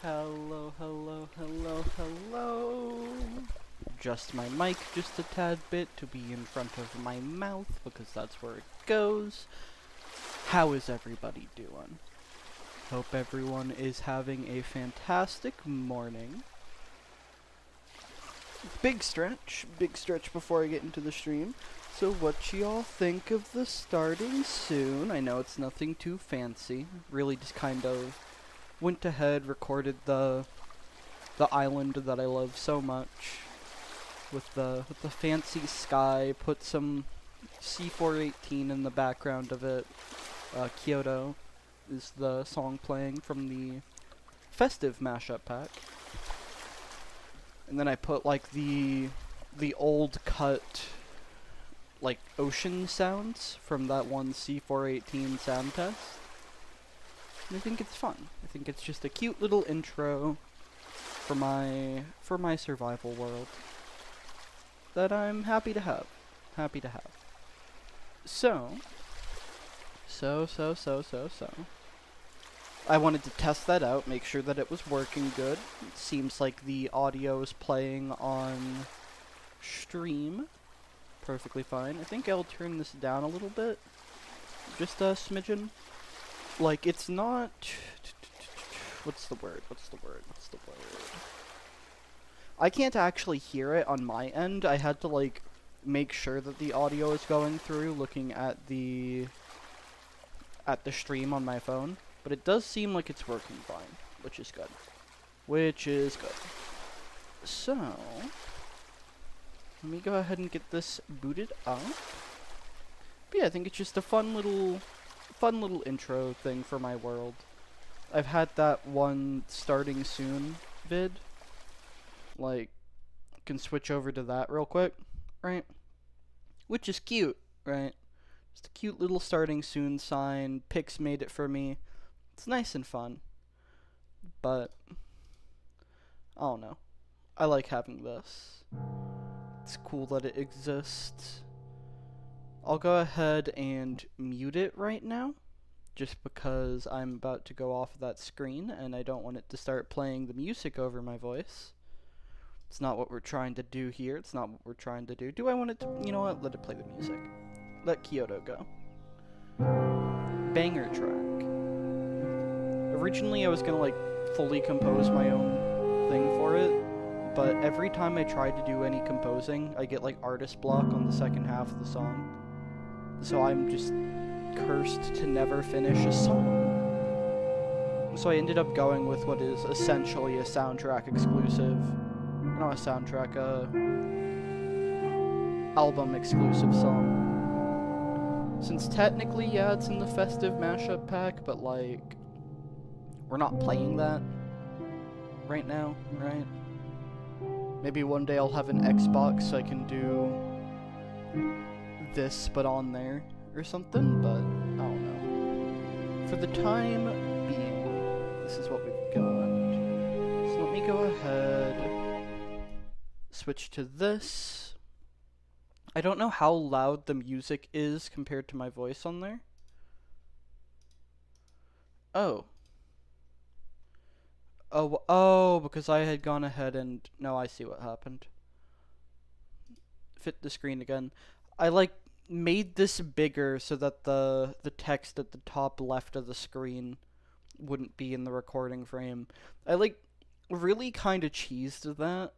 Hello, hello, hello, hello. Adjust my mic just a tad bit to be in front of my mouth because that's where it goes. How is everybody doing? Hope everyone is having a fantastic morning. Big stretch before I get into the stream. So what y'all think of the starting soon? I know it's nothing too fancy. Really just kind of went ahead, recorded the island that I love so much with the fancy sky, put some C418 in the background of it. Kyoto is the song playing from the festive mashup pack. And then I put like the old cut like ocean sounds from that one C418 sound test. And I think it's fun. I think it's just a cute little intro for my survival world that I'm happy to have. So I wanted to test that out, make sure that it was working good. It seems like the audio is playing on stream perfectly fine. I think I'll turn this down a little bit. Just a smidgen. Like, it's not... What's the word? I can't actually hear it on my end. I had to, like, make sure that the audio is going through looking at the stream on my phone. But it does seem like it's working fine, which is good. So, let me go ahead and get this booted up. But yeah, I think it's just a fun little intro thing for my world. I've had that one starting soon vid. Like, can switch over to that real quick, right? Which is cute, right? Just a cute little starting soon sign. Pix made it for me. It's nice and fun. But, I don't know. I like having this. It's cool that it exists. I'll go ahead and mute it right now, just because I'm about to go off of that screen, and I don't want it to start playing the music over my voice. It's not what we're trying to do here. It's not what we're trying to do. Do I want it to... You know what? Let it play the music. Let Kyoto go. Banger track. Originally, I was gonna, like, fully compose my own thing for it, but every time I try to do any composing, I get, like, artist block on the second half of the song. So I'm just cursed to never finish a song. So I ended up going with what is essentially a soundtrack exclusive. Not a soundtrack, album exclusive song. Since technically, yeah, it's in the festive mashup pack, but like, we're not playing that right now, right? Maybe one day I'll have an Xbox so I can do this but on there or something, but I don't know. For the time being, this is what we've got. So let me go ahead, switch to this. I don't know how loud the music is compared to my voice on there. Oh, because I had gone ahead and... No, I see what happened. Fit the screen again. I, like, made this bigger so that the text at the top left of the screen wouldn't be in the recording frame. I, like, really kind of cheesed that.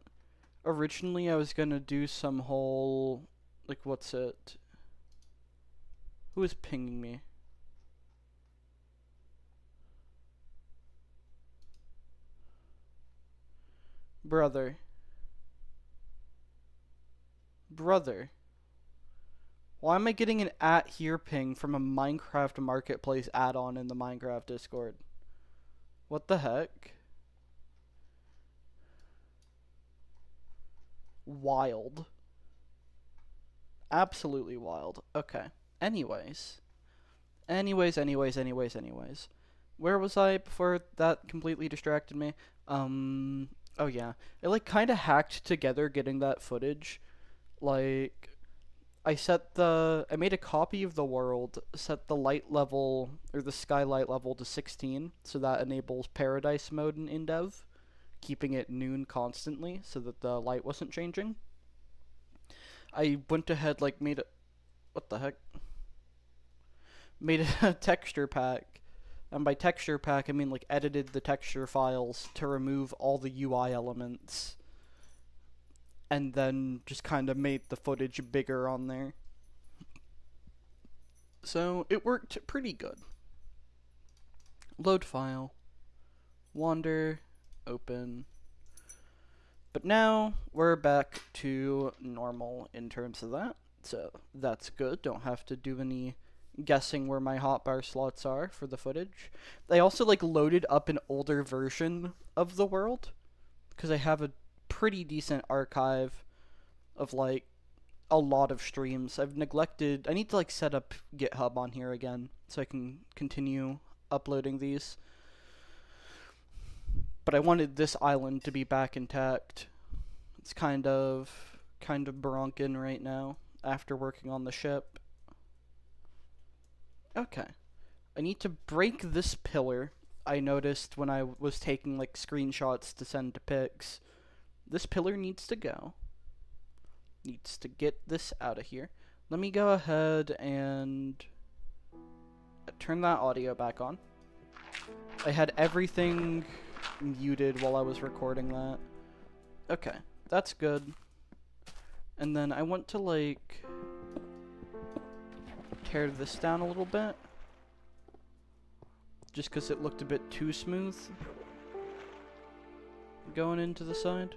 Originally, I was gonna do some whole... Like, what's it? Who is pinging me? Brother. Why am I getting an @here ping from a Minecraft Marketplace add-on in the Minecraft Discord? What the heck? Wild. Absolutely wild. Okay. Anyways. Where was I before that completely distracted me? Oh yeah. I like kinda hacked together getting that footage. Like, I made a copy of the world, set the light level, or the skylight level to 16, so that enables paradise mode in InDev, keeping it noon constantly so that the light wasn't changing. I went ahead, like, what the heck? Made a texture pack. And by texture pack, I mean, like, edited the texture files to remove all the UI elements. And then just kind of made the footage bigger on there. So it worked pretty good. Load file. Wander. Open. But now we're back to normal in terms of that. So that's good. Don't have to do any guessing where my hotbar slots are for the footage. I also like loaded up an older version of the world because I have a pretty decent archive of like a lot of streams. I need to like set up GitHub on here again so I can continue uploading these. But I wanted this island to be back intact. It's kind of bronkin right now after working on the ship. Okay. I need to break this pillar. I noticed when I was taking like screenshots to send to pics. This pillar needs to go. Needs to get this out of here. Let me go ahead and turn that audio back on. I had everything muted while I was recording that. Okay, that's good. And then I want to like tear this down a little bit. Just because it looked a bit too smooth going into the side.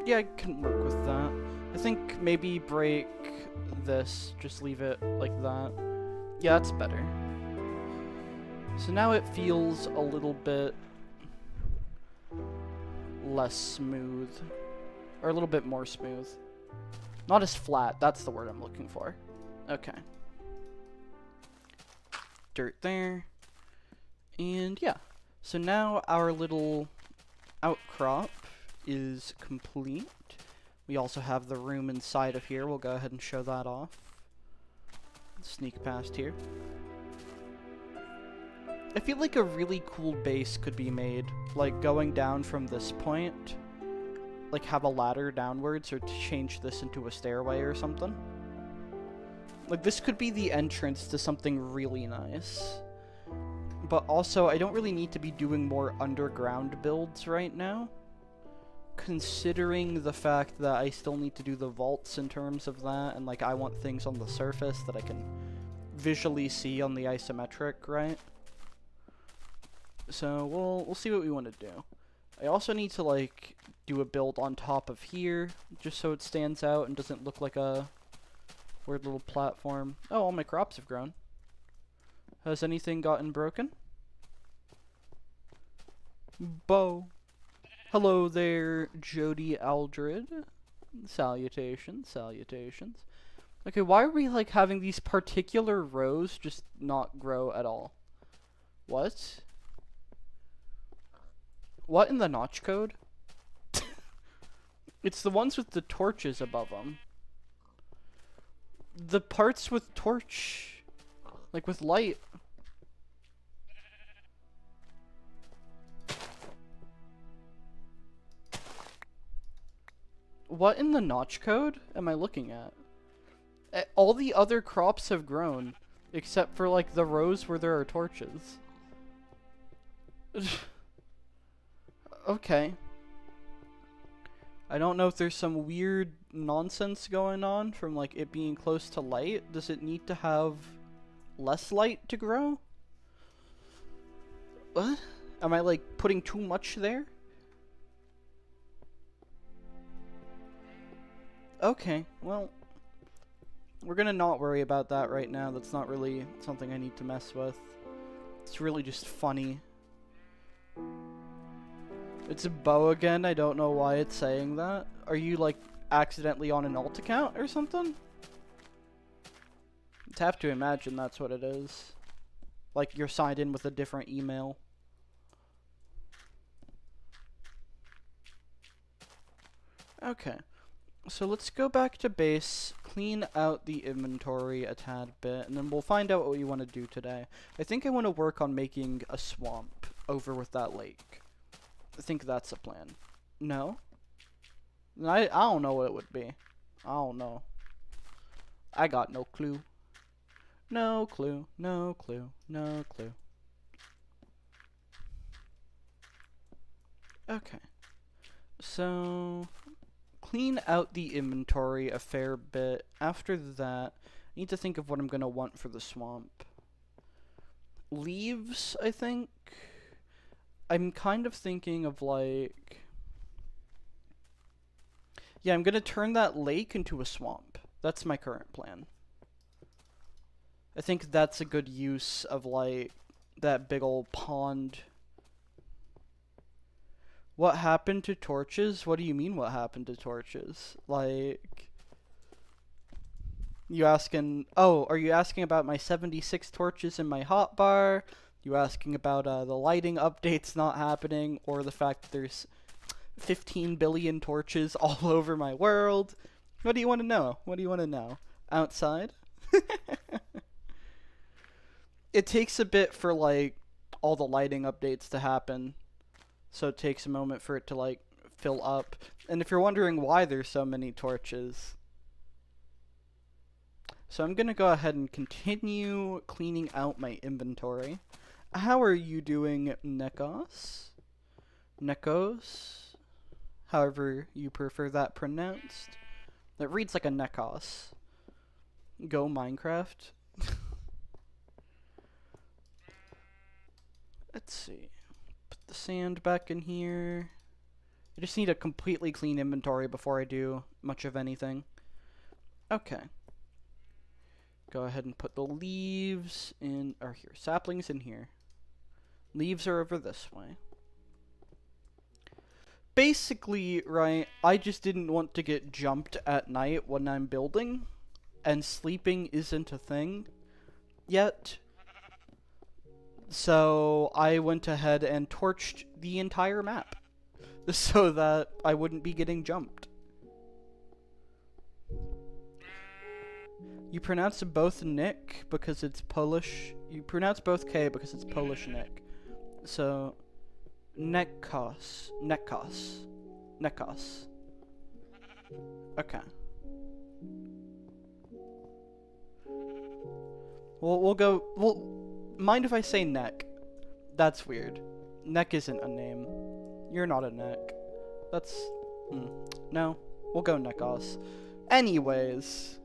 Yeah, I can work with that. I think maybe break this, just leave it like that. Yeah, that's better. So now it feels a little bit less smooth. Or a little bit more smooth. Not as flat, that's the word I'm looking for. Okay. Dirt there. And yeah. So now our little outcrop is complete. We also have the room inside of here. We'll go ahead and show that off. Sneak past here. I feel like a really cool base could be made. Like going down from this point. Like have a ladder downwards or to change this into a stairway or something. Like this could be the entrance to something really nice. But also I don't really need to be doing more underground builds right now. Considering the fact that I still need to do the vaults in terms of that, and like I want things on the surface that I can visually see on the isometric, right? So we'll see what we want to do. I also need to like do a build on top of here, just so it stands out and doesn't look like a weird little platform. Oh, all my crops have grown. Has anything gotten broken? Bow. Hello there, Jody Aldred. Salutations, salutations. Okay, why are we like having these particular rows just not grow at all? What? What in the notch code? It's the ones with the torches above them. The parts with torch, like with light. What in the notch code am I looking at? All the other crops have grown, except for like the rows where there are torches. Okay. I don't know if there's some weird nonsense going on from like it being close to light. Does it need to have less light to grow? What? Am I like putting too much there? Okay, well, we're gonna not worry about that right now. That's not really something I need to mess with. It's really just funny. It's a bow again. I don't know why it's saying that. Are you like accidentally on an alt account or something? I'd have to imagine that's what it is. Like you're signed in with a different email. Okay. So let's go back to base, clean out the inventory a tad bit, and then we'll find out what we want to do today. I think I want to work on making a swamp over with that lake. I think that's a plan. No? I don't know what it would be. I don't know. I got no clue. No clue, no clue, no clue. Okay. So clean out the inventory a fair bit. After that, I need to think of what I'm going to want for the swamp. Leaves, I think. I'm kind of thinking of like... Yeah, I'm going to turn that lake into a swamp. That's my current plan. I think that's a good use of like that big old pond. What happened to torches? What do you mean what happened to torches? Like, you asking, oh, are you asking about my 76 torches in my hotbar? You asking about the lighting updates not happening, or the fact that there's 15 billion torches all over my world? What do you want to know? What do you want to know? Outside? It takes a bit for like all the lighting updates to happen. So it takes a moment for it to like fill up. And if you're wondering why there's so many torches, so I'm gonna go ahead and continue cleaning out my inventory. How are you doing, Nekos? Nekos? However you prefer that pronounced. It reads like a Nekos. Go Minecraft. Let's see. The sand back in here. I just need a completely clean inventory before I do much of anything. Okay. Go ahead and put the leaves in, or here, saplings in here. Leaves are over this way. Basically, right, I just didn't want to get jumped at night when I'm building, and sleeping isn't a thing yet. So I went ahead and torched the entire map so that I wouldn't be getting jumped. You pronounce both Nick because it's Polish. You pronounce both K because it's Polish Nick. So Nekos. Nekos. Nekos. Okay. We'll mind if I say Neck? That's weird. Neck isn't a name. You're not a Neck. That's... No. We'll go Nekos. Anyways.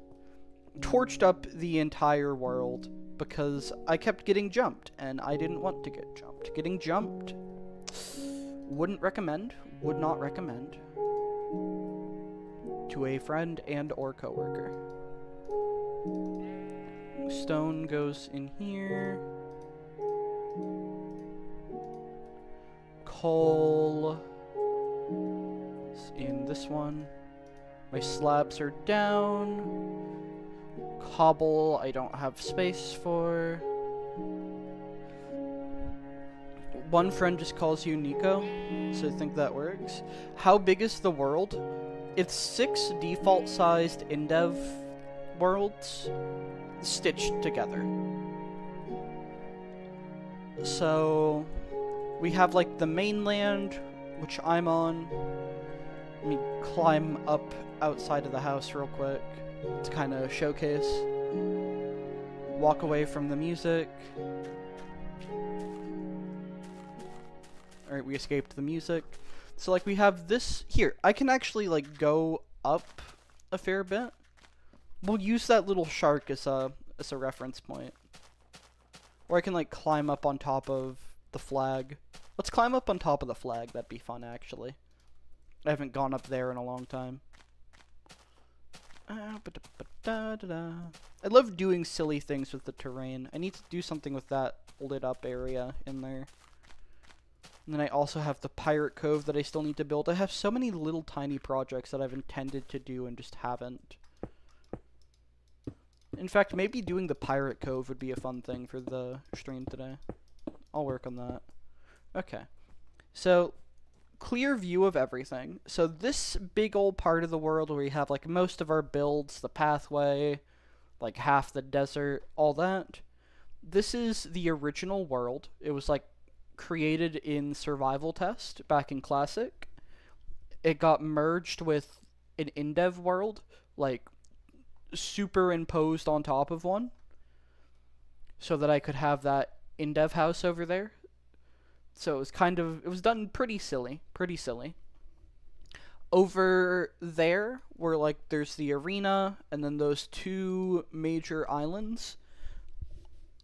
Torched up the entire world because I kept getting jumped, and I didn't want to get jumped. Getting jumped... Wouldn't recommend. Would not recommend. To a friend and or coworker. Stone goes in here. Coal is in this one. My slabs are down. Cobble I don't have space for. One friend just calls you Nico, so I think that works. How big is the world? It's 6 default-sized in-dev worlds stitched together. So we have like the mainland, which I'm on. Let me climb up outside of the house real quick to kind of showcase. Walk away from the music. Alright, we escaped the music. So like we have this here. I can actually like go up a fair bit. We'll use that little shark as a reference point. Or I can like climb up on top of the flag. Let's climb up on top of the flag. That'd be fun actually. I haven't gone up there in a long time. I love doing silly things with the terrain. I need to do something with that lit up area in there. And then I also have the Pirate Cove that I still need to build. I have so many little tiny projects that I've intended to do and just haven't. In fact, maybe doing the Pirate Cove would be a fun thing for the stream today. I'll work on that. Okay. So, clear view of everything. So this big old part of the world where we have like most of our builds, the pathway, like half the desert, all that. This is the original world. It was like created in survival test back in classic. It got merged with an in-dev world, like superimposed on top of one, so that I could have that in-dev house over there. So it was done pretty silly. Over there, where like there's the arena, and then those two major islands.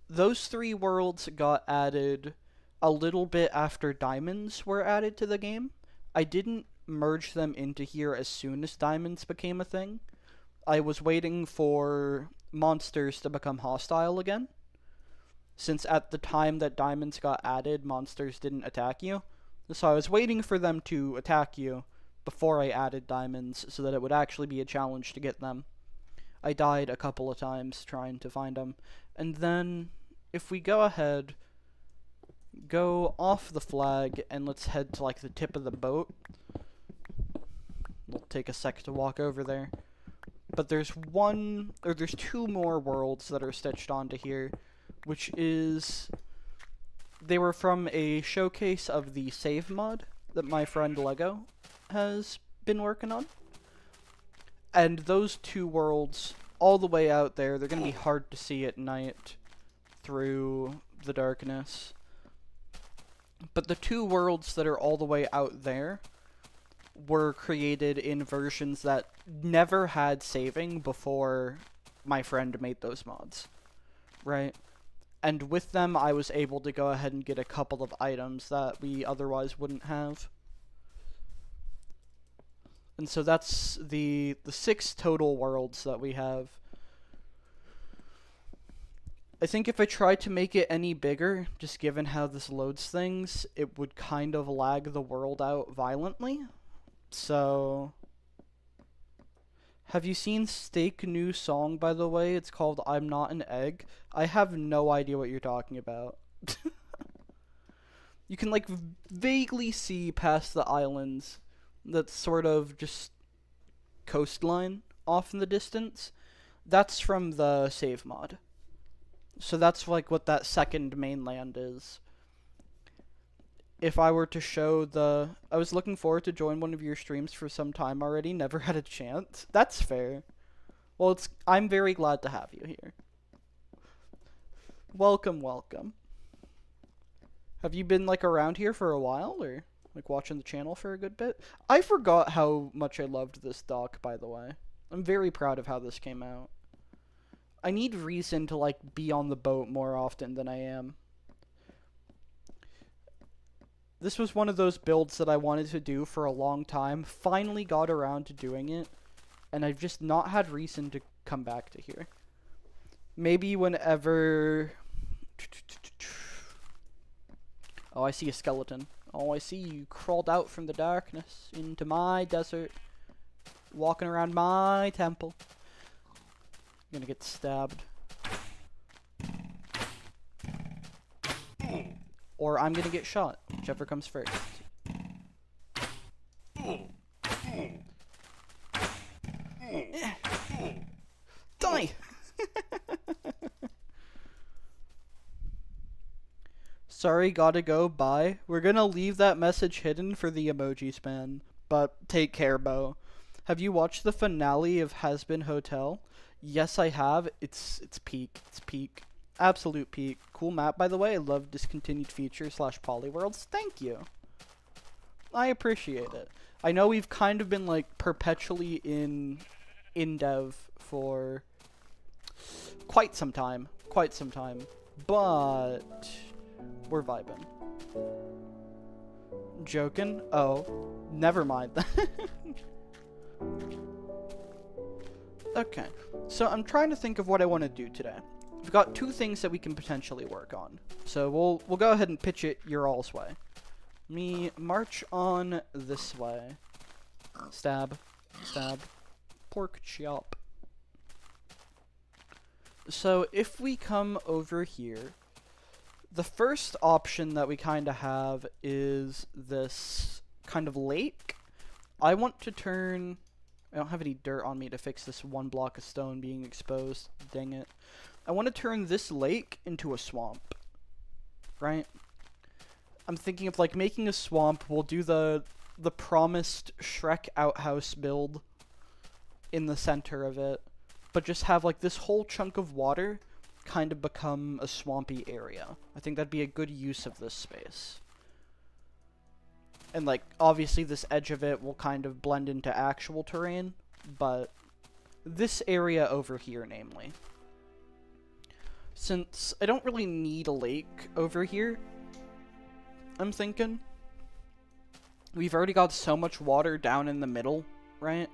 Those three worlds got added a little bit after diamonds were added to the game. I didn't merge them into here as soon as diamonds became a thing. I was waiting for monsters to become hostile again. Since at the time that diamonds got added, monsters didn't attack you. So I was waiting for them to attack you before I added diamonds so that it would actually be a challenge to get them. I died a couple of times trying to find them. And then, if we go ahead, go off the flag, and let's head to like the tip of the boat. We'll take a sec to walk over there. But there's two more worlds that are stitched onto here, which is, they were from a showcase of the save mod that my friend Lego has been working on. And those two worlds, all the way out there, they're going to be hard to see at night through the darkness. But the two worlds that are all the way out there were created in versions that never had saving before my friend made those mods, right? And with them, I was able to go ahead and get a couple of items that we otherwise wouldn't have. And so that's the 6 total worlds that we have. I think if I tried to make it any bigger, just given how this loads things, it would kind of lag the world out violently. So, have you seen Steak new song, by the way? It's called I'm Not an Egg. I have no idea what you're talking about. You can, like, vaguely see past the islands that's sort of just coastline off in the distance. That's from the save mod. So that's, like, what that second mainland is. If I were to show I was looking forward to join one of your streams for some time already, never had a chance. That's fair. Well, I'm very glad to have you here. Welcome, welcome. Have you been, like, around here for a while, or, like, watching the channel for a good bit? I forgot how much I loved this dock, by the way. I'm very proud of how this came out. I need reason to, like, be on the boat more often than I am. This was one of those builds that I wanted to do for a long time, finally got around to doing it, and I've just not had reason to come back to here. Maybe whenever... Oh, I see a skeleton. Oh, I see you crawled out from the darkness into my desert, walking around my temple. I'm gonna get stabbed. Or I'm gonna get shot, whichever comes first. Die! Sorry, gotta go, bye. We're gonna leave that message hidden for the emoji span, but take care, Bo. Have you watched the finale of Has Been Hotel? Yes, I have. It's peak. It's peak. Absolute peak. Cool map, by the way. I love discontinued feature / polyworlds. Thank you. I appreciate it. I know we've kind of been, like, perpetually in dev for quite some time. But we're vibing. Joking? Oh, never mind. Okay, so I'm trying to think of what I want to do today. We've got 2 things that we can potentially work on. So we'll go ahead and pitch it your all's way. Me march on this way. Stab. Stab. Pork chop. So if we come over here, the first option that we kind of have is this kind of lake. I want to turn... I don't have any dirt on me to fix this one block of stone being exposed. Dang it. I want to turn this lake into a swamp. Right? I'm thinking of like making a swamp. We'll do the promised Shrek outhouse build in the center of it. But just have like this whole chunk of water kind of become a swampy area. I think that'd be a good use of this space. And like obviously this edge of it will kind of blend into actual terrain, but this area over here namely. Since I don't really need a lake over here, I'm thinking we've already got so much water down in the middle, right?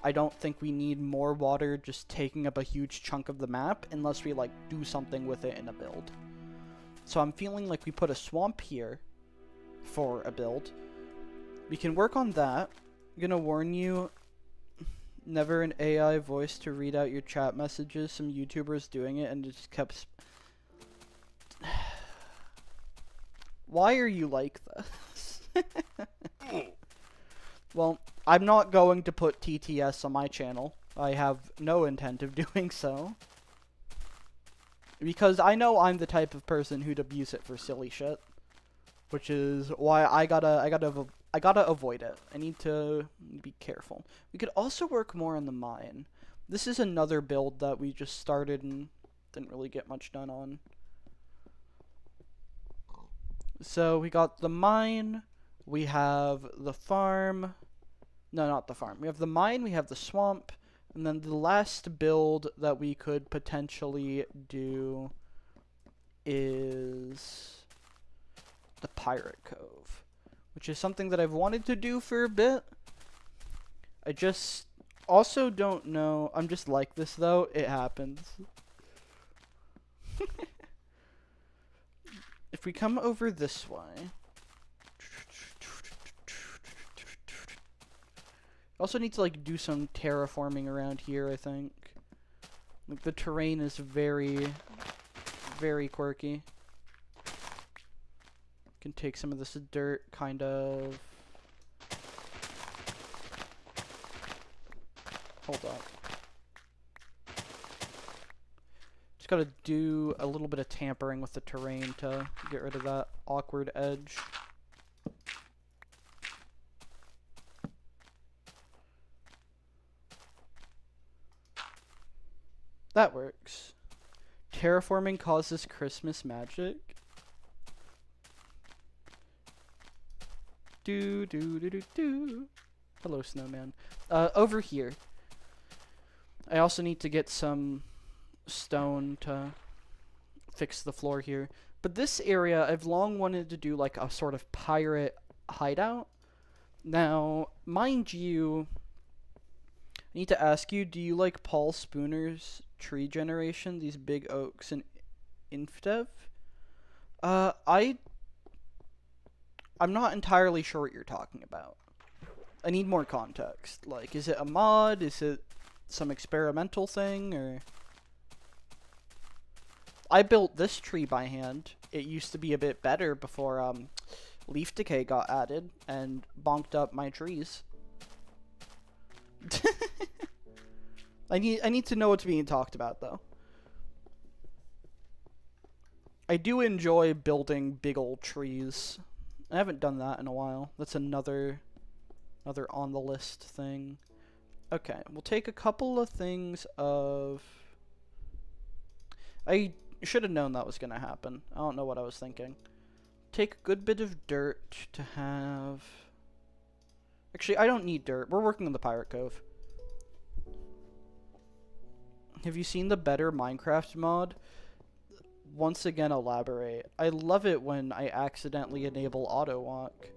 I don't think we need more water just taking up a huge chunk of the map unless we like do something with it in a build. So I'm feeling like we put a swamp here for a build. We can work on that. I'm gonna warn you, never an AI voice to read out your chat messages. Some YouTubers doing it and it just kept... Why are you like this? Well, I'm not going to put TTS on my channel. I have no intent of doing so. Because I know I'm the type of person who'd abuse it for silly shit. Which is why I gotta avoid it. I need to be careful. We could also work more on the mine. This is another build that we just started and didn't really get much done on. So we got the mine, we have the farm. No, not the farm. We have the mine, we have the swamp, and then the last build that we could potentially do is the Pirate Cove, which is something that I've wanted to do for a bit. I just also don't know. I'm just like this, though. It happens. If we come over this way... Also need to like do some terraforming around here, I think. Like the terrain is very, very quirky. Can take some of this dirt, kind of. Hold up. Just gotta do a little bit of tampering with the terrain to get rid of that awkward edge. That works. Terraforming causes Christmas magic. Do do do do do. Hello, snowman. Over here. I also need to get some stone to fix the floor here. But this area, I've long wanted to do like a sort of pirate hideout. Now, mind you, I need to ask you, do you like Paul Spooner's tree generation, these big oaks in InfDev? I'm not entirely sure what you're talking about. I need more context. Like, is it a mod? Is it some experimental thing? Or I built this tree by hand. It used to be a bit better before leaf decay got added and bonked up my trees. I need to know what's being talked about, though. I do enjoy building big old trees. I haven't done that in a while. That's another on the list thing. Okay, we'll take a couple of things of... I should have known that was going to happen. I don't know what I was thinking. Take a good bit of dirt to have... Actually, I don't need dirt. We're working on the Pirate Cove. Have you seen the Better Minecraft mod? Once again, elaborate. I love it when I accidentally enable auto walk.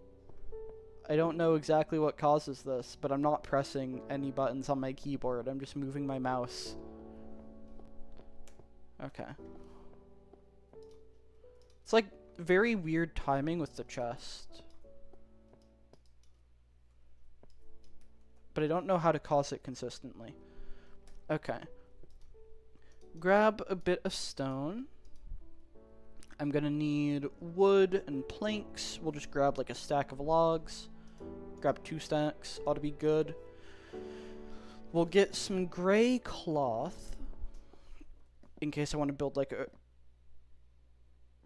I don't know exactly what causes this, but I'm not pressing any buttons on my keyboard. I'm just moving my mouse. Okay. It's like very weird timing with the chest. but I don't know how to cause it consistently. Okay. Grab a bit of stone. I'm gonna need wood and planks. We'll just grab like a stack of logs. Grab 2 stacks, ought to be good. We'll get some gray cloth in case I want to build like a...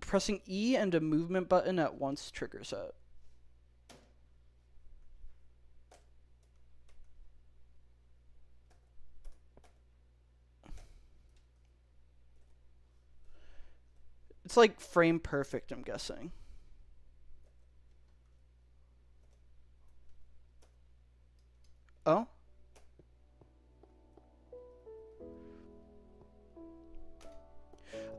Pressing E and a movement button at once triggers it. It's like frame perfect, I'm guessing. Oh?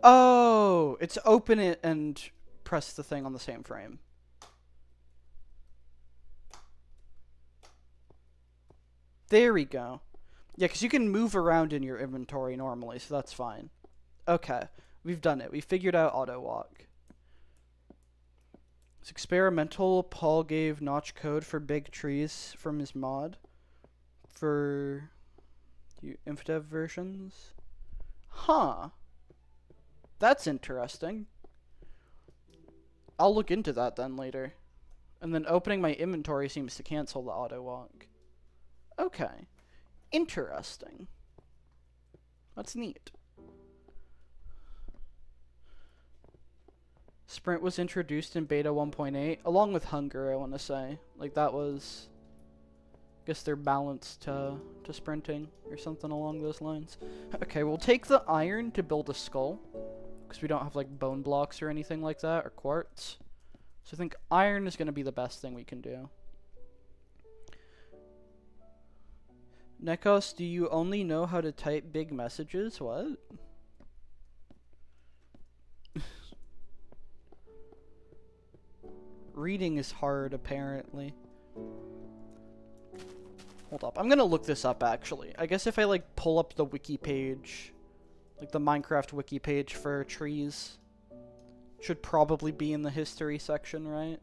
Oh, it's open it and press the thing on the same frame. There we go. Yeah, because you can move around in your inventory normally, so that's fine. Okay, we've done it. We figured out auto walk. It's experimental. Paul gave notch code for big trees from his mod for InfoDev versions. Huh. That's interesting. I'll look into that then later. And then opening my inventory seems to cancel the auto walk. Okay. Interesting. That's neat. Sprint was introduced in beta 1.8 along with hunger, I want to say. Like that was, I guess they're balanced to sprinting or something along those lines. Okay, we'll take the iron to build a skull. Because we don't have like bone blocks or anything like that, or quartz. So I think iron is going to be the best thing we can do. Nekos, do you only know how to type big messages? What? Reading is hard, apparently. Hold up. I'm going to look this up, actually. I guess if I like pull up the wiki page... Like the Minecraft wiki page for trees. Should probably be in the history section, right?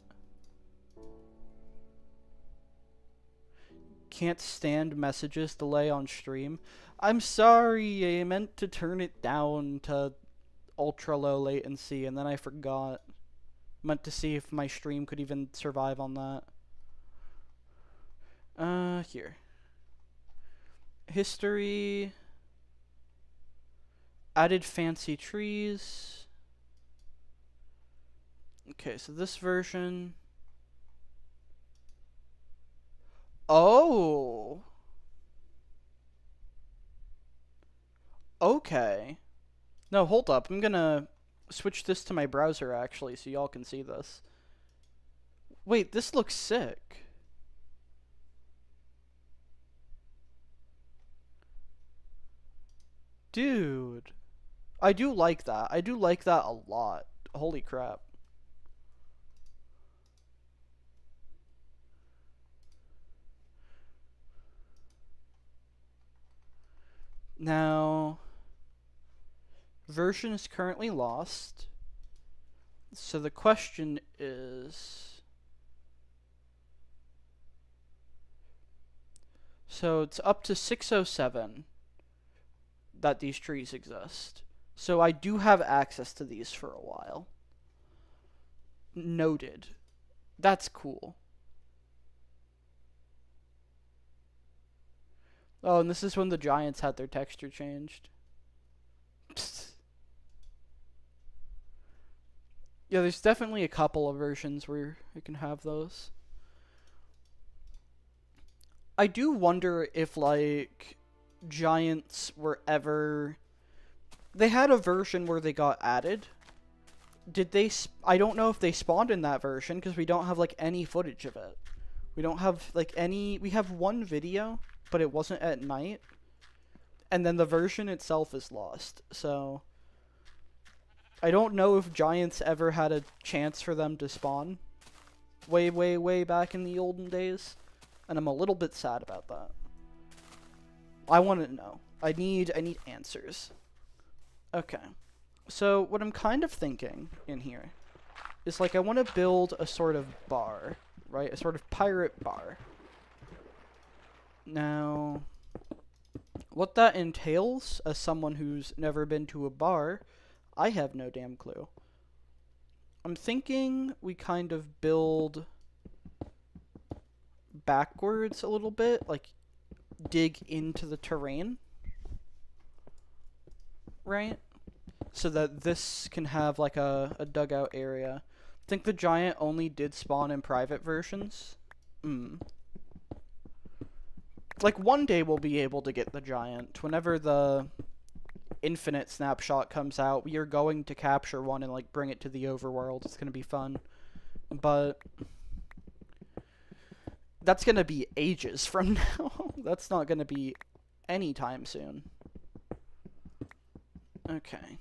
Can't stand messages delay on stream. I'm sorry, I meant to turn it down to ultra low latency and then I forgot. Meant to see if my stream could even survive on that. Here. History... Added fancy trees. Okay, so this version. Oh. Okay. No, hold up. I'm gonna switch this to my browser actually so y'all can see this. Wait, this looks sick. Dude. I do like that. I do like that a lot. Holy crap. Now, version is currently lost. So the question is... So it's up to 607 that these trees exist. So I do have access to these for a while. Noted. That's cool. Oh, and this is when the giants had their texture changed. Yeah, there's definitely a couple of versions where you can have those. I do wonder if, like, giants were ever... They had a version where they got added. Did they... I don't know if they spawned in that version, because we don't have, like, any footage of it. We don't have, like, any... We have one video, but it wasn't at night. And then the version itself is lost, so... I don't know if giants ever had a chance for them to spawn. Way, way, way back in the olden days. And I'm a little bit sad about that. I want to know. I need answers. Okay. So, what I'm kind of thinking in here is, like, I want to build a sort of bar, right? A sort of pirate bar. Now, what that entails, as someone who's never been to a bar, I have no damn clue. I'm thinking we kind of build backwards a little bit, like dig into the terrain, right? So that this can have like a dugout area. I think the giant only did spawn in private versions. Like one day we'll be able to get the giant. Whenever the infinite snapshot comes out, we are going to capture one and like bring it to the overworld. It's gonna be fun. But that's gonna be ages from now. That's not gonna be anytime soon. Okay.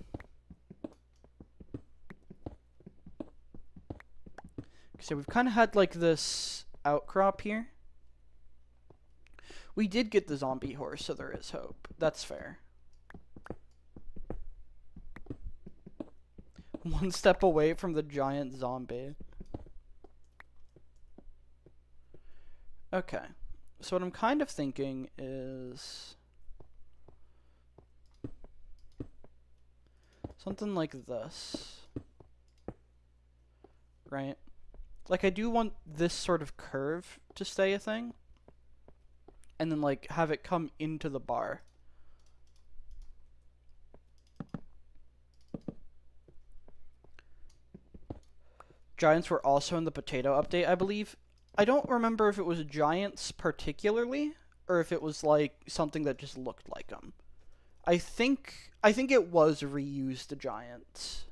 So we've kind of had like this outcrop here. We did get the zombie horse, so there is hope. That's fair. One step away from the giant zombie. Okay. So what I'm kind of thinking is something like this. Right? Like, I do want this sort of curve to stay a thing. And then, like, have it come into the bar. Giants were also in the potato update, I believe. I don't remember if it was giants particularly, or if it was, like, something that just looked like them. I think it was reused giants.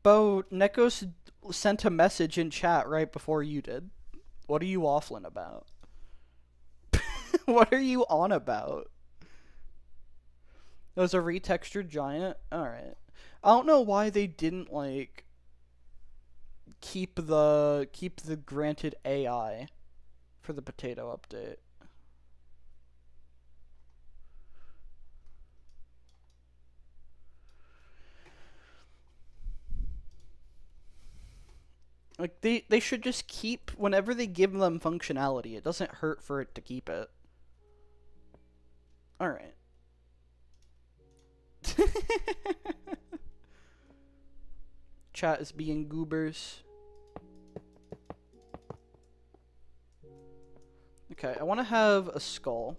Bo, Nekos sent a message in chat right before you did. What are you waffling about? What are you on about? It was a retextured giant? Alright. I don't know why they didn't, like, keep the granted AI for the potato update. Like, they should just keep, whenever they give them functionality, it doesn't hurt for it to keep it. Alright. Chat is being goobers. Okay, I want to have a skull.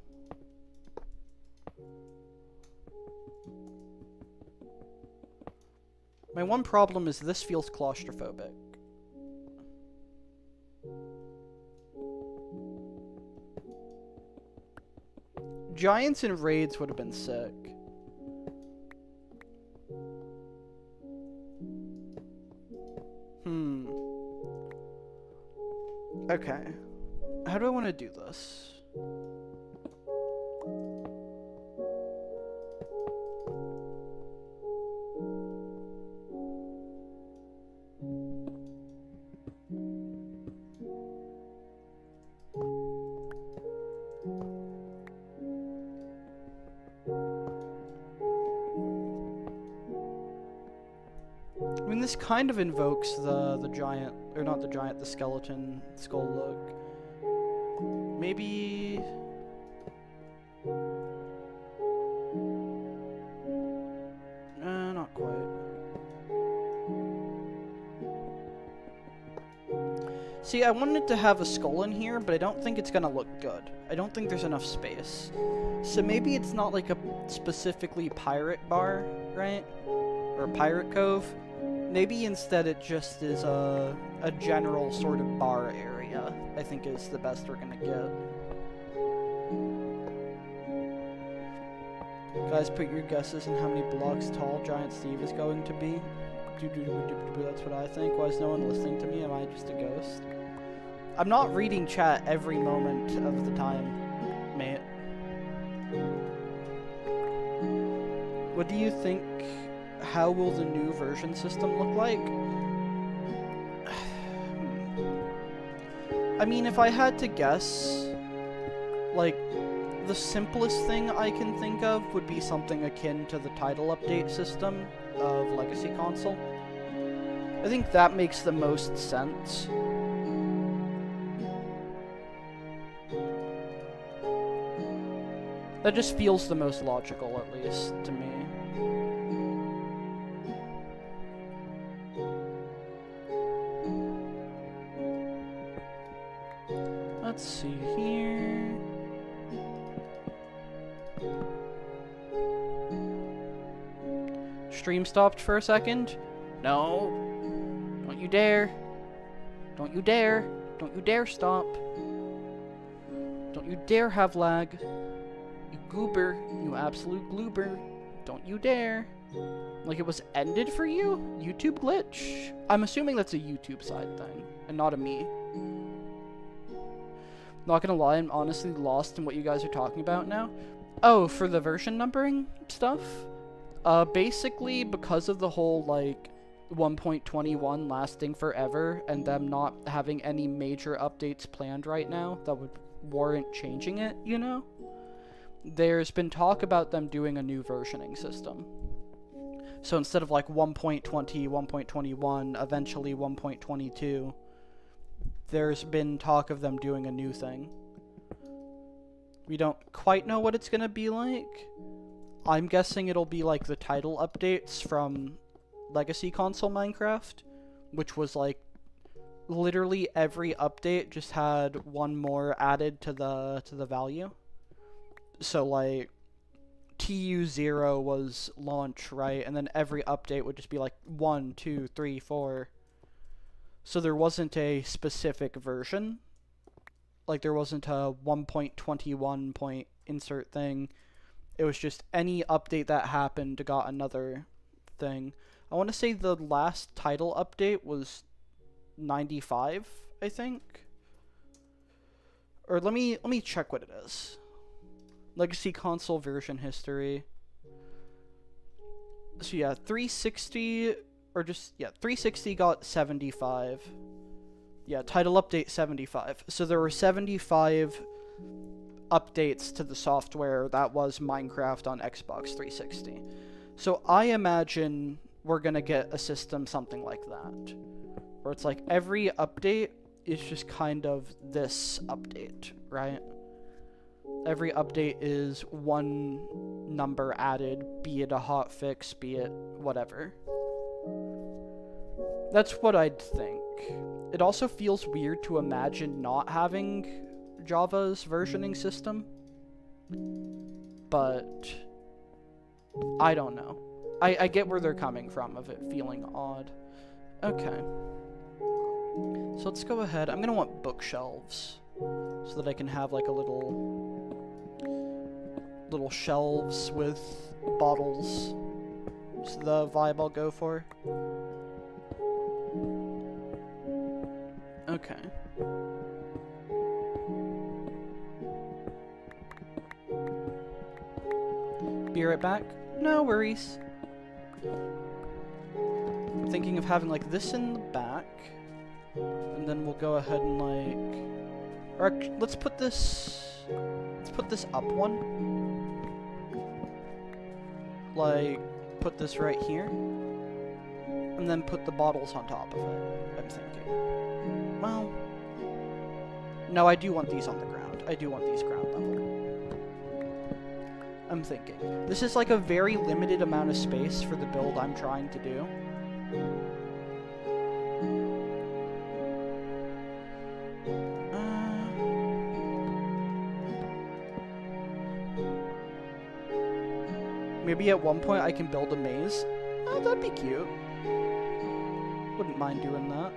My one problem is this feels claustrophobic. Giants and raids would have been sick. Okay. How do I want to do this? I mean, this kind of invokes the giant, or not the giant, the skeleton skull look. Maybe... not quite. See, I wanted to have a skull in here, but I don't think it's gonna look good. I don't think there's enough space. So maybe it's not like a specifically pirate bar, right? Or a pirate cove. Maybe instead it just is a general sort of bar area, I think is the best we're gonna get. Guys, put your guesses on how many blocks tall Giant Steve is going to be. That's what I think. Why is no one listening to me? Am I just a ghost? I'm not reading chat every moment of the time, mate. What do you think? How will the new version system look like? I mean, if I had to guess, like, the simplest thing I can think of would be something akin to the title update system of Legacy Console. I think that makes the most sense. That just feels the most logical, at least, to me. Let's see here. Stream stopped for a second. No. Don't you dare. Don't you dare. Don't you dare stop. Don't you dare have lag. You goober. You absolute gloober. Don't you dare. Like it was ended for you? YouTube glitch? I'm assuming that's a YouTube side thing, and not a me. Not gonna lie, I'm honestly lost in what you guys are talking about now. Oh, for the version numbering stuff? Basically, because of the whole, like, 1.21 lasting forever, and them not having any major updates planned right now that would warrant changing it, you know? There's been talk about them doing a new versioning system. So instead of, like, 1.20, 1.21, eventually 1.22, there's been talk of them doing a new thing. We don't quite know what it's gonna be like. I'm guessing it'll be like the title updates from Legacy Console Minecraft, which was like literally every update just had one more added to the value. So like TU0 was launch, right? And then every update would just be like 1, 2, 3, 4. So there wasn't a specific version. Like there wasn't a 1.21 point insert thing. It was just any update that happened got another thing. I want to say the last title update was 95, I think. Or let me check what it is. Legacy console version history. So yeah, 360 or just 360 got 75. Yeah, title update 75. So there were 75 updates to the software that was Minecraft on Xbox 360. So I imagine we're gonna get a system something like that, where it's like every update is just kind of this update, right? Every update is one number added, be it a hotfix, be it whatever. That's what I'd think. It also feels weird to imagine not having Java's versioning system, but I don't know. I get where they're coming from of it feeling odd. Okay. So let's go ahead. I'm gonna want bookshelves so that I can have like a little shelves with bottles. It's the vibe I'll go for. Okay. Be right back. No worries. I'm thinking of having like this in the back, and then we'll go ahead and like, or let's put this up one. Like, put this right here, and then put the bottles on top of it. I'm thinking. Well, no, I do want these on the ground. I do want these ground level. I'm thinking. This is like a very limited amount of space for the build I'm trying to do. Maybe at one point I can build a maze. Oh, that'd be cute. Wouldn't mind doing that.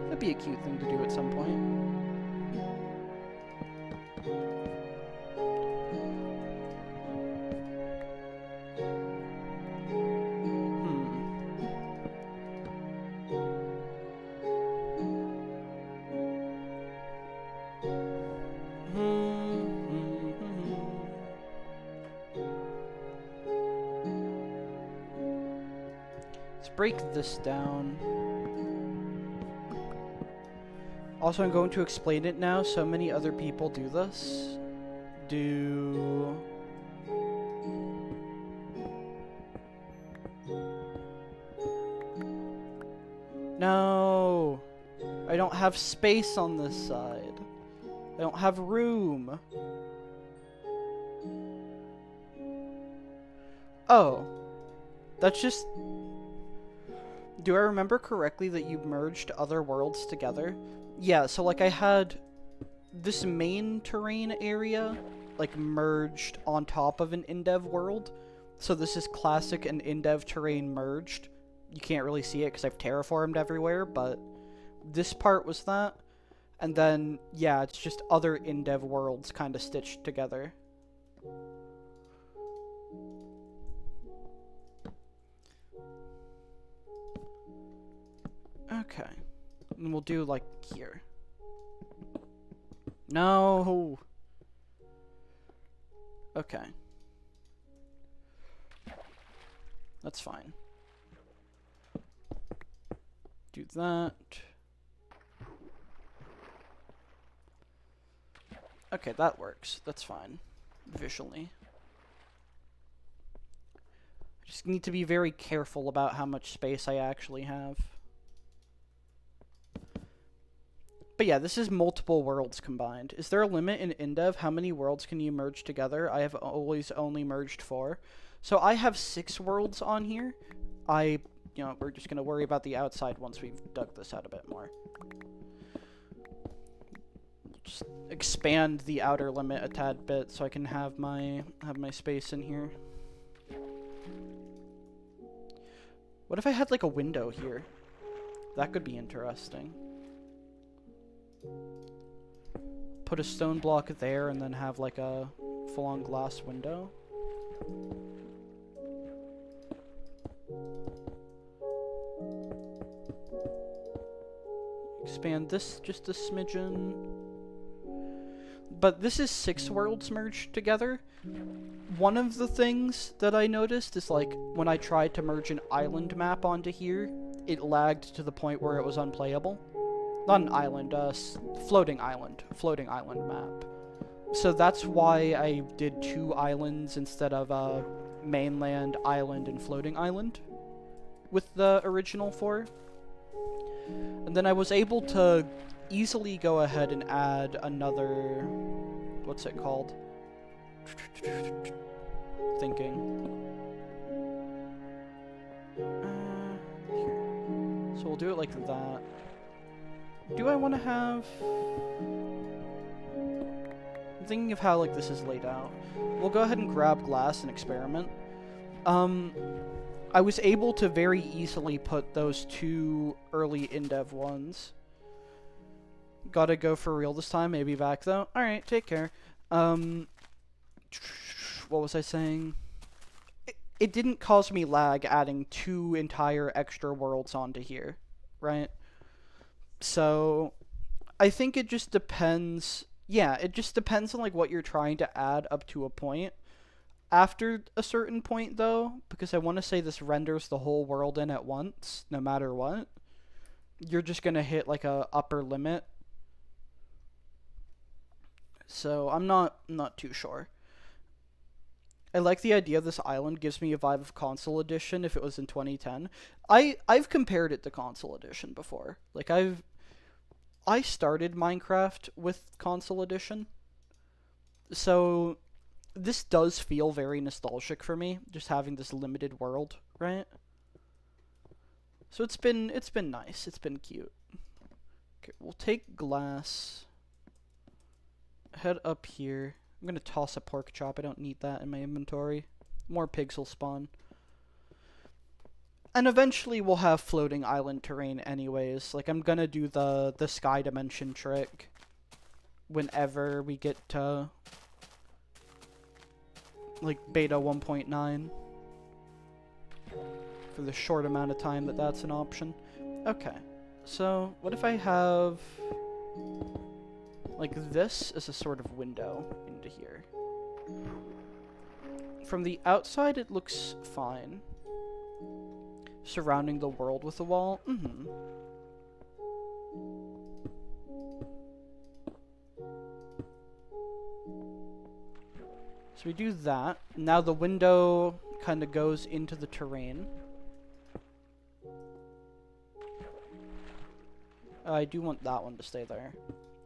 That'd be a cute thing to do at some point. Break this down. Also, I'm going to explain it now. So many other people do this. No! I don't have space on this side. I don't have room. Oh. That's just... Do I remember correctly that you merged other worlds together? Yeah, so like I had this main terrain area like merged on top of an in-dev world. So this is classic and in-dev terrain merged. You can't really see it because I've terraformed everywhere, but this part was that. And then, yeah, it's just other in-dev worlds kind of stitched together. Okay. And we'll do, like, here. No! Okay. That's fine. Do that. Okay, that works. That's fine. Visually. I just need to be very careful about how much space I actually have. But yeah, this is multiple worlds combined. Is there a limit in InDev? How many worlds can you merge together? I have always only merged 4. So I have 6 worlds on here. You know, we're just going to worry about the outside once we've dug this out a bit more. Just expand the outer limit a tad bit so I can have my space in here. What if I had like a window here? That could be interesting. Put a stone block there and then have like a full-on glass window. Expand this just a smidgen. But this is 6 worlds merged together. One of the things that I noticed is like when I tried to merge an island map onto here, it lagged to the point where it was unplayable. Not an island, floating island map. So that's why I did 2 islands instead of mainland, island, and floating island with the original 4. And then I was able to easily go ahead and add another, what's it called? Thinking. Here. So we'll do it like that. Do I want to have... I'm thinking of how like this is laid out. We'll go ahead and grab glass and experiment. I was able to very easily put those 2 early in-dev ones. Gotta go for real this time, maybe back though. Alright, take care. What was I saying? It didn't cause me lag adding 2 entire extra worlds onto here, right? So, I think it just depends. Yeah, it just depends on like what you're trying to add up to a point. After a certain point, though, because I want to say this renders the whole world in at once, no matter what, you're just going to hit like a upper limit. So, I'm not too sure. I like the idea this island gives me a vibe of console edition if it was in 2010. I've compared it to console edition before. Like I started Minecraft with console edition. So this does feel very nostalgic for me, just having this limited world, right? So it's been nice. It's been cute. Okay, we'll take glass. Head up here. I'm gonna toss a pork chop. I don't need that in my inventory. More pigs will spawn. And eventually we'll have floating island terrain anyways. Like, I'm gonna do the sky dimension trick whenever we get to, like, beta 1.9. For the short amount of time that that's an option. Okay. So, what if I have... like this is a sort of window into here. From the outside, it looks fine. Surrounding the world with a wall. So we do that. Now the window kind of goes into the terrain. I do want that one to stay there.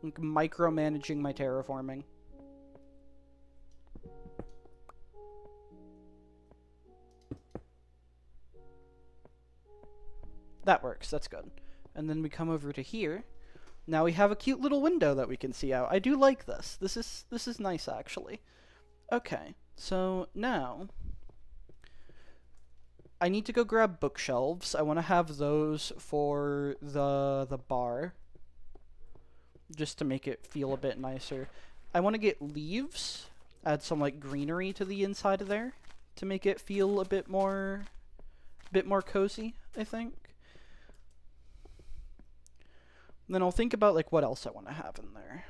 Like, micromanaging my terraforming. That works, that's good. And then we come over to here. Now we have a cute little window that we can see out. I do like this. This is nice, actually. Okay, so now I need to go grab bookshelves. I want to have those for the bar, just to make it feel a bit nicer. I want to get leaves, add some like greenery to the inside of there to make it feel a bit more cozy, I think. And then I'll think about like what else I want to have in there.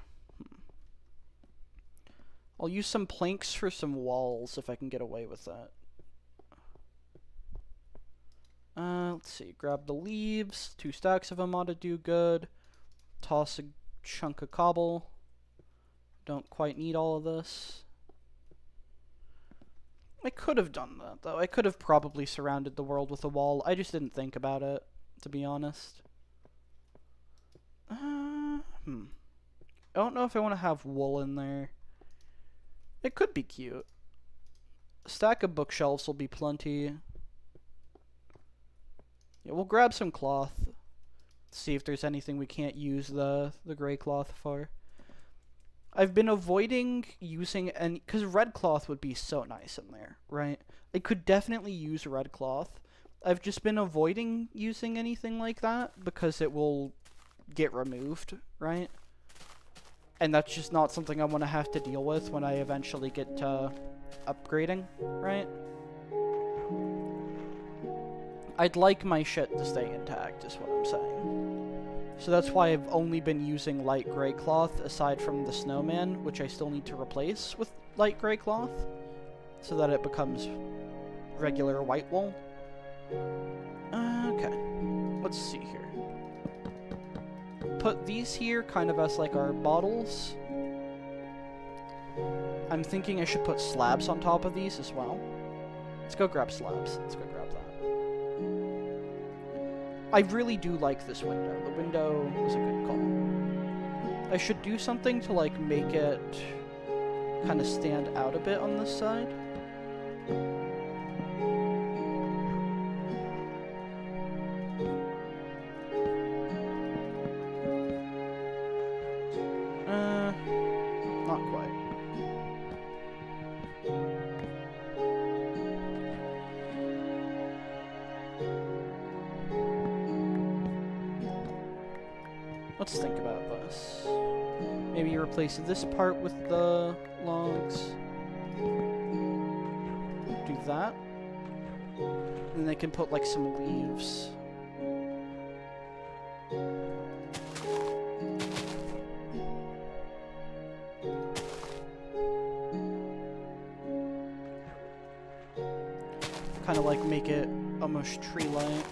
I'll use some planks for some walls if I can get away with that. Let's see. Grab the leaves. 2 stacks of them ought to do good. Toss a chunk of cobble. Don't quite need all of this. I could have done that, though. I could have probably surrounded the world with a wall. I just didn't think about it, to be honest. I don't know if I want to have wool in there. It could be cute. A stack of bookshelves will be plenty. Yeah, we'll grab some cloth. See if there's anything we can't use the gray cloth for. I've been avoiding using any, because red cloth would be so nice in there, right? I could definitely use red cloth. I've just been avoiding using anything like that because it will get removed, right? And that's just not something I want to have to deal with when I eventually get to upgrading, right? I'd like my shit to stay intact, is what I'm saying. So that's why I've only been using light gray cloth, aside from the snowman, which I still need to replace with light gray cloth, so that it becomes regular white wool. Okay, let's see here. Put these here kind of as like our bottles. I'm thinking I should put slabs on top of these as well. Let's go grab slabs. Let's go grab that. I really do like this window. The window was a good call. I should do something to like make it kind of stand out a bit on this side. Not quite. Let's think about this. Maybe replace this part with the logs. Do that. And then they can put like some leaves. Kind of like make it almost tree-like.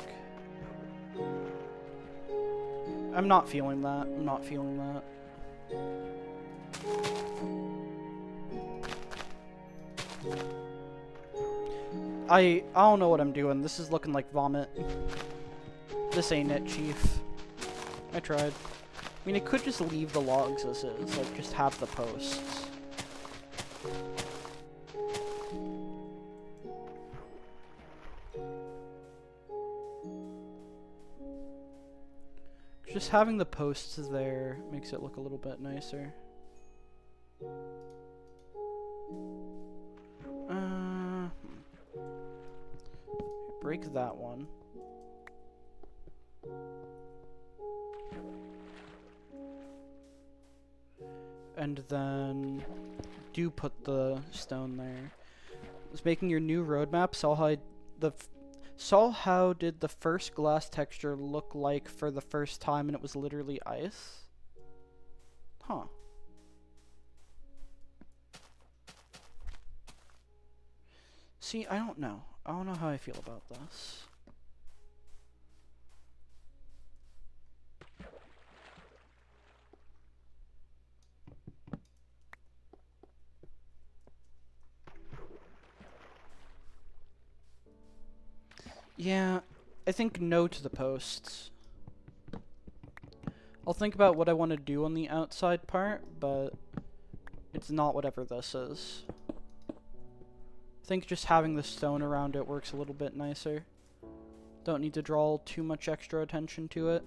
I'm not feeling that. I'm not feeling that. I don't know what I'm doing. This is looking like vomit. This ain't it, Chief. I tried. I mean, I could just leave the logs as is. Like, just have the posts. Just having the posts there makes it look a little bit nicer. Break that one. And then do put the stone there. It's making your new roadmap. Saw how did the first glass texture look like for the first time and it was literally ice? Huh. See, I don't know. I don't know how I feel about this. Yeah, I think no to the posts. I'll think about what I want to do on the outside part, but it's not whatever this is. I think just having the stone around it works a little bit nicer. Don't need to draw too much extra attention to it.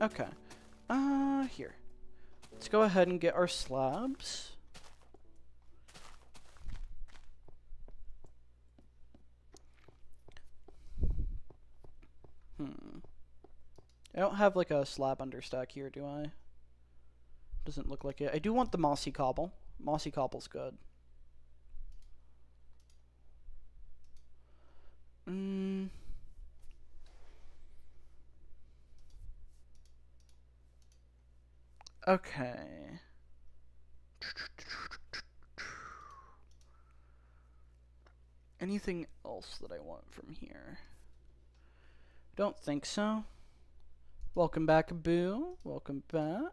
Okay. Here. Let's go ahead and get our slabs. I don't have like a slab understack here, do I? Doesn't look like it. I do want the mossy cobble. Mossy cobble's good. Okay. Anything else that I want from here? Don't think so. Welcome back, Boo. Welcome back.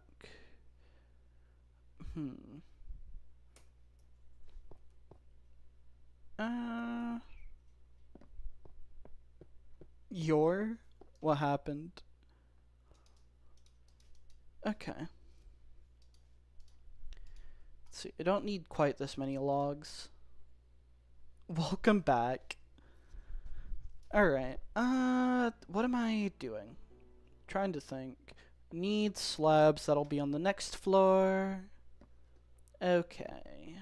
What happened? Okay. Let's see, I don't need quite this many logs. Welcome back. Alright, what am I doing? Trying to think. Need slabs, that'll be on the next floor. Okay.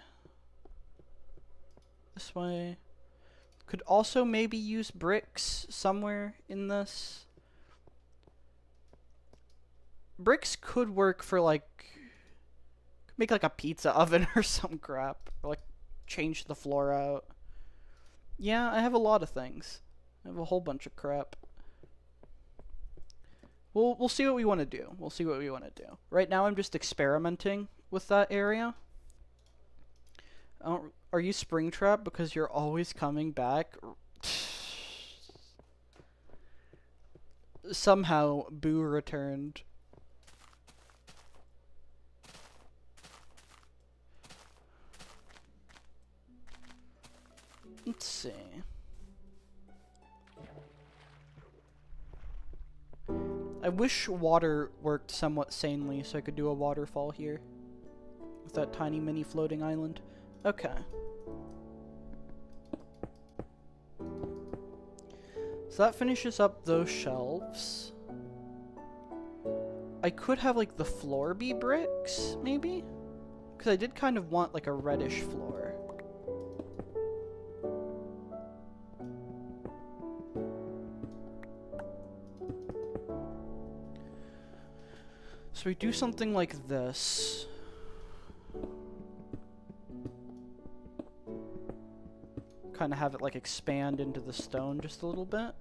This way. Could also maybe use bricks somewhere in this. Bricks could work for like, make like a pizza oven or some crap. Or like change the floor out. Yeah, I have a lot of things. I have a whole bunch of crap. We'll see what we want to do. We'll see what we want to do. Right now I'm just experimenting with that area. Are you Springtrap because you're always coming back? Somehow Boo returned. Let's see. I wish water worked somewhat sanely so I could do a waterfall here. With that tiny mini floating island. Okay. So that finishes up those shelves. I could have like the floor be bricks, maybe? Because I did kind of want like a reddish floor. So we do something like this. Kind of have it like expand into the stone just a little bit.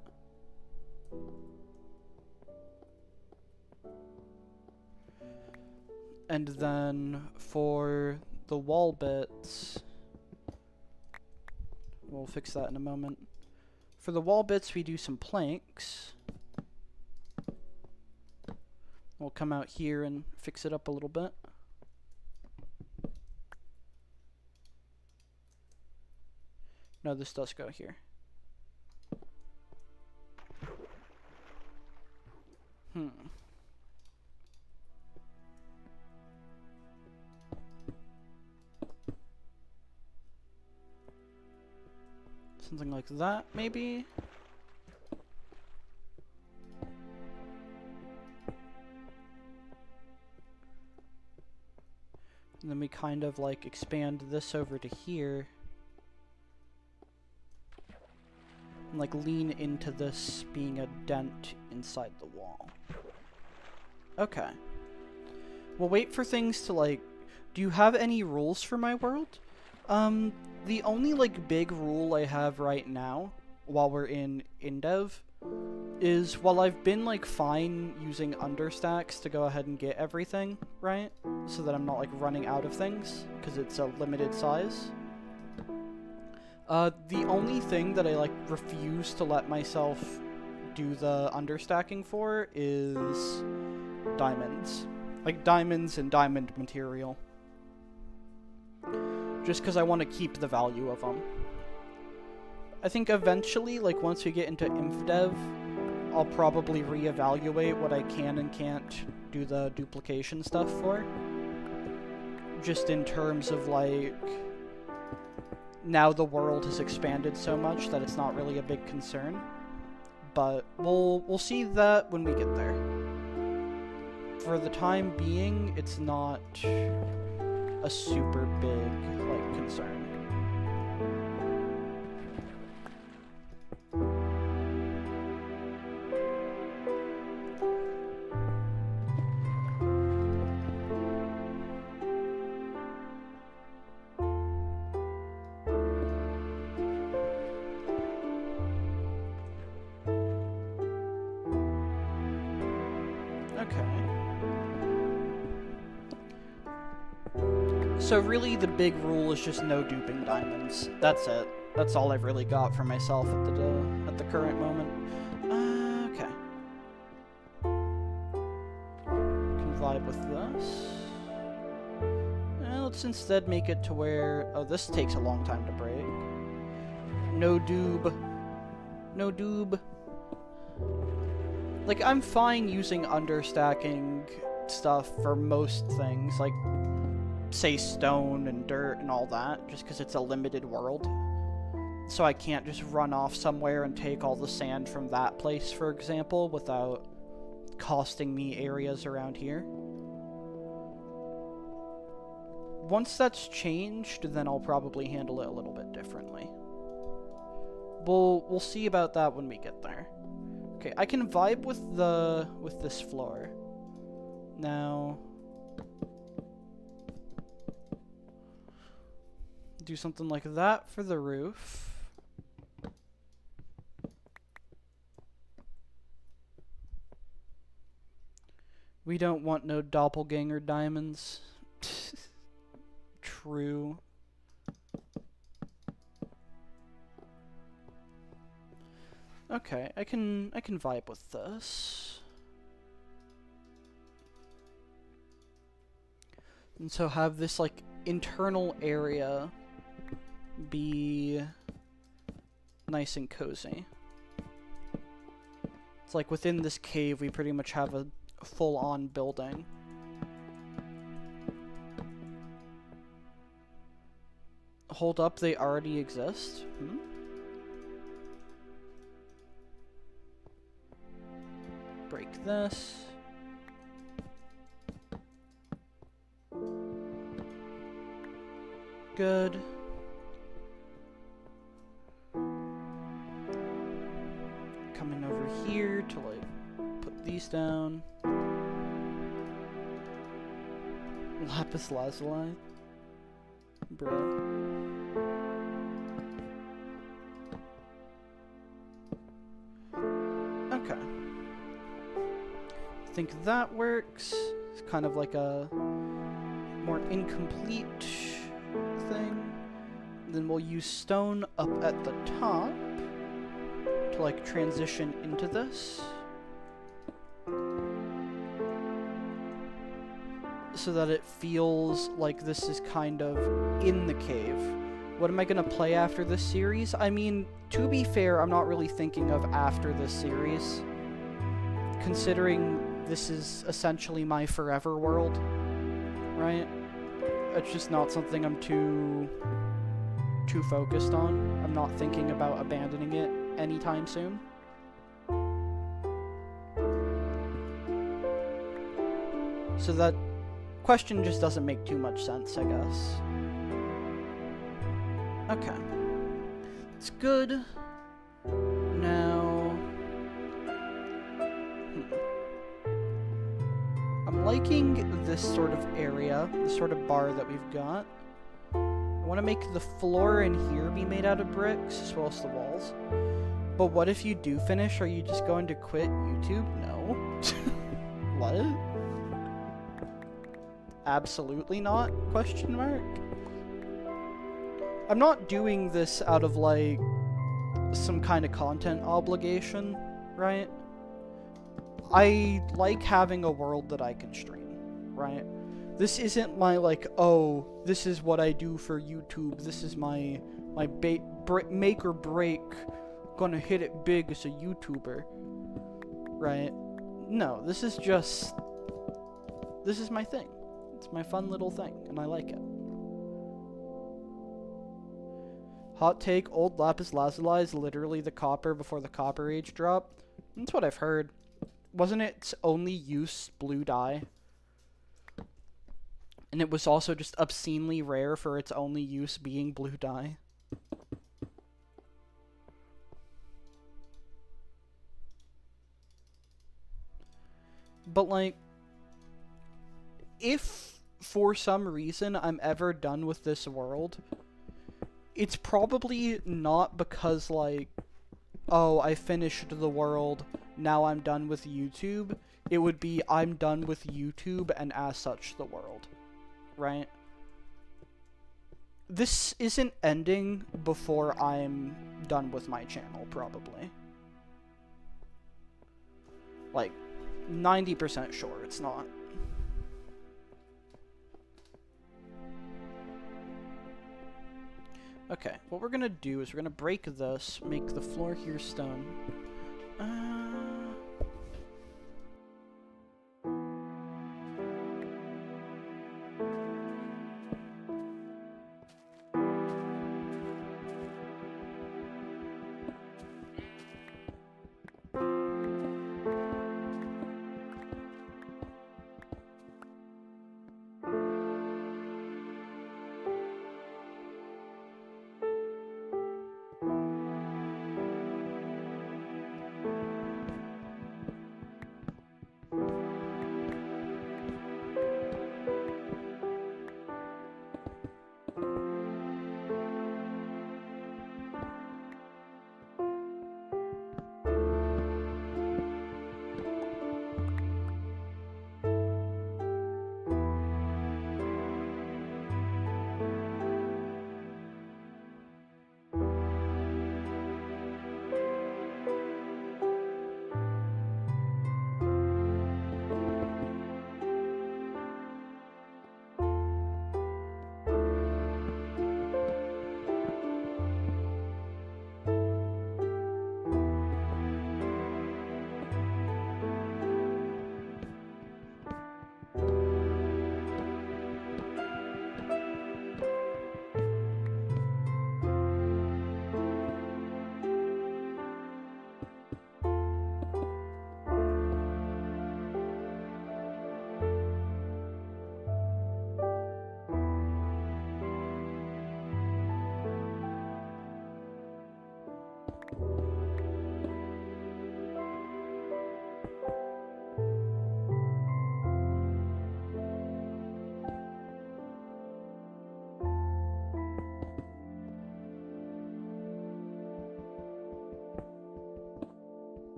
And then for the wall bits, we'll fix that in a moment. For the wall bits, we do some planks. We'll come out here and fix it up a little bit. No, this does go here. Something like that, maybe? And then we kind of like expand this over to here. And like lean into this being a dent inside the wall. Okay. We'll wait for things to like... Do you have any rules for my world? The only like big rule I have right now, while we're in InDev, is while I've been like fine using understacks to go ahead and get everything, right? So that I'm not like running out of things, because it's a limited size. The only thing that I like refuse to let myself do the understacking for is diamonds. Like diamonds and diamond material. Just because I want to keep the value of them. I think eventually, like once we get into InDev, I'll probably reevaluate what I can and can't do the duplication stuff for. Just in terms of, like, now the world has expanded so much that it's not really a big concern. But we'll see that when we get there. For the time being, it's not a super big, like, concern. So really, the big rule is just no duping diamonds. That's it. That's all I've really got for myself at the current moment. Okay. Can vibe with this. Let's instead make it to where... Oh, this takes a long time to break. No doob. No doob. Like, I'm fine using understacking stuff for most things. Like, say stone and dirt and all that, just because it's a limited world. So I can't just run off somewhere and take all the sand from that place, for example, without costing me areas around here. Once that's changed, then I'll probably handle it a little bit differently. We'll see about that when we get there. Okay, I can vibe with this floor. Now, do something like that for the roof. We don't want no doppelganger diamonds. True. Okay, I can vibe with this. And so have this like internal area be nice and cozy. It's like within this cave we pretty much have a full-on building. Hold up, they already exist? Hmm? Break this. Good. Coming over here to like put these down. Lapis lazuli. Bro. Okay. I think that works. It's kind of like a more incomplete thing. Then we'll use stone up at the top to like transition into this. So that it feels like this is kind of in the cave. What am I gonna play after this series? I mean, to be fair, I'm not really thinking of after this series, considering this is essentially my forever world, right? It's just not something I'm too focused on. I'm not thinking about abandoning it anytime soon. So that question just doesn't make too much sense, I guess. Okay. It's good. Now... I'm liking this sort of area, this sort of bar that we've got. I want to make the floor in here be made out of bricks, as well as the walls. But what if you do finish? Are you just going to quit YouTube? No. What? Absolutely not? Question mark? I'm not doing this out of, like, some kind of content obligation, right? I like having a world that I can stream, right? This isn't my, like, oh, this is what I do for YouTube. This is my make or break. Gonna hit it big as a YouTuber. right? No, this is just... This is my thing. It's my fun little thing, and I like it. Hot take, old lapis lazuli is literally the copper before the copper age drop. That's what I've heard. Wasn't its only use blue dye? And it was also just obscenely rare for its only use being blue dye. But, like, if for some reason I'm ever done with this world, it's probably not because, like, oh, I finished the world, now I'm done with YouTube. It would be, I'm done with YouTube, and as such, the world. Right? This isn't ending before I'm done with my channel, probably. Like, 90% sure it's not. Okay, what we're gonna do is we're gonna break this, make the floor here stone.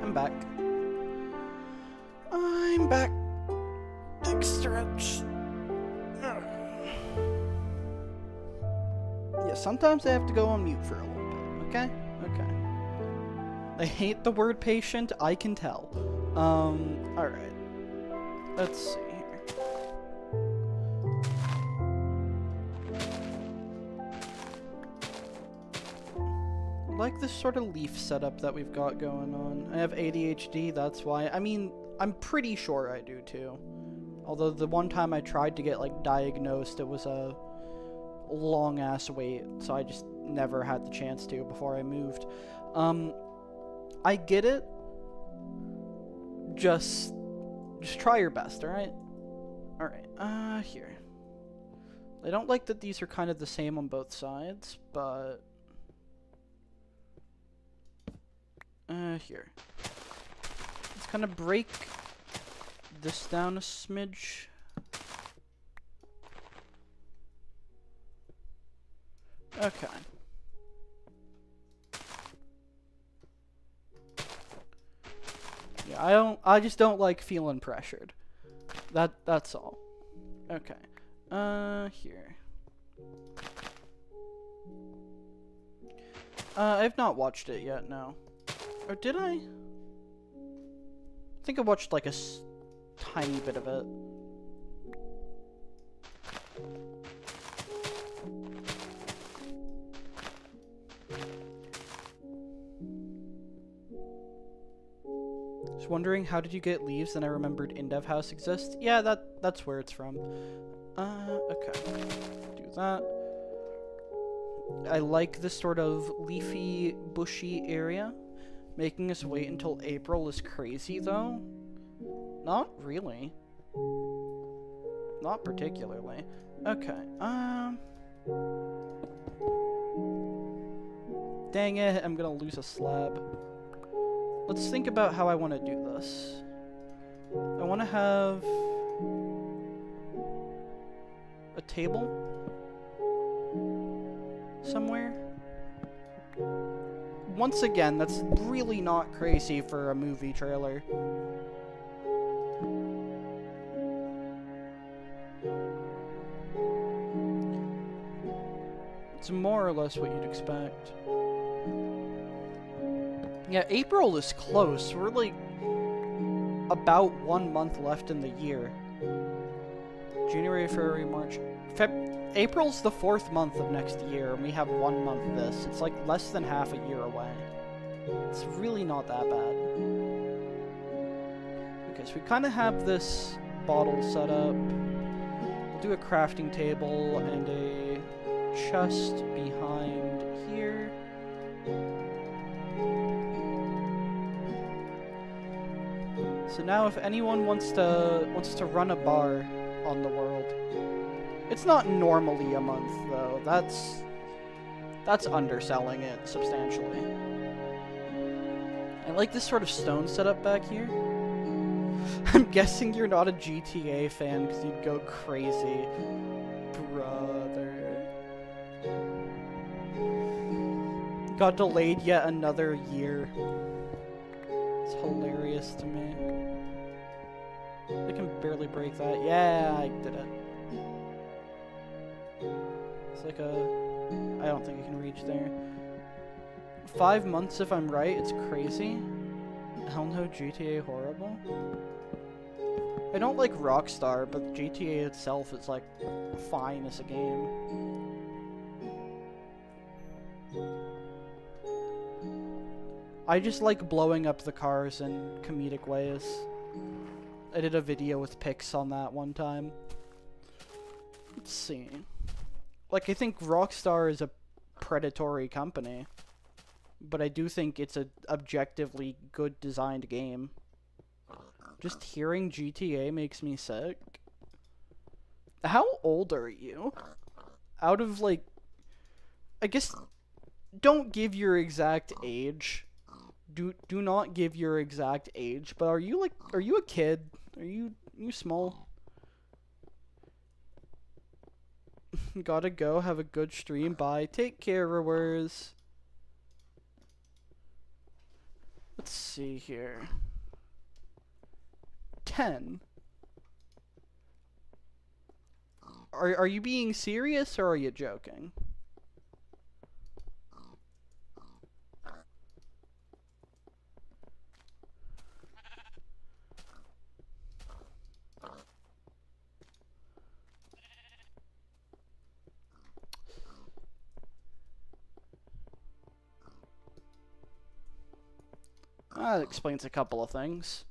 I'm back. I'm back. Big stretch. Yeah, sometimes I have to go on mute for a little bit, okay? Okay. I hate the word patient, I can tell. Alright. Let's see here. I like this sort of leaf setup that we've got going on. I have ADHD, that's why. I mean, I'm pretty sure I do too. Although the one time I tried to get, like, diagnosed, it was a long-ass wait, so I just never had the chance to before I moved. I get it. Just try your best, alright? Alright, here. I don't like that these are kind of the same on both sides, but... here. Let's kind of break this down a smidge. Okay. Yeah, I just don't like feeling pressured. That's all. Okay. Here. I've not watched it yet, no. Or did I? I think I watched like a tiny bit of it. Just wondering, how did you get leaves? And I remembered Indev House exists. Yeah, that's where it's from. Okay. Do that. I like this sort of leafy, bushy area. Making us wait until April is crazy, though. Not really. Not particularly. Okay, dang it, I'm gonna lose a slab. Let's think about how I want to do this. I want to have a table somewhere. Once again, that's really not crazy for a movie trailer. It's more or less what you'd expect. Yeah, April is close. We're like about 1 month left in the year. January, February, March. April's the 4th month of next year, and we have 1 month this. It's like less than half a year away. It's really not that bad. Okay, so we kind of have this bottle set up. We'll do a crafting table and a chest behind here. So now if anyone wants to run a bar on the world, it's not normally a month though. That's underselling it substantially. I like this sort of stone setup back here. I'm guessing you're not a GTA fan because you'd go crazy. Brother. Got delayed yet another year. It's hilarious to me. I can barely break that. Yeah, I did it. It's like I don't think I can reach there. 5 months if I'm right, it's crazy. Hell no, GTA horrible. I don't like Rockstar, but GTA itself is like fine as a game. I just like blowing up the cars in comedic ways. I did a video with pics on that one time. Let's see. Like, I think Rockstar is a predatory company, but I do think it's an objectively good designed game. Just hearing GTA makes me sick. How old are you? Out of, like, I guess, don't give your exact age. Do not give your exact age, but are you a kid? Are you small? Gotta go, have a good stream, bye. Take care, Rowers. Let's see here. 10. Are you being serious or are you joking? That explains a couple of things.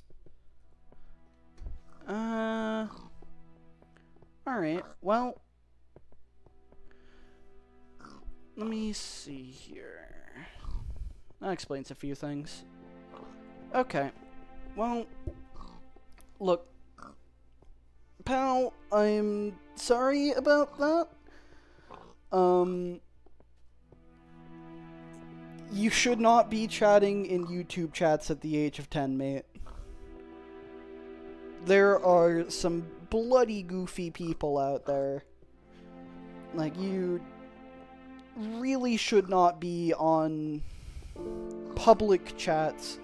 Alright, well, let me see here. That explains a few things. Okay, well, look, pal, I'm sorry about that. You should not be chatting in YouTube chats at the age of 10, mate. There are some bloody goofy people out there. Like, you really should not be on public chats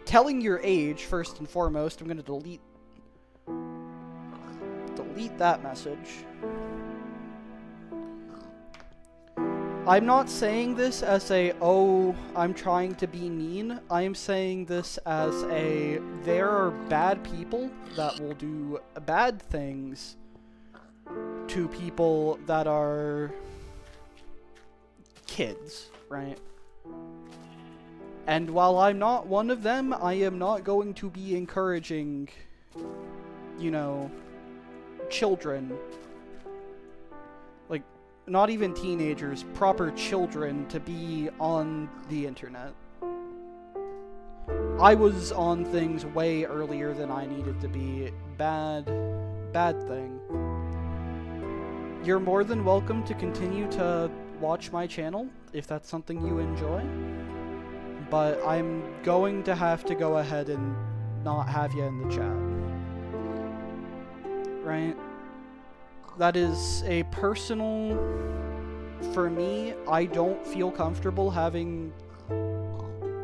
telling your age, first and foremost. I'm gonna delete that message. I'm not saying this as a, oh, I'm trying to be mean. I'm saying this as a, there are bad people that will do bad things to people that are kids, right? And while I'm not one of them, I am not going to be encouraging, you know, children, like, not even teenagers, proper children, to be on the internet. I was on things way earlier than I needed to be. Bad thing. You're more than welcome to continue to watch my channel if that's something you enjoy. But I'm going to have to go ahead and not have you in the chat. Right? That is a personal... For me, I don't feel comfortable having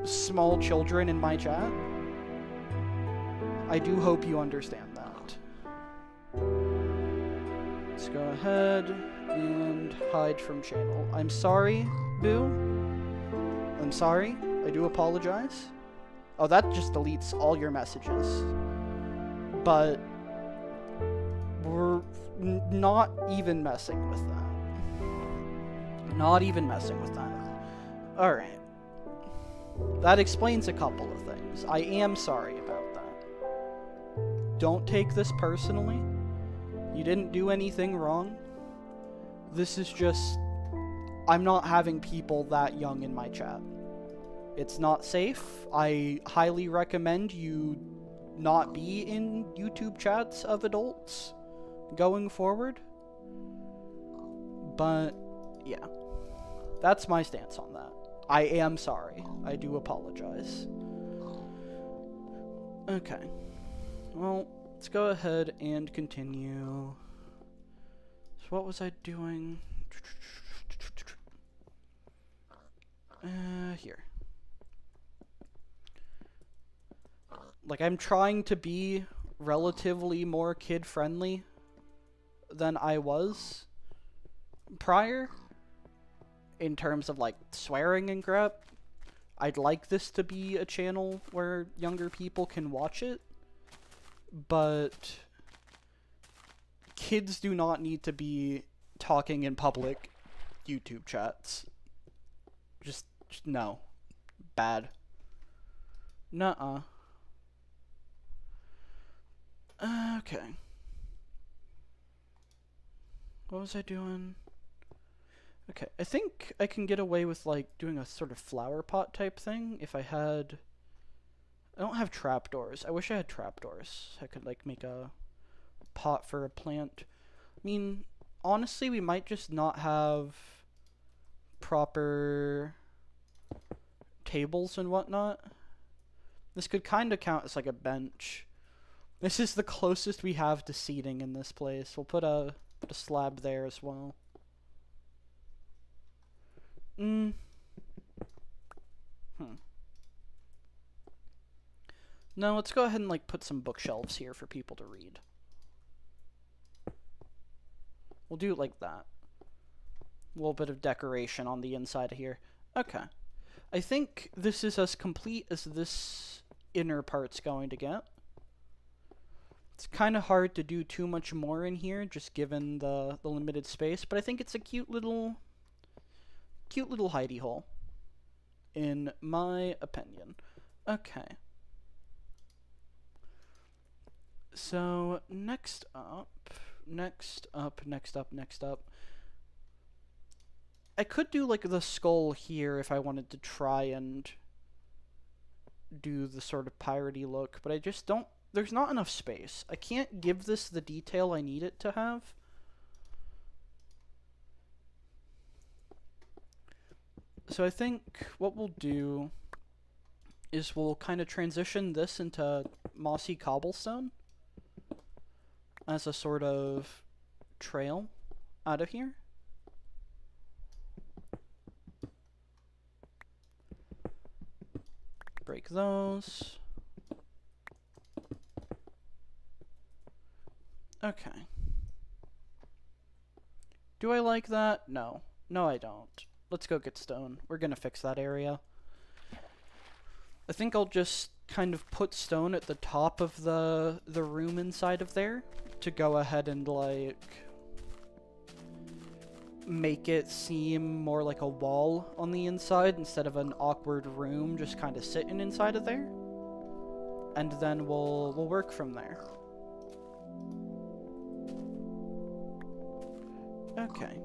small children in my chat. I do hope you understand that. Let's go ahead and hide from channel. I'm sorry, Boo. I'm sorry. I do apologize. Oh, that just deletes all your messages. But we're not even messing with that. Not even messing with that. Alright. That explains a couple of things. I am sorry about that. Don't take this personally. You didn't do anything wrong. This is just... I'm not having people that young in my chat. It's not safe. I highly recommend you not be in YouTube chats of adults going forward. But, yeah. That's my stance on that. I am sorry. I do apologize. Okay. Well, let's go ahead and continue. So what was I doing? Here. Like, I'm trying to be relatively more kid-friendly than I was prior. In terms of, like, swearing and crap. I'd like this to be a channel where younger people can watch it. But kids do not need to be talking in public YouTube chats. Just no. Bad. Nuh-uh. Okay. What was I doing? Okay, I think I can get away with, like, doing a sort of flower pot type thing if I had... I don't have trapdoors. I wish I had trapdoors. I could, like, make a pot for a plant. I mean, honestly, we might just not have proper tables and whatnot. This could kind of count as, like, a bench. This is the closest we have to seating in this place. We'll put a slab there as well. No, let's go ahead and like put some bookshelves here for people to read. We'll do it like that. A little bit of decoration on the inside of here. Okay. I think this is as complete as this inner part's going to get. It's kind of hard to do too much more in here, just given the limited space, but I think it's a cute little hidey hole, in my opinion. Okay. So, next up. I could do like the skull here if I wanted to try and do the sort of piratey look, but I just don't, there's not enough space. I can't give this the detail I need it to have. So I think what we'll do is we'll kind of transition this into mossy cobblestone as a sort of trail out of here. Break those. Okay. Do I like that? No. No, I don't. Let's go get stone. We're gonna fix that area. I think I'll just kind of put stone at the top of the room inside of there to go ahead and like make it seem more like a wall on the inside instead of an awkward room just kind of sitting inside of there. And then we'll work from there. Okay.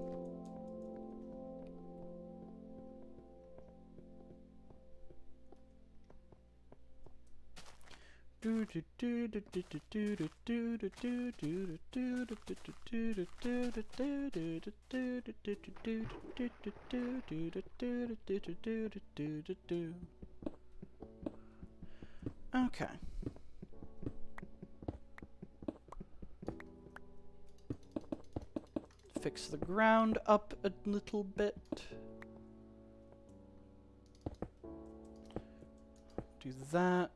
Okay. Fix the ground up a little bit. Do that.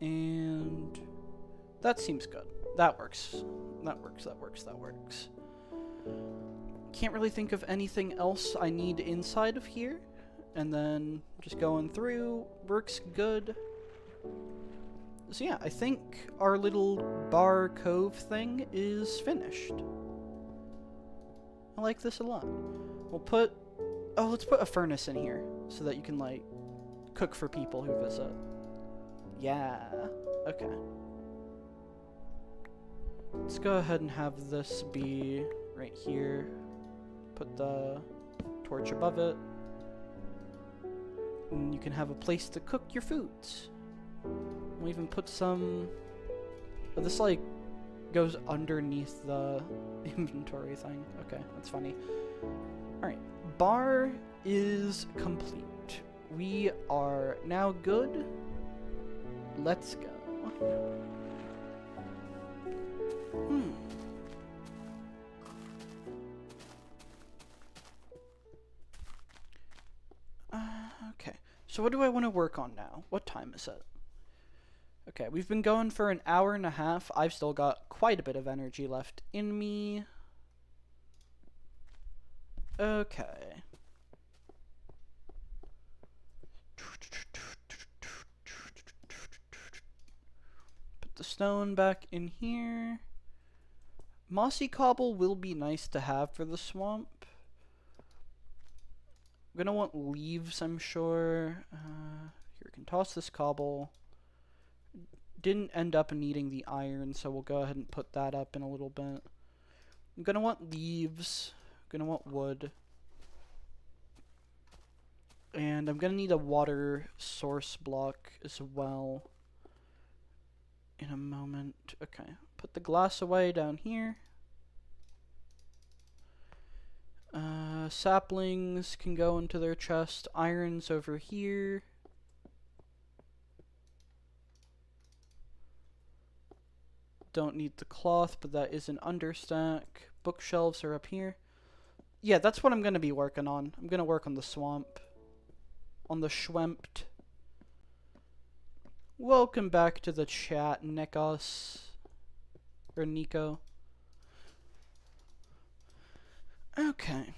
And that seems good. That works. That works. Can't really think of anything else I need inside of here. And then just going through works good. So yeah, I think our little bar cove thing is finished. I like this a lot. Let's put a furnace in here so that you can like cook for people who visit. Yeah, okay. Let's go ahead and have this be right here. Put the torch above it. And you can have a place to cook your foods. We'll even put some... Oh, this, like, goes underneath the inventory thing. Okay, that's funny. Alright, bar is complete. We are now good. Let's go. Okay, so what do I want to work on now? What time is it? Okay, we've been going for an hour and a half. I've still got quite a bit of energy left in me. Okay. Put the stone back in here. Mossy cobble will be nice to have for the swamp. I'm gonna want leaves, I'm sure. Here, we can toss this cobble. Didn't end up needing the iron, so we'll go ahead and put that up in a little bit. I'm gonna want leaves. I'm gonna want wood. And I'm gonna need a water source block as well in a moment. Okay, put the glass away down here. Saplings can go into their chest. Iron's over here. Don't need the cloth, but that is an understack. Bookshelves are up here. Yeah, that's what I'm going to be working on. I'm going to work on the swamp. On the schwempt. Welcome back to the chat, Nikos. Or Nico. Okay.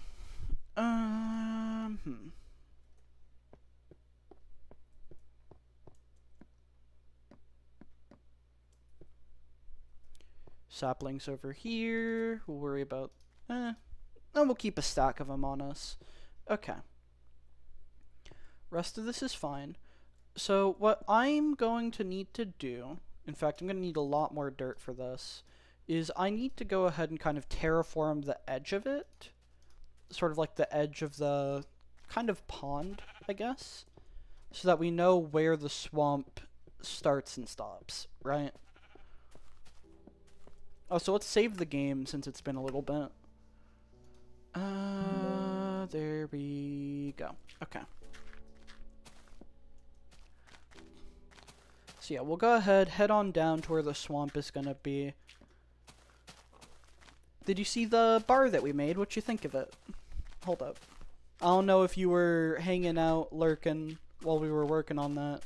Saplings over here. We'll worry about... And we'll keep a stack of them on us. Okay. Rest of this is fine. So what I'm going to need to do... In fact, I'm going to need a lot more dirt for this. Is I need to go ahead and kind of terraform the edge of it. Sort of like the edge of the kind of pond, I guess. So that we know where the swamp starts and stops, right? Oh, so let's save the game since it's been a little bit. There we go. Okay. So yeah, we'll go ahead, head on down to where the swamp is gonna be. Did you see the bar that we made? What'd you think of it? Hold up. I don't know if you were hanging out, lurking, while we were working on that.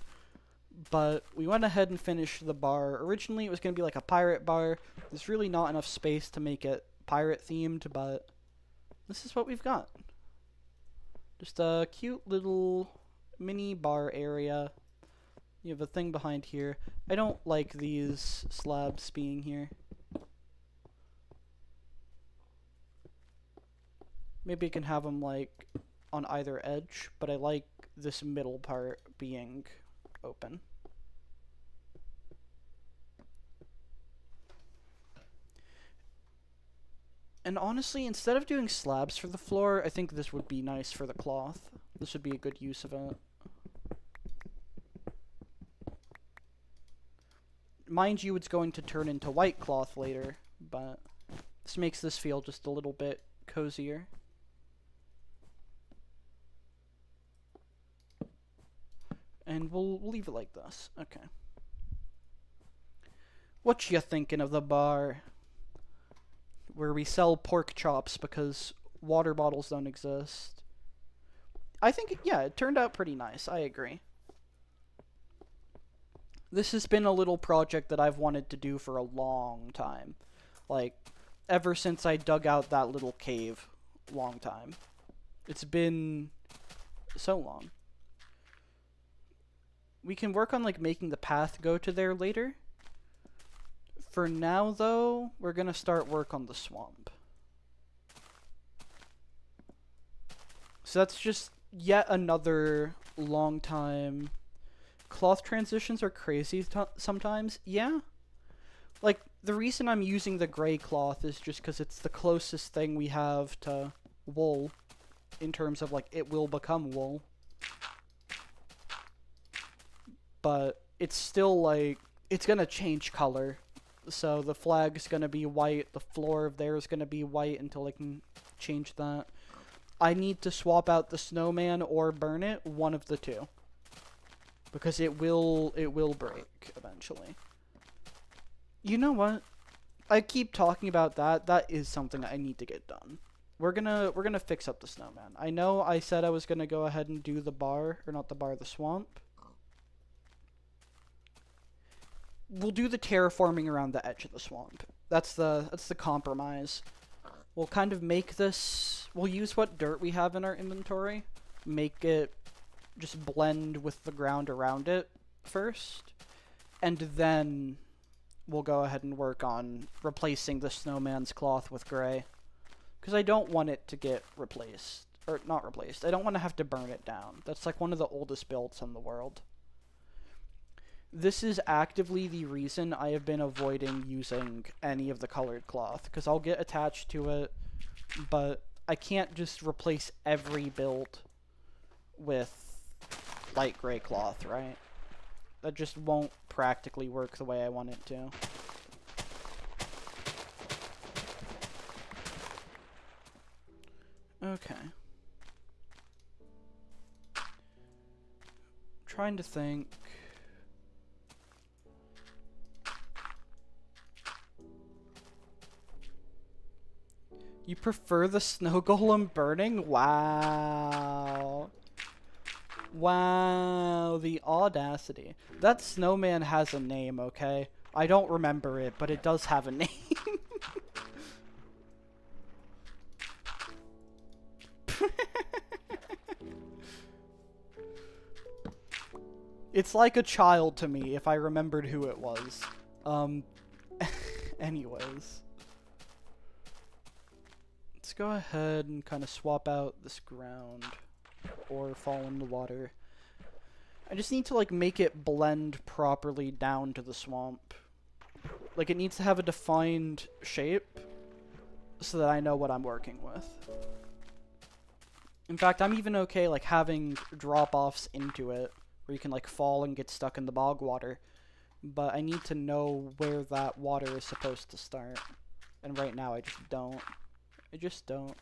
But we went ahead and finished the bar. Originally, it was going to be like a pirate bar. There's really not enough space to make it pirate-themed, but this is what we've got. Just a cute little mini bar area. You have a thing behind here. I don't like these slabs being here. Maybe I can have them, like, on either edge, but I like this middle part being open. And honestly, instead of doing slabs for the floor, I think this would be nice for the cloth. This would be a good use of it. Mind you, it's going to turn into white cloth later, but this makes this feel just a little bit cozier. And we'll leave it like this. Okay. What you thinking of the bar? Where we sell pork chops because water bottles don't exist. I think, yeah, it turned out pretty nice. I agree. This has been a little project that I've wanted to do for a long time. Like, ever since I dug out that little cave. Long time. It's been so long. We can work on, like, making the path go to there later. For now, though, we're gonna start work on the swamp. So that's just yet another long time. Cloth transitions are crazy sometimes. Yeah. Like, the reason I'm using the gray cloth is just because it's the closest thing we have to wool. In terms of, like, it will become wool. But it's still, like, it's gonna change color. So the flag's gonna be white, the floor of there is gonna be white until I can change that. I need to swap out the snowman or burn it, one of the two. Because it will break eventually. You know what? I keep talking about that. That is something I need to get done. We're gonna fix up the snowman. I know I said I was gonna go ahead and do the bar, or not the bar, the swamp. We'll do the terraforming around the edge of the swamp. That's the compromise. We'll kind of make this... We'll use what dirt we have in our inventory. Make it just blend with the ground around it first. And then we'll go ahead and work on replacing the snowman's cloth with gray. Because I don't want it to get replaced. Or not replaced. I don't want to have to burn it down. That's like one of the oldest builds in the world. This is actively the reason I have been avoiding using any of the colored cloth, because I'll get attached to it, but I can't just replace every build with light gray cloth, right? That just won't practically work the way I want it to. Okay. Trying to think... You prefer the snow golem burning? Wow. Wow, the audacity. That snowman has a name, okay? I don't remember it, but it does have a name. It's like a child to me if I remembered who it was. Anyways. Let's go ahead and kind of swap out this ground or fall in the water. I just need to like make it blend properly down to the swamp. Like it needs to have a defined shape so that I know what I'm working with. In fact, I'm even okay like having drop-offs into it where you can like fall and get stuck in the bog water. But I need to know where that water is supposed to start. And right now I just don't. I just don't.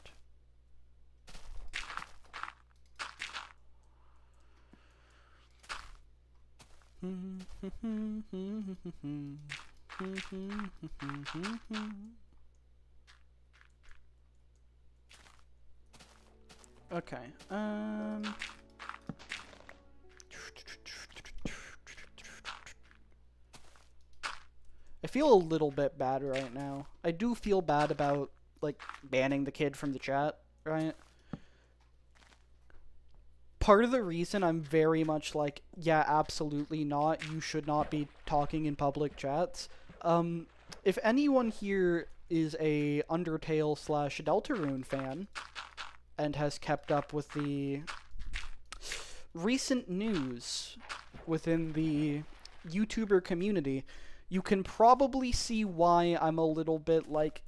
Okay, I feel a little bit bad right now. I do feel bad about, like, banning the kid from the chat, right? Part of the reason I'm very much like, yeah, absolutely not, you should not be talking in public chats. If anyone here is a Undertale / Deltarune fan and has kept up with the recent news within the YouTuber community, you can probably see why I'm a little bit like,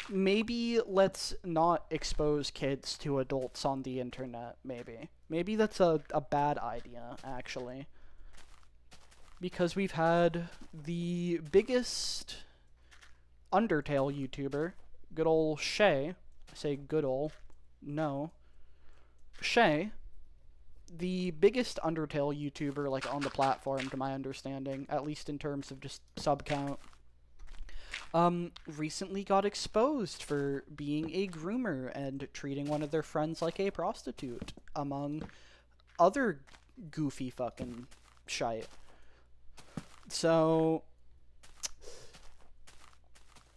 maybe let's not expose kids to adults on the internet, maybe. Maybe that's a bad idea, actually. Because we've had the biggest Undertale YouTuber, good ol' Shay, I say good ol', no, Shay, the biggest Undertale YouTuber, like, on the platform, to my understanding, at least in terms of just sub count, recently got exposed for being a groomer and treating one of their friends like a prostitute, among other goofy fucking shite. So,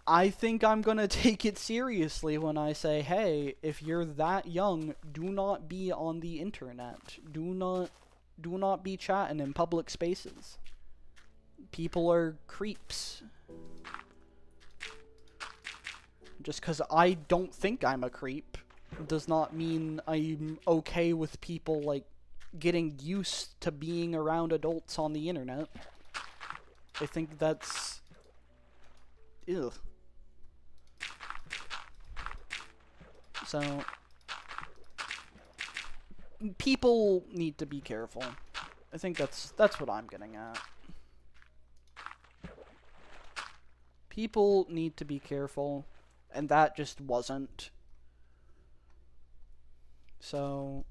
I think I'm gonna take it seriously when I say, hey, if you're that young, do not be on the internet. Do not be chatting in public spaces. People are creeps. Just because I don't think I'm a creep does not mean I'm okay with people, like, getting used to being around adults on the internet. I think that's... Ew. So... people need to be careful. I think that's what I'm getting at. People need to be careful. And that just wasn't. So,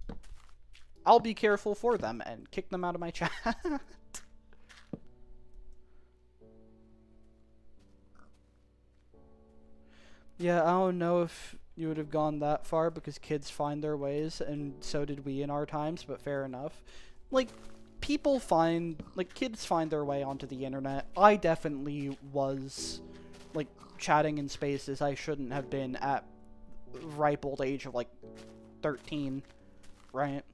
I'll be careful for them and kick them out of my chat. Yeah, I don't know if you would have gone that far because kids find their ways, and so did we in our times, but fair enough. Like, kids find their way onto the internet. I definitely was, like, chatting in spaces I shouldn't have been at ripe old age of, like, 13, right?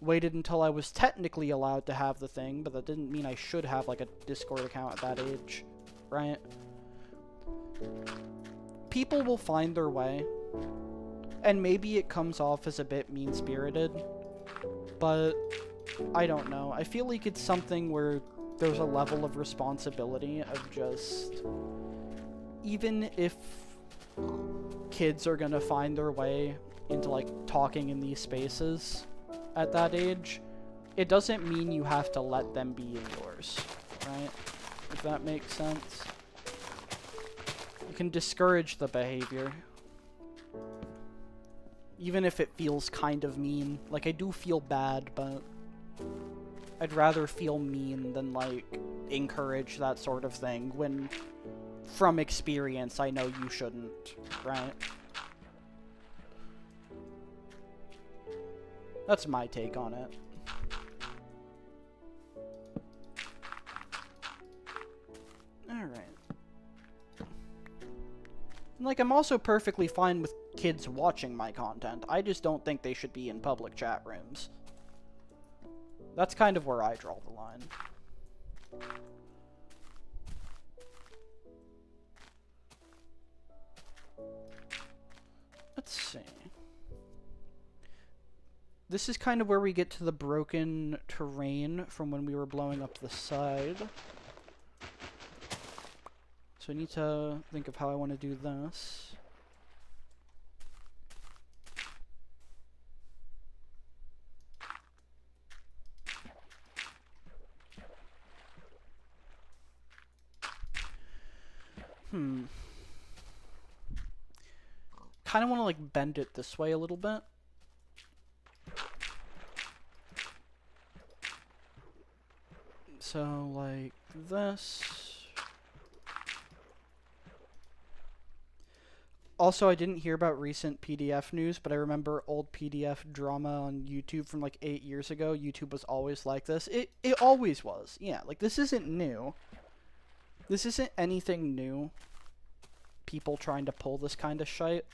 Waited until I was technically allowed to have the thing, but that didn't mean I should have, like, a Discord account at that age, right? People will find their way, and maybe it comes off as a bit mean-spirited, but I don't know. I feel like it's something where there's a level of responsibility of just... even if kids are gonna find their way into, like, talking in these spaces at that age, it doesn't mean you have to let them be yours, right? If that makes sense. You can discourage the behavior. Even if it feels kind of mean. Like, I do feel bad, but I'd rather feel mean than, like, encourage that sort of thing when from experience, I know you shouldn't, right? That's my take on it. Alright. Like, I'm also perfectly fine with kids watching my content. I just don't think they should be in public chat rooms. That's kind of where I draw the line. Let's see. This is kind of where we get to the broken terrain from when we were blowing up the side. So I need to think of how I want to do this. Kind of want to like bend it this way a little bit. So like this. Also, I didn't hear about recent PDF news, but I remember old PDF drama on YouTube from like 8 years ago. YouTube was always like this. It always was. Yeah, like this isn't new. This isn't anything new. People trying to pull this kind of shite.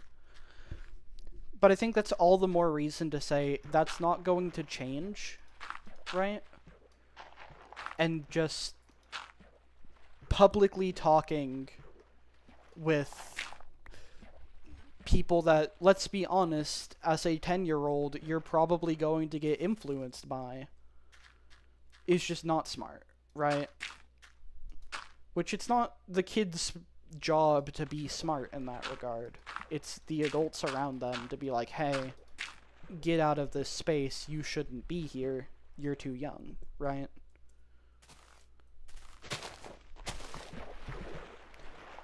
But I think that's all the more reason to say that's not going to change, right? And just publicly talking with people that, let's be honest, as a 10-year-old, you're probably going to get influenced by, is just not smart, right? Which it's not the kid's job to be smart in that regard. It's the adults around them to be like, hey, get out of this space, you shouldn't be here, you're too young, right?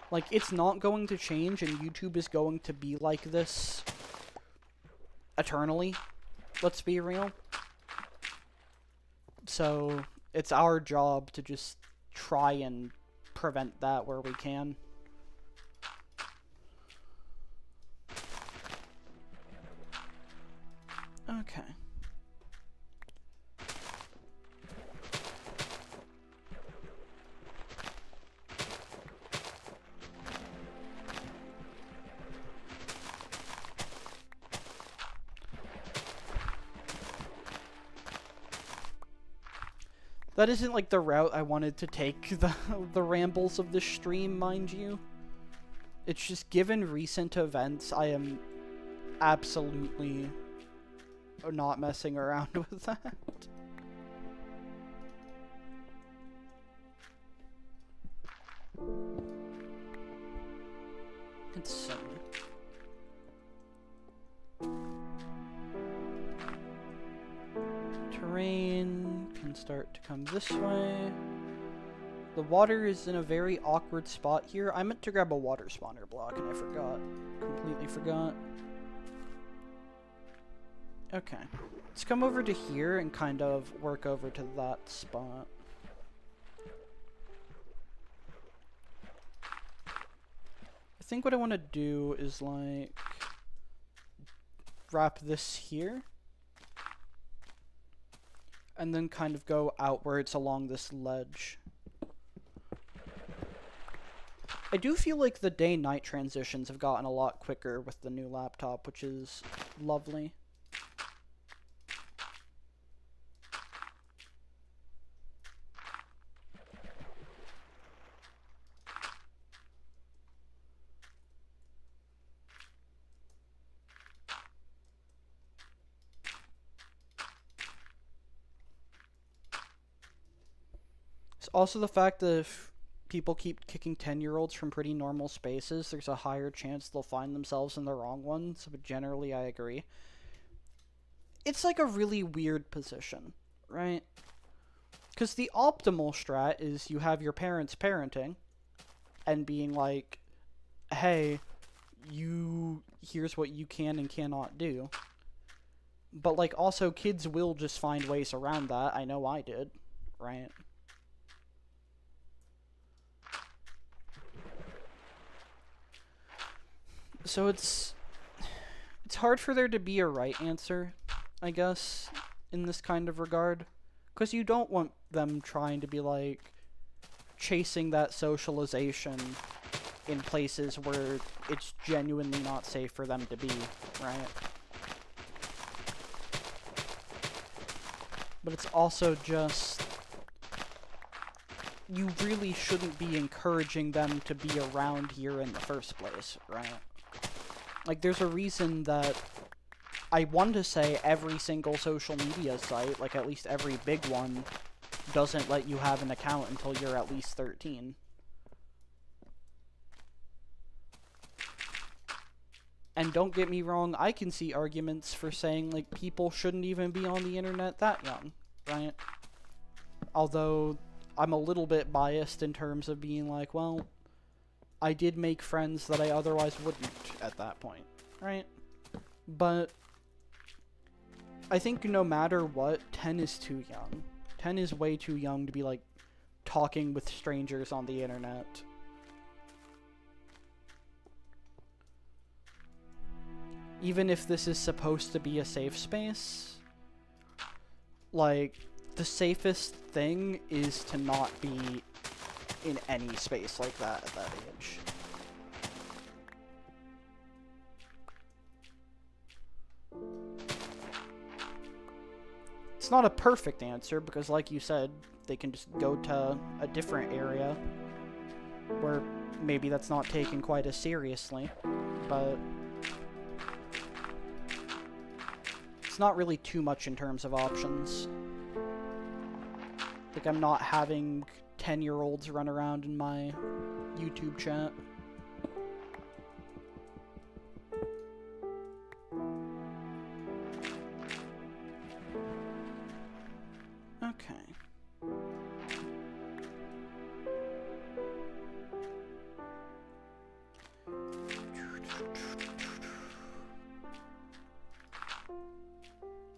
Like, it's not going to change, and YouTube is going to be like this eternally. Let's be real. So, it's our job to just try and prevent that where we can. Okay. That isn't like the route I wanted to take the rambles of this stream, mind you. It's just given recent events, I am absolutely not messing around with that. Let's see. Terrain can start to come this way. The water is in a very awkward spot here. I meant to grab a water spawner block and I forgot. Completely forgot. Okay. Let's come over to here and kind of work over to that spot. I think what I want to do is like wrap this here. And then kind of go outwards along this ledge. I do feel like the day-night transitions have gotten a lot quicker with the new laptop, which is lovely. It's also the fact that if people keep kicking 10-year-olds from pretty normal spaces, there's a higher chance they'll find themselves in the wrong ones, but generally I agree. It's like a really weird position, right? Because the optimal strat is you have your parents parenting and being like, hey, here's what you can and cannot do. But like also kids will just find ways around that. I know I did, right? So it's hard for there to be a right answer, I guess, in this kind of regard. Because you don't want them trying to be, like, chasing that socialization in places where it's genuinely not safe for them to be, right? But it's also just, you really shouldn't be encouraging them to be around here in the first place, right? Like, there's a reason that I want to say every single social media site, like at least every big one, doesn't let you have an account until you're at least 13. And don't get me wrong, I can see arguments for saying, like, people shouldn't even be on the internet that young, right? Although, I'm a little bit biased in terms of being like, well, I did make friends that I otherwise wouldn't at that point, right? But I think no matter what, 10 is too young. 10 is way too young to be, like, talking with strangers on the internet. Even if this is supposed to be a safe space, like, the safest thing is to not be in any space like that at that age. It's not a perfect answer, because like you said, they can just go to a different area where maybe that's not taken quite as seriously, but it's not really too much in terms of options. Like, I'm not having 10-year-olds run around in my YouTube chat. Okay.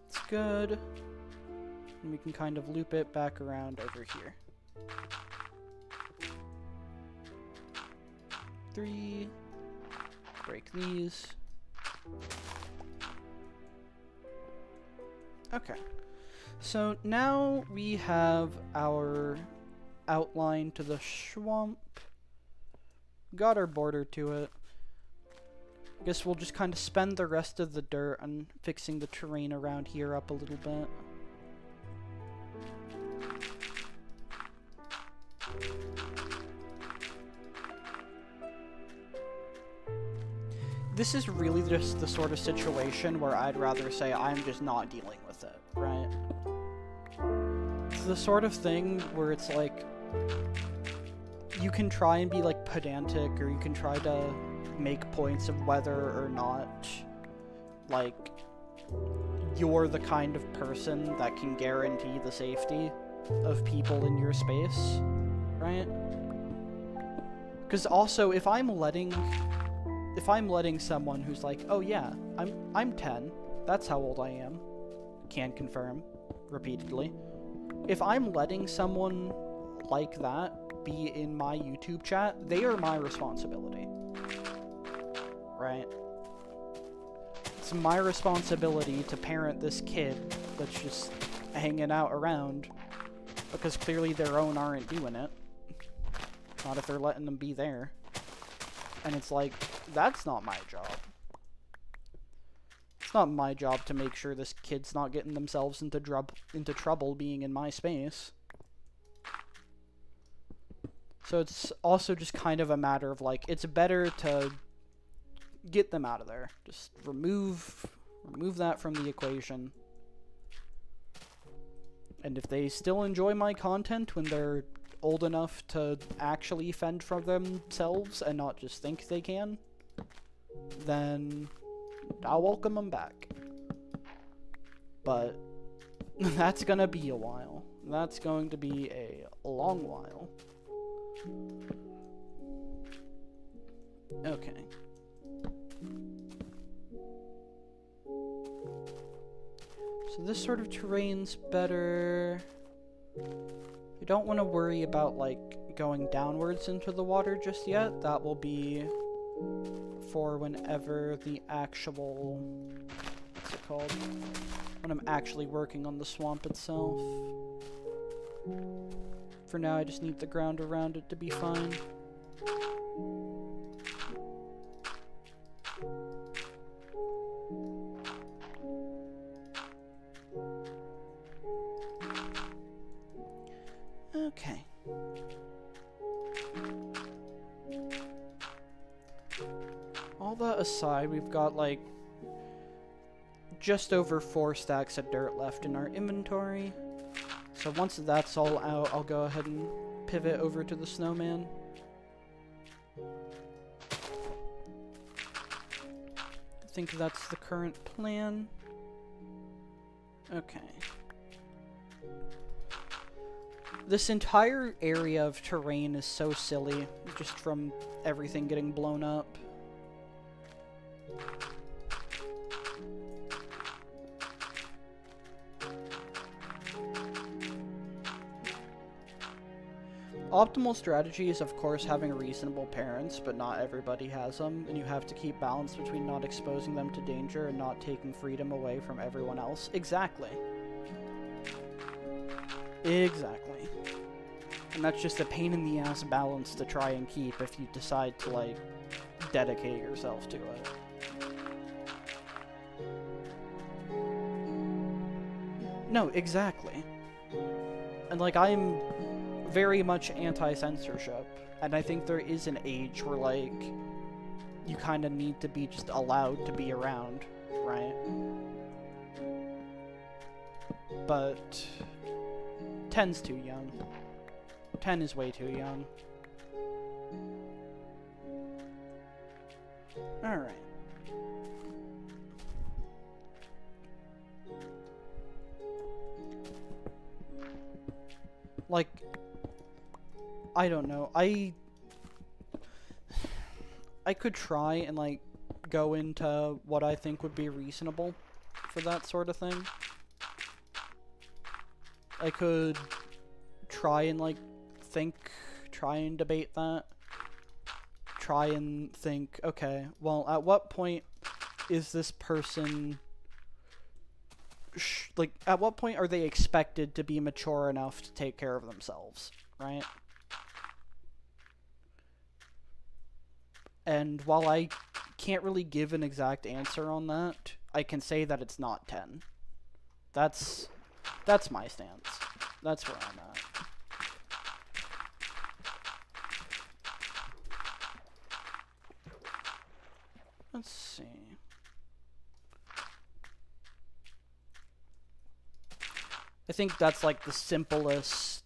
It's good. And we can kind of loop it back around over here. 3. Break these. Okay. So now we have our outline to the swamp. Got our border to it. I guess we'll just kind of spend the rest of the dirt on fixing the terrain around here up a little bit. This is really just the sort of situation where I'd rather say I'm just not dealing with it, right? It's the sort of thing where it's like, you can try and be like pedantic, or you can try to make points of whether or not, like, you're the kind of person that can guarantee the safety of people in your space, right? Because also, if I'm letting someone who's like, oh yeah, I'm 10, that's how old I am, can confirm repeatedly. If I'm letting someone like that be in my YouTube chat, they are my responsibility. Right? It's my responsibility to parent this kid that's just hanging out around, because clearly their own aren't doing it. Not if they're letting them be there. And it's like, that's not my job. It's not my job to make sure this kid's not getting themselves into trouble being in my space. So it's also just kind of a matter of, like, it's better to get them out of there. Just remove that from the equation. And if they still enjoy my content when they're old enough to actually fend for themselves and not just think they can, then I'll welcome them back. But that's gonna be a while. That's going to be a long while. Okay. So this sort of terrain's better. We don't want to worry about, like, going downwards into the water just yet. That will be for whenever the actual... what's it called? When I'm actually working on the swamp itself. For now, I just need the ground around it to be fine. Okay. All that aside, we've got like just over 4 stacks of dirt left in our inventory. So once that's all out, I'll go ahead and pivot over to the snowman. I think that's the current plan. Okay. This entire area of terrain is so silly, just from everything getting blown up. Optimal strategy is, of course, having reasonable parents, but not everybody has them, and you have to keep balance between not exposing them to danger and not taking freedom away from everyone else. Exactly. Exactly. And that's just a pain in the ass balance to try and keep if you decide to, like, dedicate yourself to it. No, exactly. And, like, I'm very much anti-censorship, and I think there is an age where, like, you kind of need to be just allowed to be around, right? But 10's too young. 10 is way too young. Alright. Like, I don't know. I could try and, like, go into what I think would be reasonable for that sort of thing. I could try and, like, try and debate that. Try and think, okay, well, at what point is this person... like, at what point are they expected to be mature enough to take care of themselves, right? And while I can't really give an exact answer on that, I can say that it's not 10. That's my stance. That's where I'm at. Let's see. I think that's like the simplest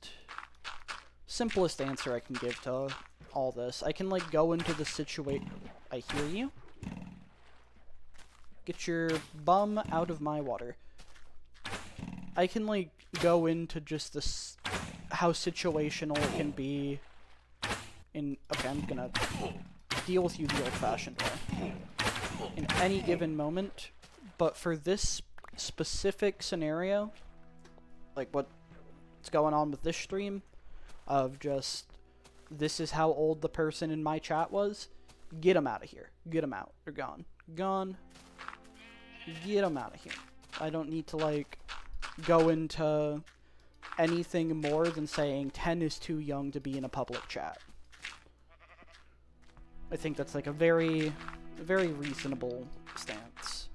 answer I can give to all this. I can, like, go into the situation... I hear you. Get your bum out of my water. I can, like, go into just this... how situational it can be in... Okay, I'm gonna deal with you the old-fashioned way. In any given moment. But for this specific scenario, like what's going on with this stream, of just... this is how old the person in my chat was. Get them out of here. Get them out. They're gone. Gone. Get them out of here. I don't need to, like, go into anything more than saying 10 is too young to be in a public chat. I think that's, like, a very, very reasonable stance.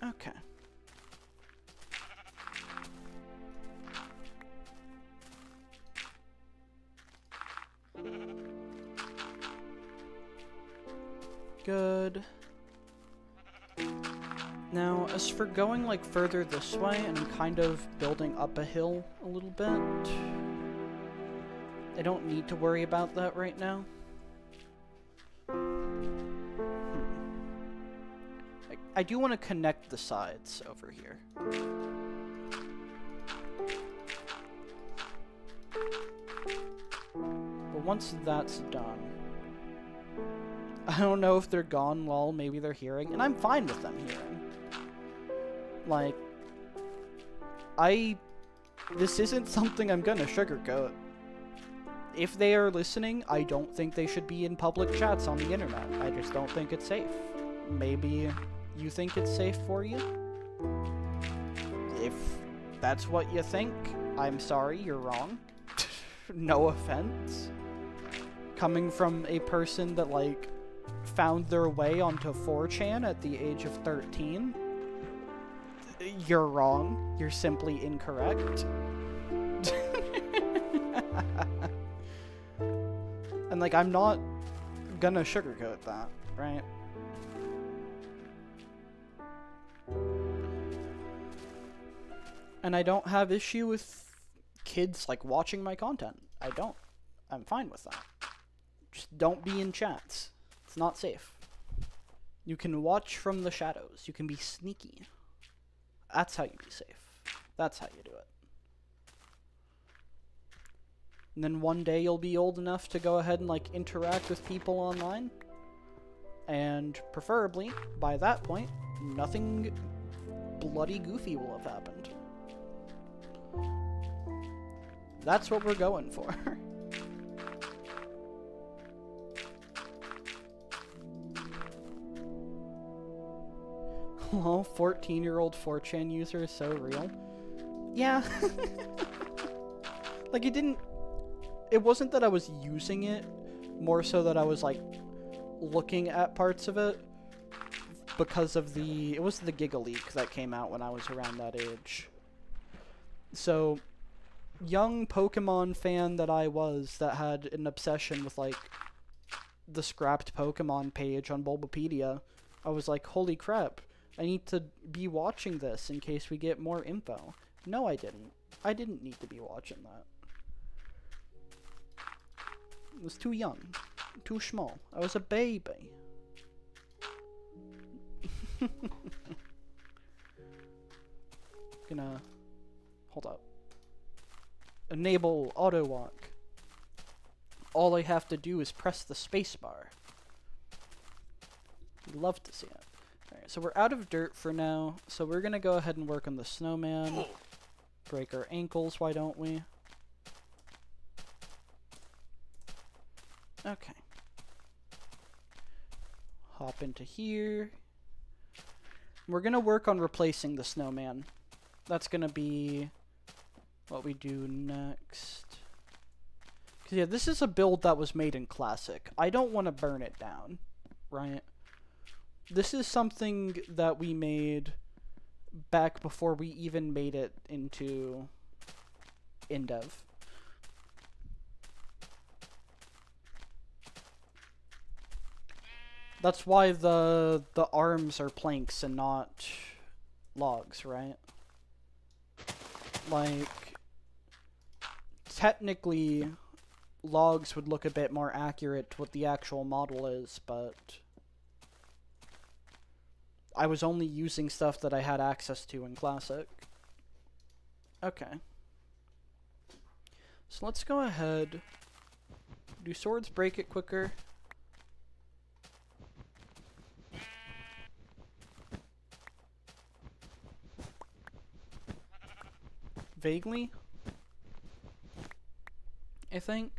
Okay. Good. Now, as for going, like, further this way, and I'm kind of building up a hill a little bit, I don't need to worry about that right now. I do want to connect the sides over here. But once that's done... I don't know if they're gone, lol, maybe they're hearing, and I'm fine with them hearing. Like, this isn't something I'm gonna sugarcoat. if they are listening, I don't think they should be in public chats on the internet. I just don't think it's safe. Maybe you think it's safe for you? If that's what you think, I'm sorry, you're wrong. No offense. Coming from a person that, like, found their way onto 4chan at the age of 13, you're wrong. You're simply incorrect. And, like, I'm not gonna sugarcoat that, right? And I don't have issue with kids, like, watching my content. I don't. I'm fine with that. Just don't be in chats. It's not safe. You can watch from the shadows. You can be sneaky. That's how you be safe. That's how you do it. And then one day you'll be old enough to go ahead and, like, interact with people online. And preferably, by that point, nothing bloody goofy will have happened. That's what we're going for. Oh, 14-year-old 4chan user is so real. Yeah. Like, it wasn't that I was using it, more so that I was, like, looking at parts of it because of it was the Giga Leak that came out when I was around that age. So, young Pokemon fan that I was, that had an obsession with, like, the scrapped Pokemon page on Bulbapedia, I was like, holy crap, I need to be watching this in case we get more info. No, I didn't. I didn't need to be watching that. I was too young. Too small. I was a baby. Gonna... Hold up. Enable auto walk. All I have to do is press the spacebar. Love to see it. Alright, so we're out of dirt for now, so we're gonna go ahead and work on the snowman. Break our ankles, why don't we? Okay. Hop into here. We're gonna work on replacing the snowman. That's gonna be what we do next. 'Cause yeah, this is a build that was made in Classic. I don't want to burn it down, right? This is something that we made back before we even made it into InDev. That's why the arms are planks and not logs, right? Like, technically, logs would look a bit more accurate to what the actual model is, but I was only using stuff that I had access to in Classic. Okay. So let's go ahead. Do swords break it quicker? Vaguely, I think.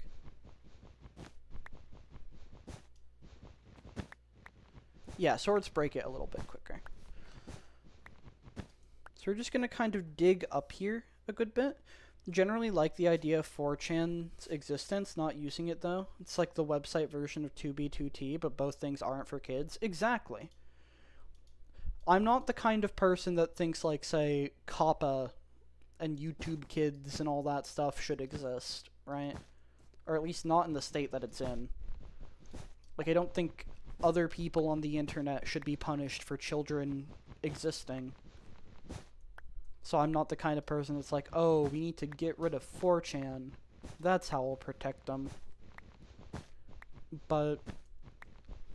Yeah, swords break it a little bit quicker. So we're just gonna kind of dig up here a good bit. Generally like the idea of 4chan's existence, not using it though. It's like the website version of 2B2T, but both things aren't for kids. Exactly. I'm not the kind of person that thinks, like, say, Kappa and YouTube Kids and all that stuff should exist, right? Or at least not in the state that it's in. Like, I don't think other people on the internet should be punished for children existing. So I'm not the kind of person that's like, oh, we need to get rid of 4chan. That's how we'll protect them. But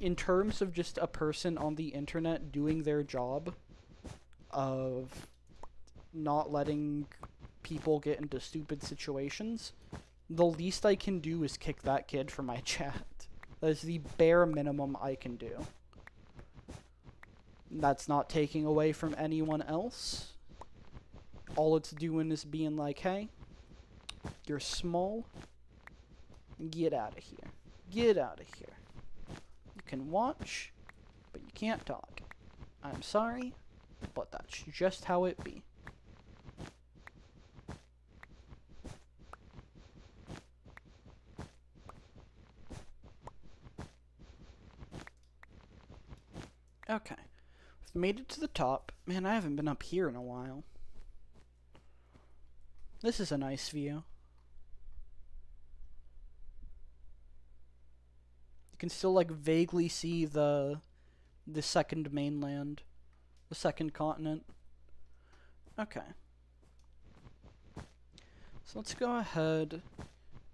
in terms of just a person on the internet doing their job of not letting people get into stupid situations, the least I can do is kick that kid from my chat. That is the bare minimum I can do. That's not taking away from anyone else. All it's doing is being like, hey, you're small, Get out of here. Get out of here. You can watch, but you can't talk. I'm sorry, but that's just how it be. Okay. We've made it to the top. Man, I haven't been up here in a while. This is a nice view. You can still like vaguely see the second mainland, the second continent. Okay. So let's go ahead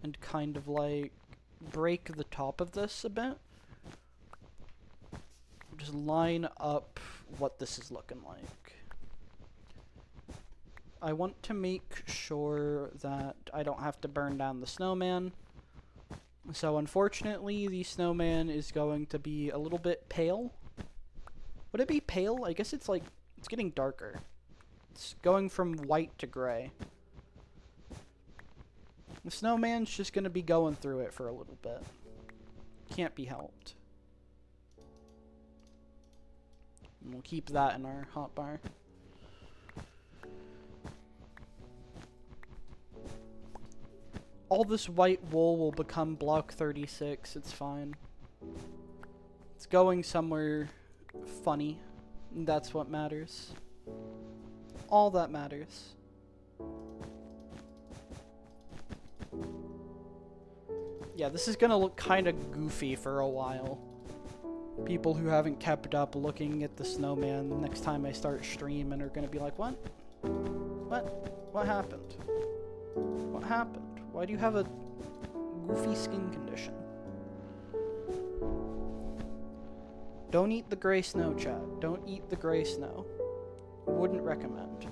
and kind of like break the top of this a bit. Just line up what this is looking like. I want to make sure that I don't have to burn down the snowman. So unfortunately, the snowman is going to be a little bit pale. Would it be pale? I guess it's like, it's getting darker. It's going from white to gray. The snowman's just going to be going through it for a little bit. Can't be helped. And we'll keep that in our hotbar. All this white wool will become block 36. It's fine. It's going somewhere funny. That's what matters. All that matters. Yeah, this is gonna look kind of goofy for a while. People who haven't kept up looking at the snowman next time I start streaming are gonna be like, what? What happened? What happened? Why do you have a goofy skin condition? Don't eat the gray snow, chat. Don't eat the gray snow. Wouldn't recommend.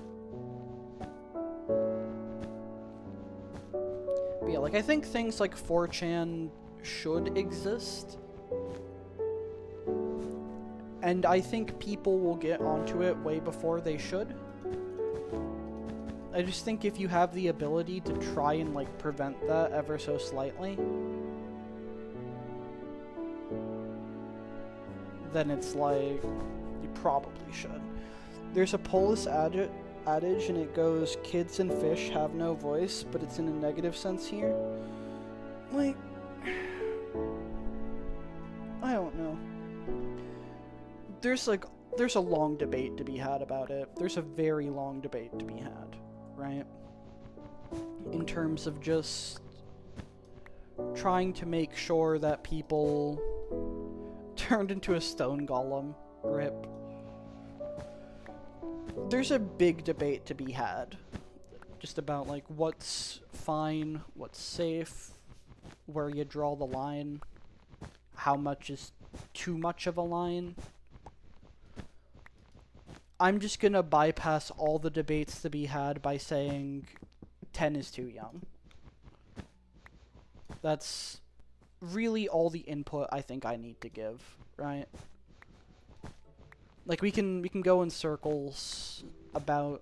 But yeah, like, I think things like 4chan should exist. And I think people will get onto it way before they should. I just think if you have the ability to try and, like, prevent that ever so slightly, then it's like, you probably should. There's a Polish adage, and it goes, kids and fish have no voice, but it's in a negative sense here. Like, I don't know. There's a long debate to be had about it. There's a very long debate to be had, right? In terms of just trying to make sure that people turned into a stone golem. Rip. There's a big debate to be had. Just about, like, what's fine, what's safe, where you draw the line, how much is too much of a line. I'm just gonna bypass all the debates to be had by saying 10 is too young. That's really all the input I think I need to give, right? Like, we can go in circles about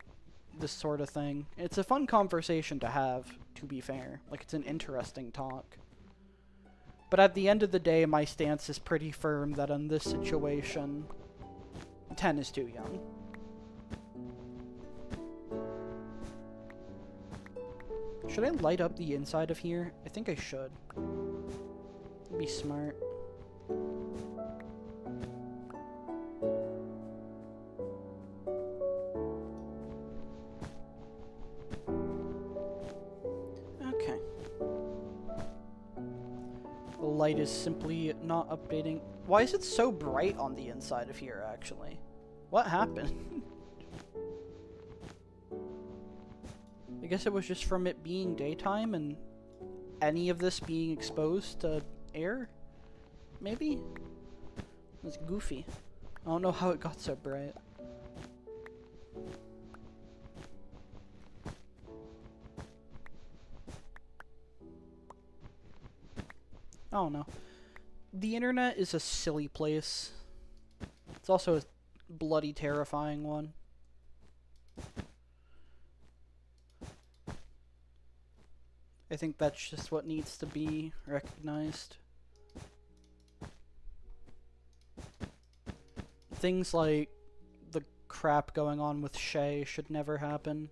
this sort of thing. It's a fun conversation to have, to be fair. Like, it's an interesting talk. But at the end of the day, my stance is pretty firm that in this situation, 10 is too young. Should I light up the inside of here? I think I should. It'd be smart. Okay. The light is simply not updating. Why is it so bright on the inside of here, actually? What happened? I guess it was just from it being daytime and any of this being exposed to air? Maybe? It's goofy. I don't know how it got so bright. I don't know. The internet is a silly place. It's also a bloody terrifying one. I think that's just what needs to be recognized. Things like the crap going on with Shay should never happen,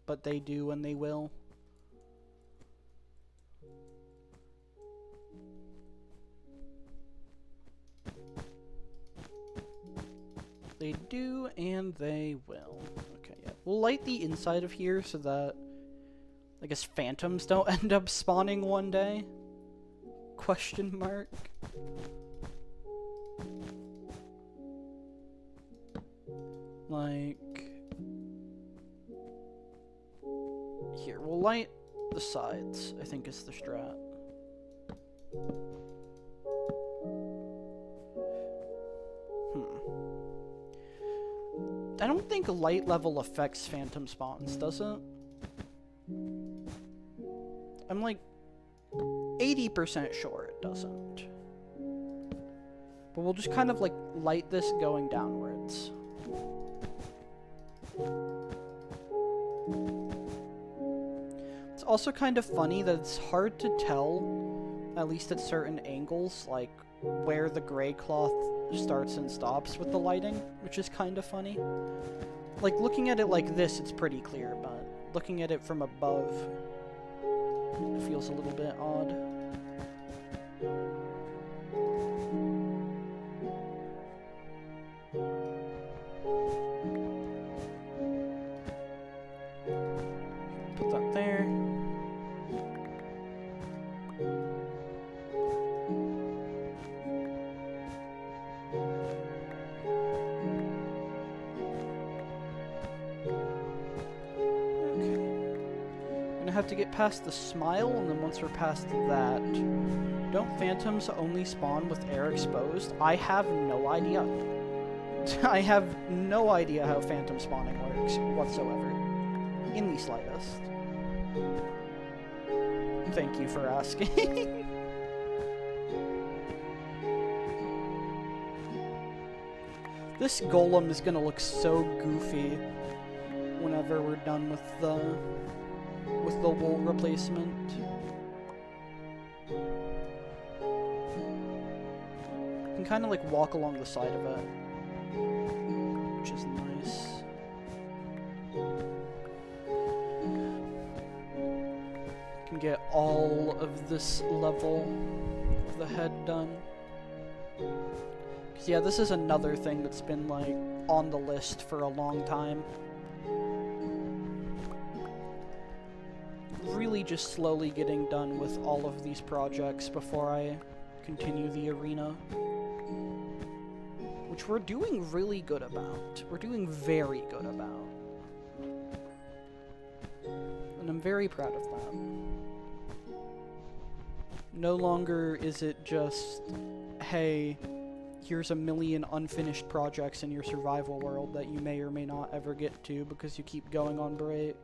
but they do and they will. They do and they will. Okay, yeah. We'll light the inside of here so that I guess phantoms don't end up spawning one day? Question mark. Like... Here, we'll light the sides, I think is the strat. I don't think light level affects phantom spawns, does it? I'm like 80% sure it doesn't. But we'll just kind of like light this going downwards. It's also kind of funny that it's hard to tell, at least at certain angles, like where the gray cloth starts and stops with the lighting, which is kind of funny. Like looking at it like this, it's pretty clear, but looking at it from above, it feels a little bit odd. Put that there. Have to get past the smile, and then once we're past that, don't phantoms only spawn with air exposed? I have no idea. I have no idea how phantom spawning works whatsoever, in the slightest. Thank you for asking. This golem is gonna look so goofy whenever we're done with the wool replacement. You can kind of like walk along the side of it, which is nice. You can get all of this level of the head done. 'Cause yeah, this is another thing that's been like on the list for a long time. Really just slowly getting done with all of these projects before I continue the arena. Which we're doing really good about. We're doing very good about. And I'm very proud of that. No longer is it just, hey, here's a million unfinished projects in your survival world that you may or may not ever get to because you keep going on break.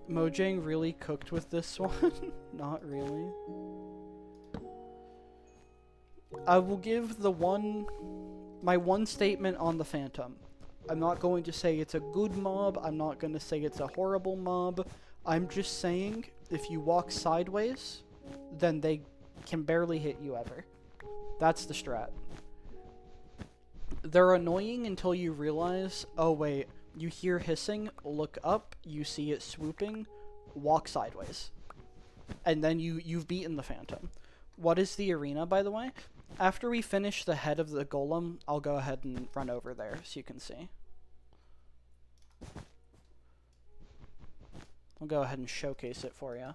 Mojang really cooked with this one? Not really. I will give my one statement on the Phantom. I'm not going to say it's a good mob, I'm not going to say it's a horrible mob. I'm just saying, if you walk sideways, then they can barely hit you ever. That's the strat. They're annoying until you realize, oh wait, you hear hissing, look up, you see it swooping, walk sideways. And then you've beaten the Phantom. What is the arena, by the way? After we finish the head of the golem, I'll go ahead and run over there so you can see. I'll go ahead and showcase it for you.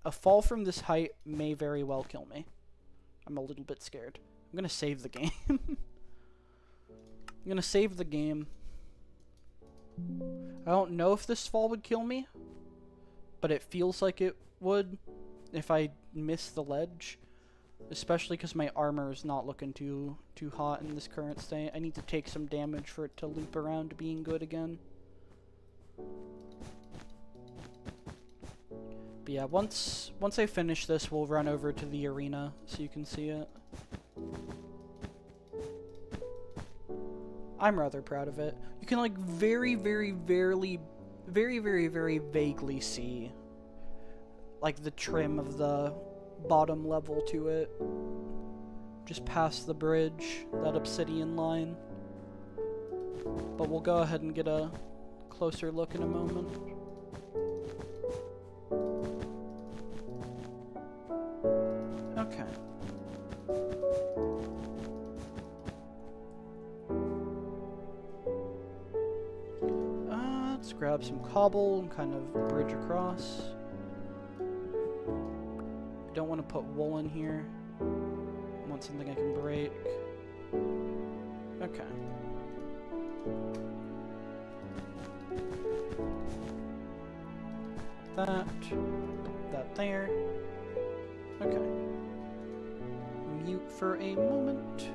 A fall from this height may very well kill me. I'm a little bit scared. I'm gonna save the game. I'm gonna save the game. I don't know if this fall would kill me, but it feels like it would if I miss the ledge. Especially because my armor is not looking too hot in this current state. I need to take some damage for it to loop around to being good again. But yeah, once I finish this, we'll run over to the arena so you can see it. I'm rather proud of it. You can like very vaguely see like the trim of the bottom level to it. Just past the bridge, that obsidian line. But we'll go ahead and get a closer look in a moment. Okay. Let's grab some cobble and kind of bridge across. I don't want to put wool in here. I want something I can break. Okay. That there. Okay. Mute for a moment.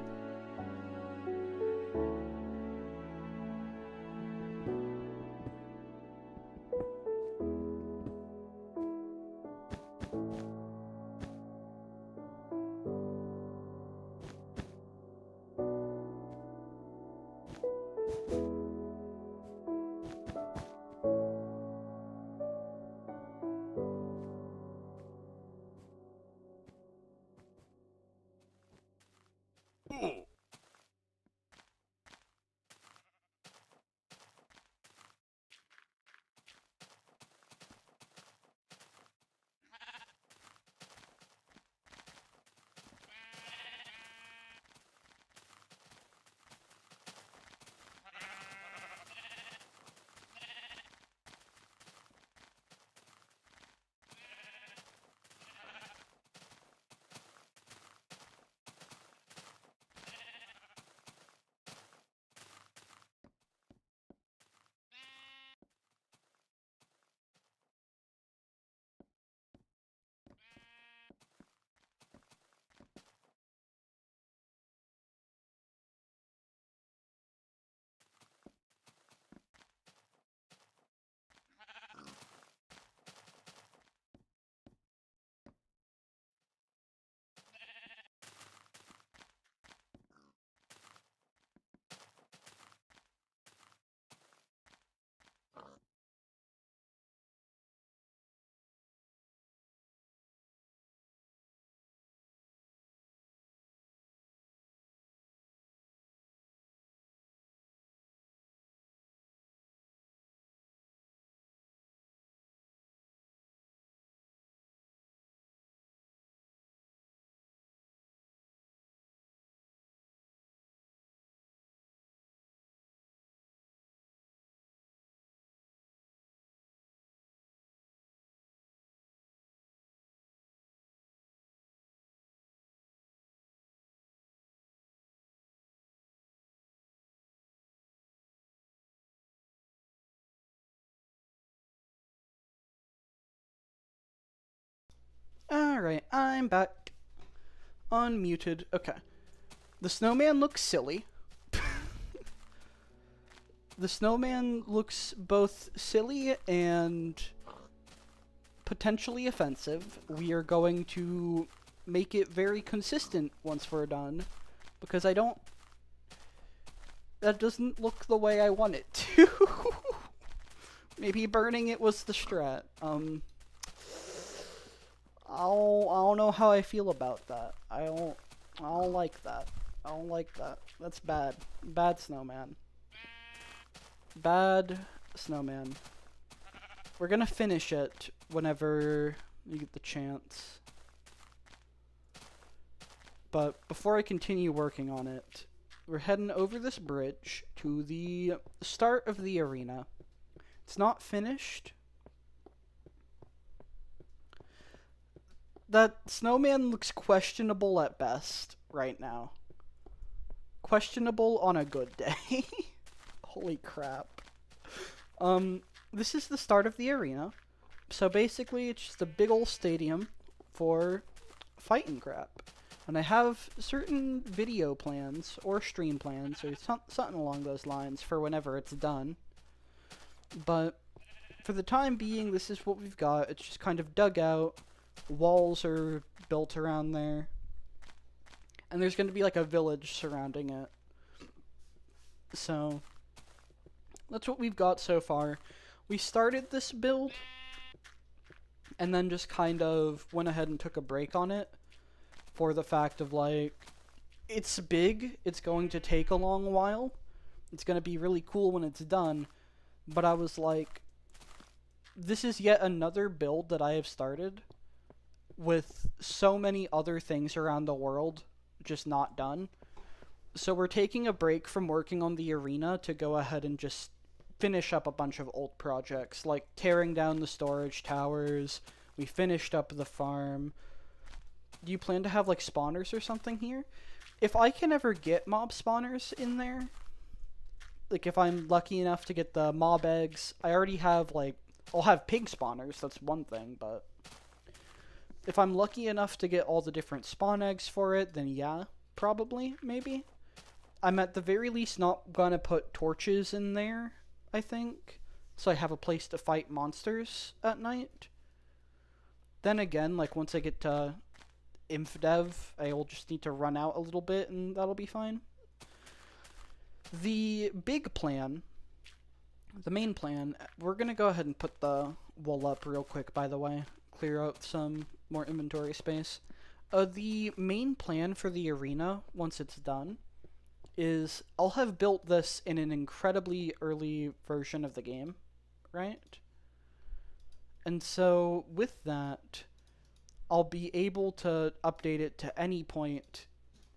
Alright, I'm back. Unmuted. Okay. The snowman looks silly. The snowman looks both silly and potentially offensive. We are going to make it very consistent once we're done, because I don't... That doesn't look the way I want it to. Maybe burning it was the strat. I don't know how I feel about that. I don't like that. I don't like that. That's bad. Bad snowman. Bad snowman. We're gonna finish it whenever you get the chance. But before I continue working on it, we're heading over this bridge to the start of the arena. It's not finished. That snowman looks questionable at best right now. Questionable on a good day. Holy crap. This is the start of the arena. So basically it's just a big old stadium for fighting crap. And I have certain video plans or stream plans or something along those lines for whenever it's done. But for the time being, this is what we've got. It's just kind of dug out. Walls are built around there. And there's going to be like a village surrounding it. So that's what we've got so far. We started this build and then just kind of went ahead and took a break on it for the fact of like, it's big, it's going to take a long while, it's going to be really cool when it's done, but I was like, this is yet another build that I have started with so many other things around the world just not done. So we're taking a break from working on the arena to go ahead and just finish up a bunch of old projects, like tearing down the storage towers. We finished up the farm. Do you plan to have like spawners or something here? If I can ever get mob spawners in there, like if I'm lucky enough to get the mob eggs, I already have like, I'll have pig spawners, that's one thing, but if I'm lucky enough to get all the different spawn eggs for it, then yeah, probably, maybe. I'm at the very least not gonna put torches in there, I think, so I have a place to fight monsters at night. Then again, like once I get to InfDev, I will just need to run out a little bit and that'll be fine. The big plan, the main plan, we're gonna go ahead and put the wool up real quick, by the way. Clear out some more inventory space. The main plan for the arena, once it's done, is I'll have built this in an incredibly early version of the game, right? And so with that, I'll be able to update it to any point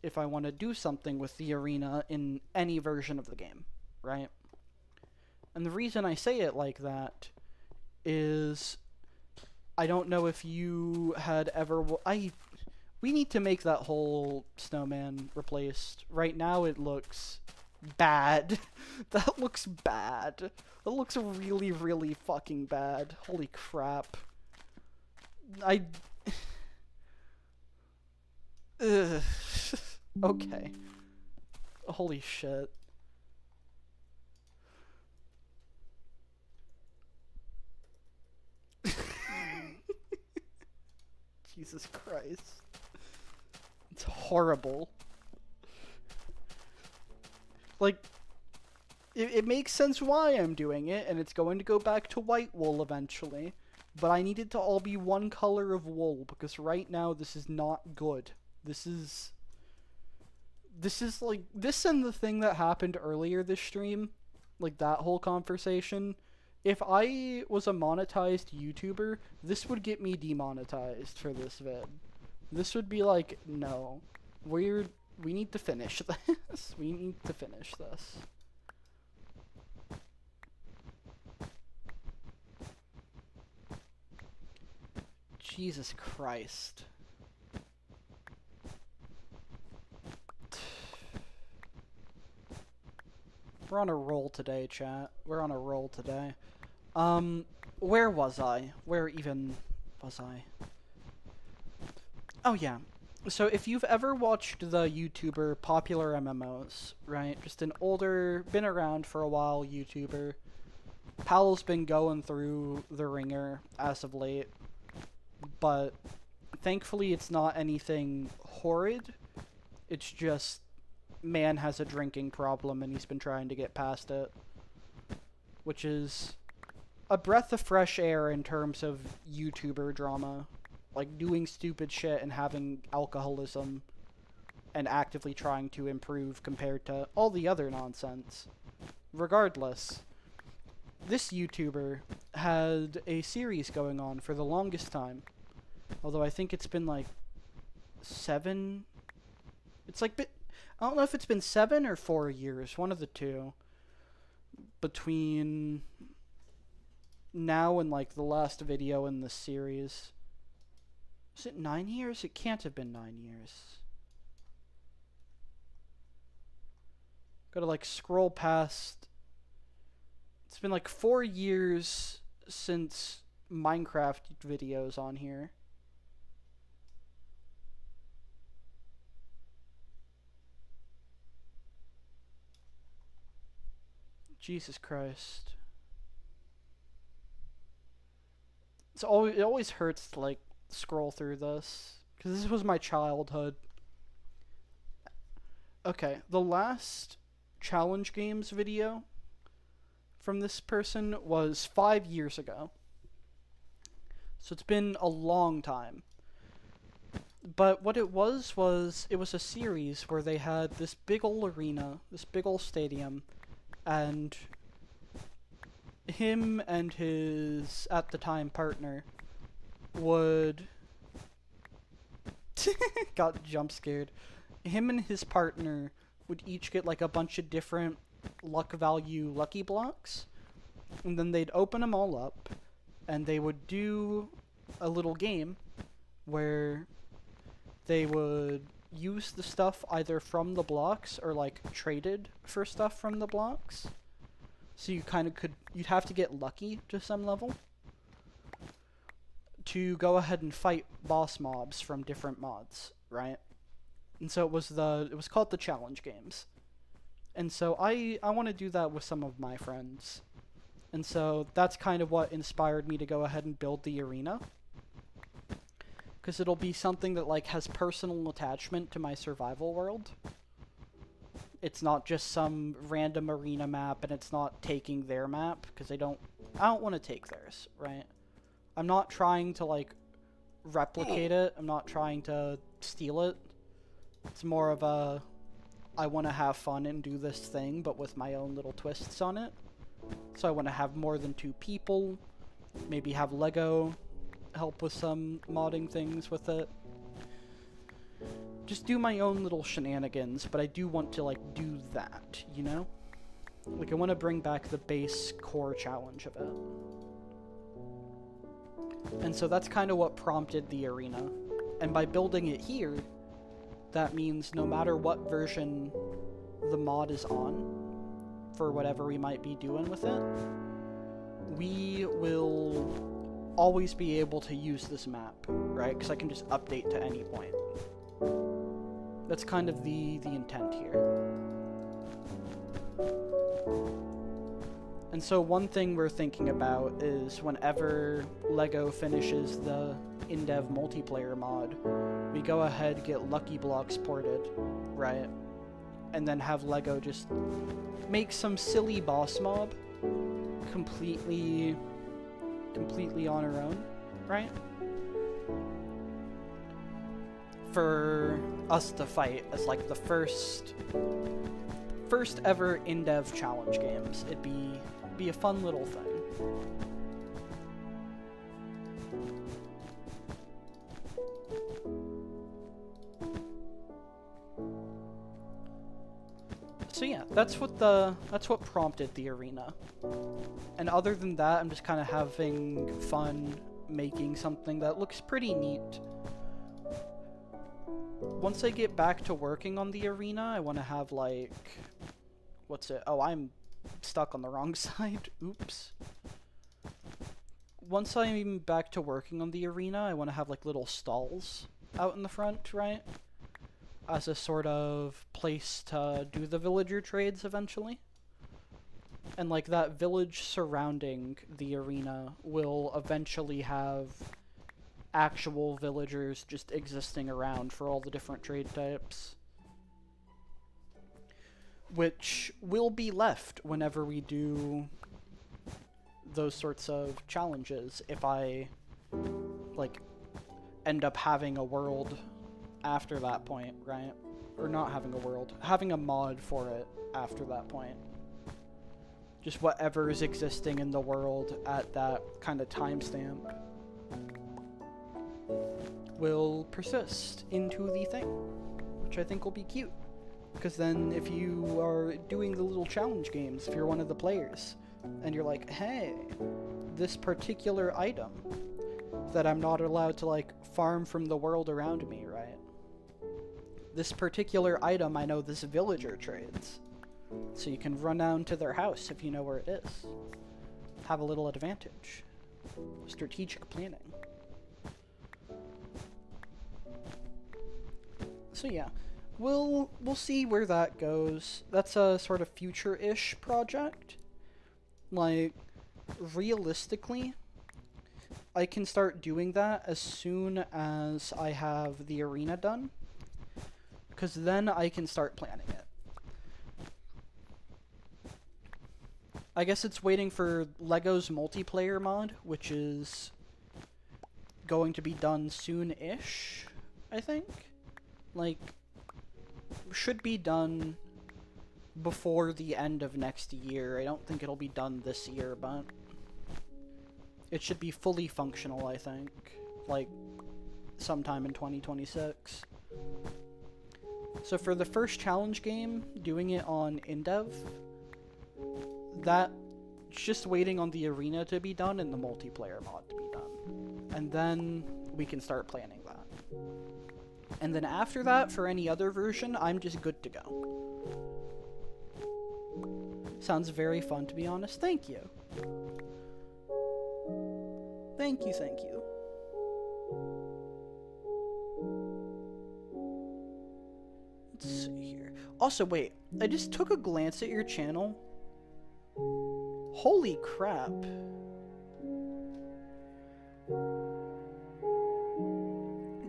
if I want to do something with the arena in any version of the game, right? And the reason I say it like that is I don't know if you had ever... We need to make that whole snowman replaced. Right now it looks bad. That looks bad. That looks really, really fucking bad. Holy crap. Ugh. Okay. Holy shit. Jesus Christ. It's horrible. Like, it makes sense why I'm doing it, and it's going to go back to white wool eventually. But I need it to all be one color of wool, because right now this is not good. This is like, this and the thing that happened earlier this stream, like that whole conversation. If I was a monetized YouTuber, this would get me demonetized for this vid. This would be like, no, we need to finish this. We need to finish this. Jesus Christ. We're on a roll today, chat. We're on a roll today. Where was I? Where even was I? Oh yeah. So if you've ever watched the YouTuber Popular MMOs, right? Just an older, been around for a while YouTuber. Pal's been going through the ringer as of late. But thankfully it's not anything horrid. It's just man has a drinking problem and he's been trying to get past it. Which is a breath of fresh air in terms of YouTuber drama. Like doing stupid shit and having alcoholism and actively trying to improve compared to all the other nonsense. Regardless, this YouTuber had a series going on for the longest time. Although I think it's been like 7... It's like... I don't know if it's been 7 or 4 years, one of the two. Between now and like the last video in the series. Is it 9 years? It can't have been 9 years. Gotta like scroll past. It's been like 4 years since Minecraft videos on here. Jesus Christ. It always hurts to like scroll through this, because this was my childhood. Okay, the last challenge games video from this person was 5 years ago. So it's been a long time. But what it was it was a series where they had this big ol' arena, this big ol' stadium, and him and his, at the time, partner would... got jump scared. Him and his partner would each get like a bunch of different luck value lucky blocks, and then they'd open them all up, and they would do a little game where they would use the stuff either from the blocks or like traded for stuff from the blocks. So you kind of you'd have to get lucky to some level to go ahead and fight boss mobs from different mods, right? And so it was called the challenge games. And so I want to do that with some of my friends. And so that's kind of what inspired me to go ahead and build the arena. Because it'll be something that like has personal attachment to my survival world. It's not just some random arena map, and it's not taking their map, because I don't want to take theirs, right? I'm not trying to like replicate it. I'm not trying to steal it. It's more of a, I want to have fun and do this thing, but with my own little twists on it. So I want to have more than 2 people, maybe have Lego help with some modding things with it. Just do my own little shenanigans, but I do want to like do that, you know? Like I want to bring back the base core challenge of it. And so that's kind of what prompted the arena. And by building it here, that means no matter what version the mod is on, for whatever we might be doing with it, we will always be able to use this map, right? Because I can just update to any point. That's kind of the intent here. And so one thing we're thinking about is whenever LEGO finishes the in-dev multiplayer mod, we go ahead, get Lucky Blocks ported, right? And then have LEGO just make some silly boss mob completely on her own, right? For us to fight as like the first ever in-dev challenge games. It'd be a fun little thing. So yeah, that's what prompted the arena. And other than that, I'm just kind of having fun making something that looks pretty neat. Once I get back to working on the arena, I want to have like, what's it? Oh, I'm stuck on the wrong side. Oops. Once I'm back to working on the arena, I want to have like little stalls out in the front, right? As a sort of place to do the villager trades eventually. And like that village surrounding the arena will eventually have actual villagers just existing around for all the different trade types. Which will be left whenever we do those sorts of challenges, if I like end up having a world after that point, right? Or not having a world, having a mod for it after that point. Just whatever is existing in the world at that kind of timestamp will persist into the thing, which I think will be cute. Because then if you are doing the little challenge games, if you're one of the players, and you're like, hey, this particular item that I'm not allowed to like farm from the world around me, right? This particular item I know this villager trades. So you can run down to their house if you know where it is. Have a little advantage. Strategic planning. So yeah, we'll see where that goes. That's a sort of future-ish project. Like, realistically, I can start doing that as soon as I have the arena done. Because then I can start planning it. I guess it's waiting for Lego's multiplayer mod, which is going to be done soon-ish, I think. Like, should be done before the end of next year. I don't think it'll be done this year, but it should be fully functional, I think. Like, sometime in 2026. So for the first challenge game, doing it on InDev, that's just waiting on the arena to be done and the multiplayer mod to be done. And then we can start planning that. And then after that, for any other version, I'm just good to go. Sounds very fun, to be honest. Thank you. Thank you, thank you. Let's see here. Also, wait. I just took a glance at your channel. Holy crap.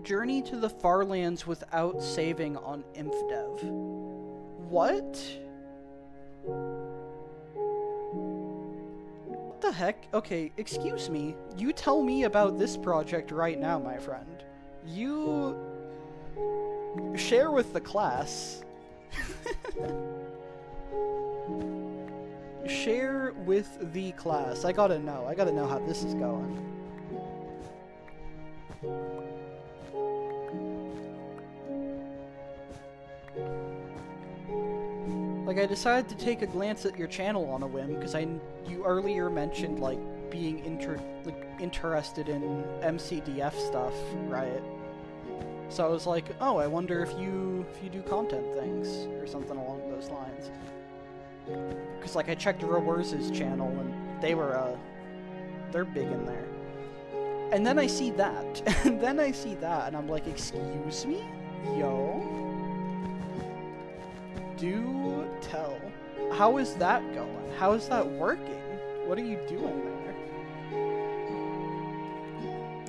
Journey to the Far Lands without saving on InfDev. What? What the heck? Okay, excuse me. You tell me about this project right now, my friend. You share with the class. Share with the class. I gotta know how this is going. Like, I decided to take a glance at your channel on a whim because you earlier mentioned like being interested in MCDF stuff, right? So I was like, oh, I wonder if you do content things or something along those lines. Because like I checked Rowers's channel and they're big in there. And then I see that, and I'm like, excuse me, yo. Do tell. How is that going? How is that working? What are you doing there?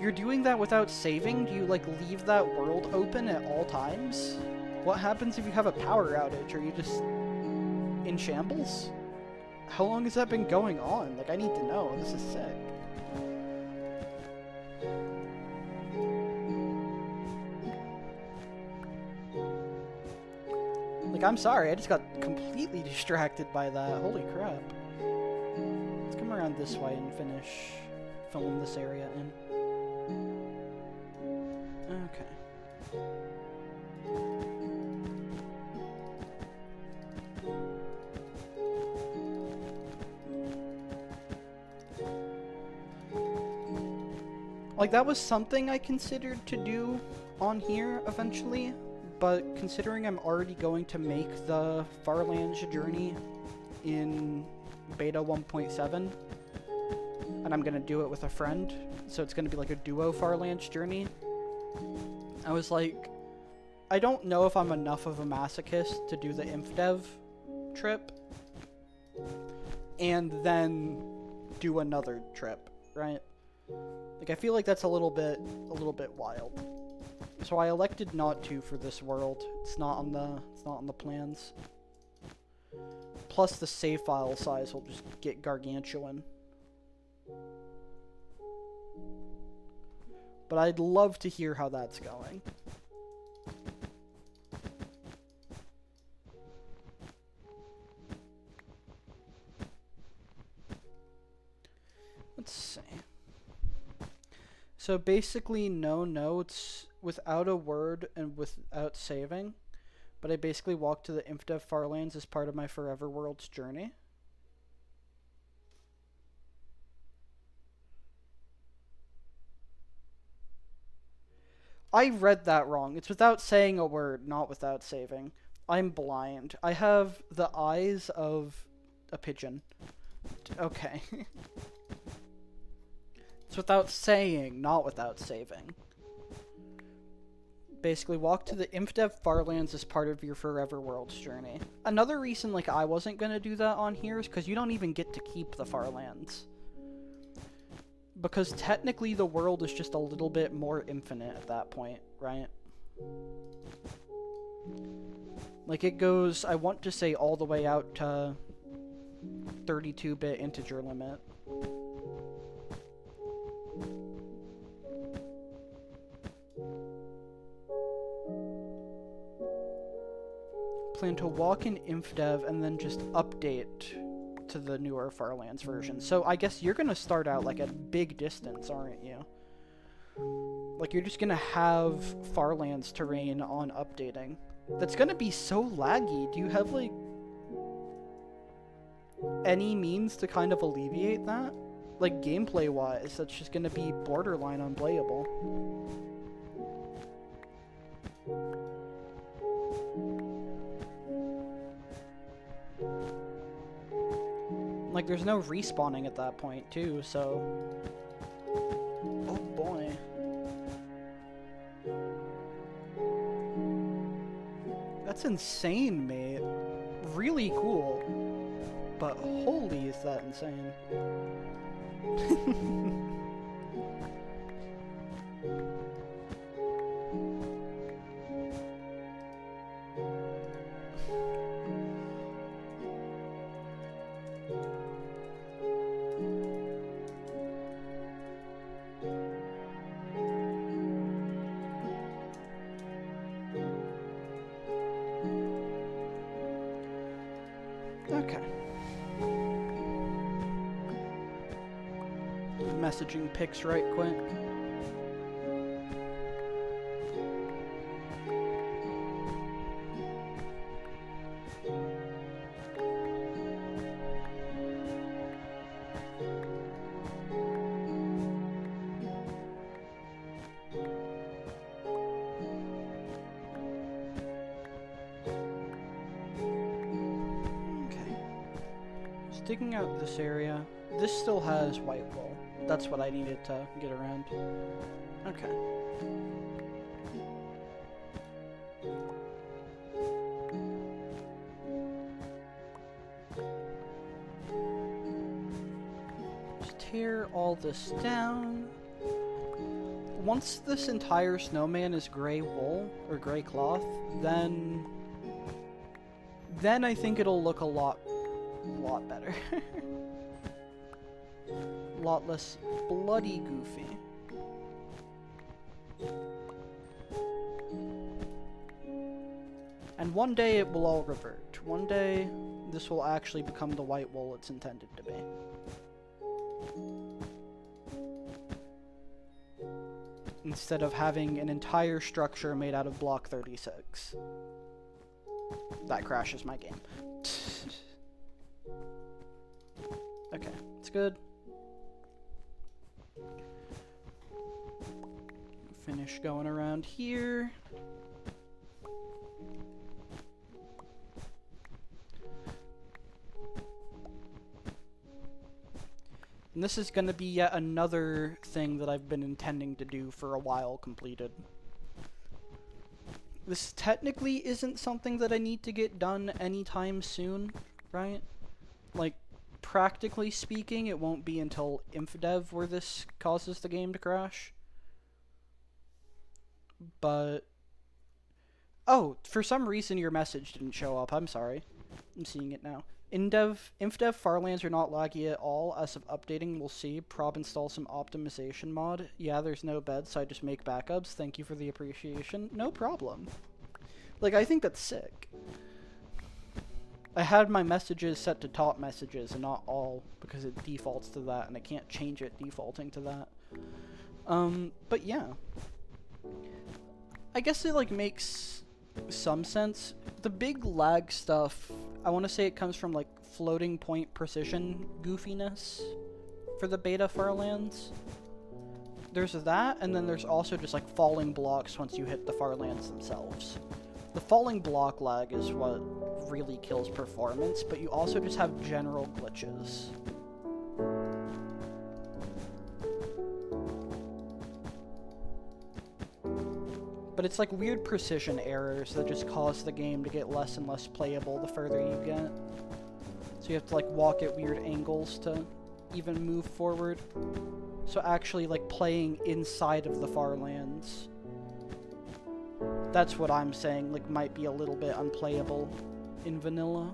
You're doing that without saving? Do you, like, leave that world open at all times? What happens if you have a power outage? Are you just in shambles? How long has that been going on? Like, I need to know. This is sick. Like, I'm sorry, I just got completely distracted by that. Holy crap. Let's come around this way and finish filling this area in. Okay. Like, that was something I considered to do on here eventually. But considering I'm already going to make the Farlands journey in beta 1.7, and I'm going to do it with a friend, so it's going to be like a duo Farlands journey, I was like, I don't know if I'm enough of a masochist to do the InfDev trip, and then do another trip, right? Like, I feel like that's a little bit wild. So I elected not to for this world. It's not on the plans. Plus the save file size will just get gargantuan. But I'd love to hear how that's going. Let's see. So basically no notes without a word and without saving, but I basically walked to the InfDev Farlands as part of my Forever World's journey. I read that wrong. It's without saying a word, not without saving. I'm blind. I have the eyes of a pigeon. Okay. It's without saying, not without saving. Basically, walk to the InfDev Farlands as part of your Forever World's journey. Another reason, like, I wasn't gonna do that on here is because you don't even get to keep the Farlands. Because technically the world is just a little bit more infinite at that point, right? Like, it goes, I want to say, all the way out to 32-bit integer limit. Plan to walk in InfDev and then just update to the newer Farlands version. So I guess you're gonna start out like at big distance, aren't you? Like you're just gonna have Farlands terrain on updating. That's gonna be so laggy. Do you have like any means to kind of alleviate that? Like gameplay wise, that's just gonna be borderline unplayable. Like there's no respawning at that point too, so oh boy. That's insane, mate. Really cool. But holy is that insane. Okay. Messaging pics right quick. Digging out this area. This still has white wool. That's what I needed to get around. Okay. Just tear all this down. Once this entire snowman is gray wool, or gray cloth, then I think it'll look a lot better. A lot less bloody goofy. And one day it will all revert. One day this will actually become the white wool it's intended to be. Instead of having an entire structure made out of block 36. That crashes my game. Okay, it's good. Finish going around here. And this is going to be yet another thing that I've been intending to do for a while completed. This technically isn't something that I need to get done anytime soon, right? Like, practically speaking, it won't be until InfDev where this causes the game to crash. But... oh, for some reason your message didn't show up. I'm sorry. I'm seeing it now. InfDev Farlands are not laggy at all. As of updating, we'll see. Prob install some optimization mod. Yeah, there's no bed, so I just make backups. Thank you for the appreciation. No problem. Like, I think that's sick. I had my messages set to top messages and not all, because it defaults to that, and I can't change it defaulting to that. But yeah. I guess it, like, makes some sense. The big lag stuff, I want to say it comes from, like, floating point precision goofiness for the beta Farlands. There's that, and then there's also just, like, falling blocks once you hit the Farlands themselves. The falling block lag is what really kills performance, but you also just have general glitches. But it's like weird precision errors that just cause the game to get less and less playable the further you get. So you have to like walk at weird angles to even move forward. So actually like playing inside of the Farlands, that's what I'm saying, like might be a little bit unplayable in vanilla.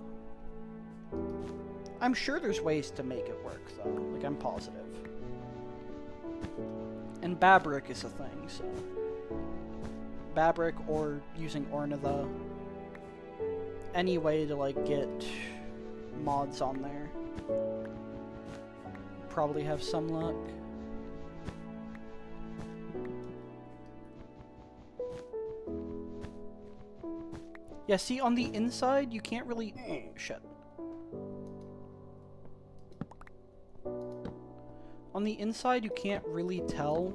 I'm sure there's ways to make it work, though. Like, I'm positive. And Babrick is a thing, so... Babrick or using Ornitha. Any way to, like, get mods on there. Probably have some luck. Yeah, see, on the inside, you can't really... Oh, shit. On the inside, you can't really tell,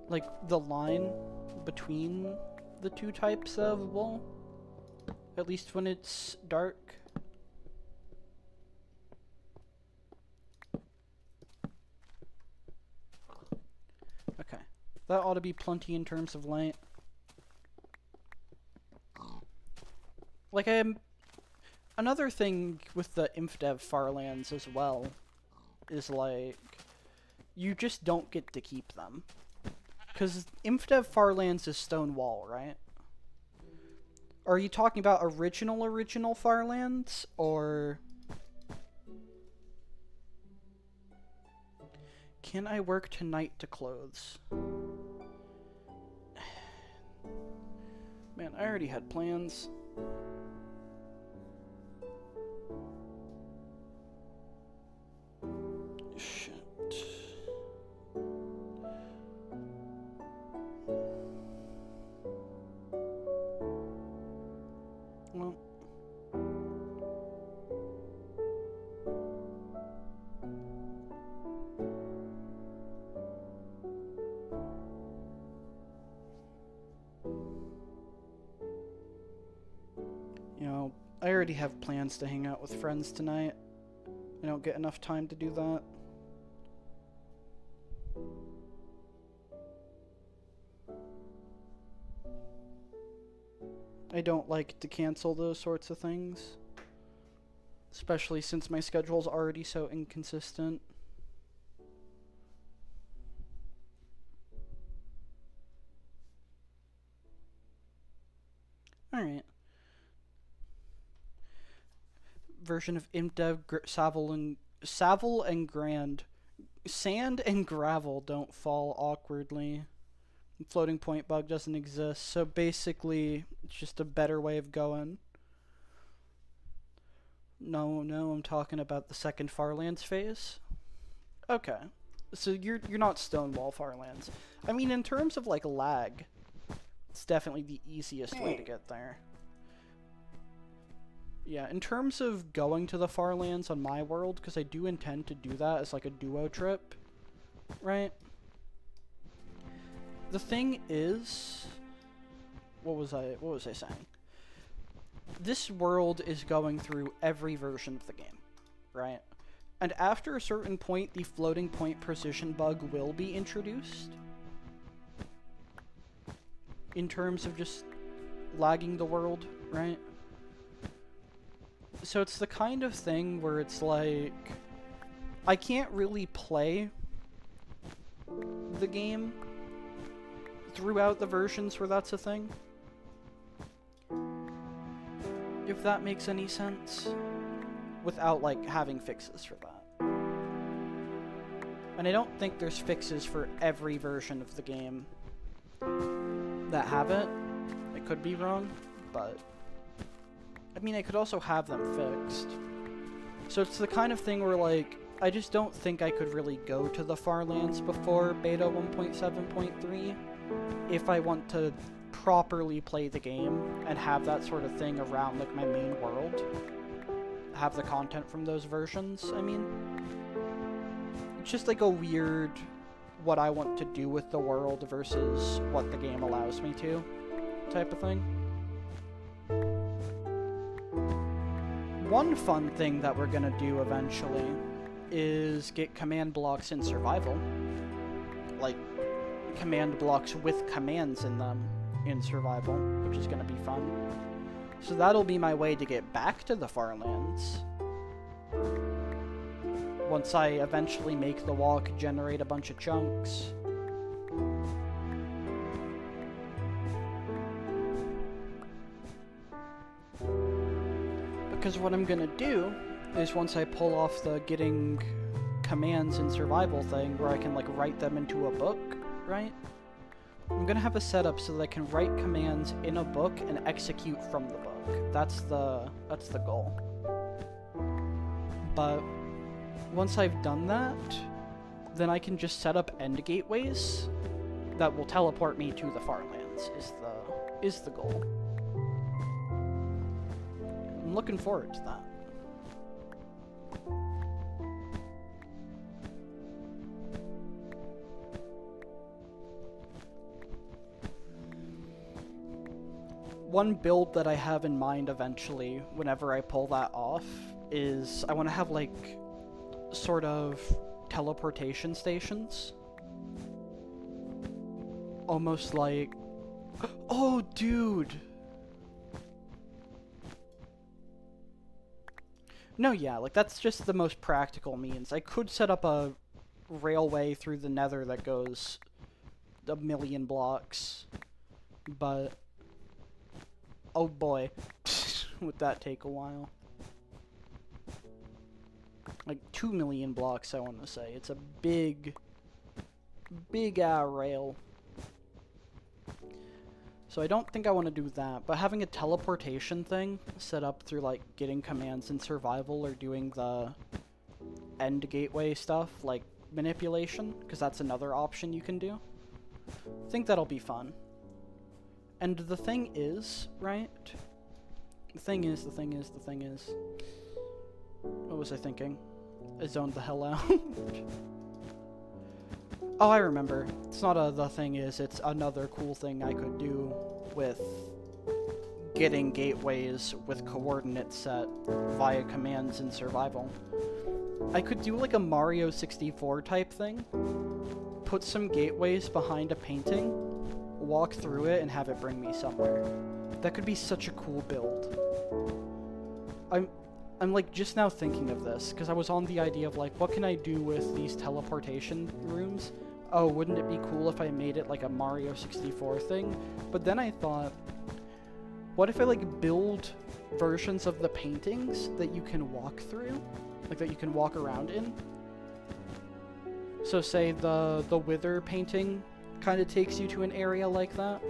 like, the line between the two types of wool. At least when it's dark. Okay. That ought to be plenty in terms of light. Like, another thing with the InfDev Farlands as well is, like, you just don't get to keep them. Because InfDev Farlands is stone wall, right? Are you talking about original Farlands, or... Can I work tonight to clothes? Man, I already had plans. Shit. Well. You know, I already have plans to hang out with friends tonight. I don't get enough time to do that. I don't like to cancel those sorts of things. Especially since my schedule's already so inconsistent. Alright. Version of ImpDev, Savile and Grand. Sand and gravel don't fall awkwardly. Floating point bug doesn't exist, so basically it's just a better way of going. No, I'm talking about the second Farlands phase. Okay. So you're not Stonewall Farlands. I mean, in terms of like lag, it's definitely the easiest way to get there. Yeah, in terms of going to the Farlands on my world, because I do intend to do that as like a duo trip, right? The thing is, what was I saying? This world is going through every version of the game, right? And after a certain point, the floating point precision bug will be introduced. In terms of just lagging the world, right? So it's the kind of thing where it's like, I can't really play the game throughout the versions where that's a thing. If that makes any sense. Without, like, having fixes for that. And I don't think there's fixes for every version of the game that have it. I could be wrong, but... I mean, I could also have them fixed. So it's the kind of thing where, like, I just don't think I could really go to the Farlands before beta 1.7.3 if I want to properly play the game and have that sort of thing around, like, my main world. Have the content from those versions, I mean. It's just, like, a weird what I want to do with the world versus what the game allows me to type of thing. One fun thing that we're gonna do eventually is get command blocks in survival. Like, command blocks with commands in them in survival, which is gonna be fun. So that'll be my way to get back to the Farlands. Once I eventually make the walk generate a bunch of chunks. Because what I'm gonna do is once I pull off the getting commands in survival thing where I can like write them into a book, right? I'm gonna have a setup so that I can write commands in a book and execute from the book. That's the goal. But once I've done that, then I can just set up end gateways that will teleport me to the farmlands is the goal. I'm looking forward to that. One build that I have in mind eventually, whenever I pull that off, is I want to have like sort of teleportation stations. Almost like... Oh, dude! No, yeah, like that's just the most practical means. I could set up a railway through the nether that goes a million blocks, but... Oh boy, would that take a while. Like 2 million blocks, I want to say. It's a big rail. So I don't think I want to do that, but having a teleportation thing set up through like getting commands in survival or doing the end gateway stuff, like manipulation, because that's another option you can do. I think that'll be fun. And the thing is, right? The thing is... What was I thinking? I zoned the hell out. Oh, I remember. It's not a the thing is, it's another cool thing I could do with getting gateways with coordinates set via commands in survival. I could do like a Mario 64 type thing, put some gateways behind a painting, walk through it, and have it bring me somewhere. That could be such a cool build. I'm like just now thinking of this, because I was on the idea of like, what can I do with these teleportation rooms? Oh, wouldn't it be cool if I made it like a Mario 64 thing? But then I thought, what if I like build versions of the paintings that you can walk through? Like that you can walk around in? So say the Wither painting kind of takes you to an area like that.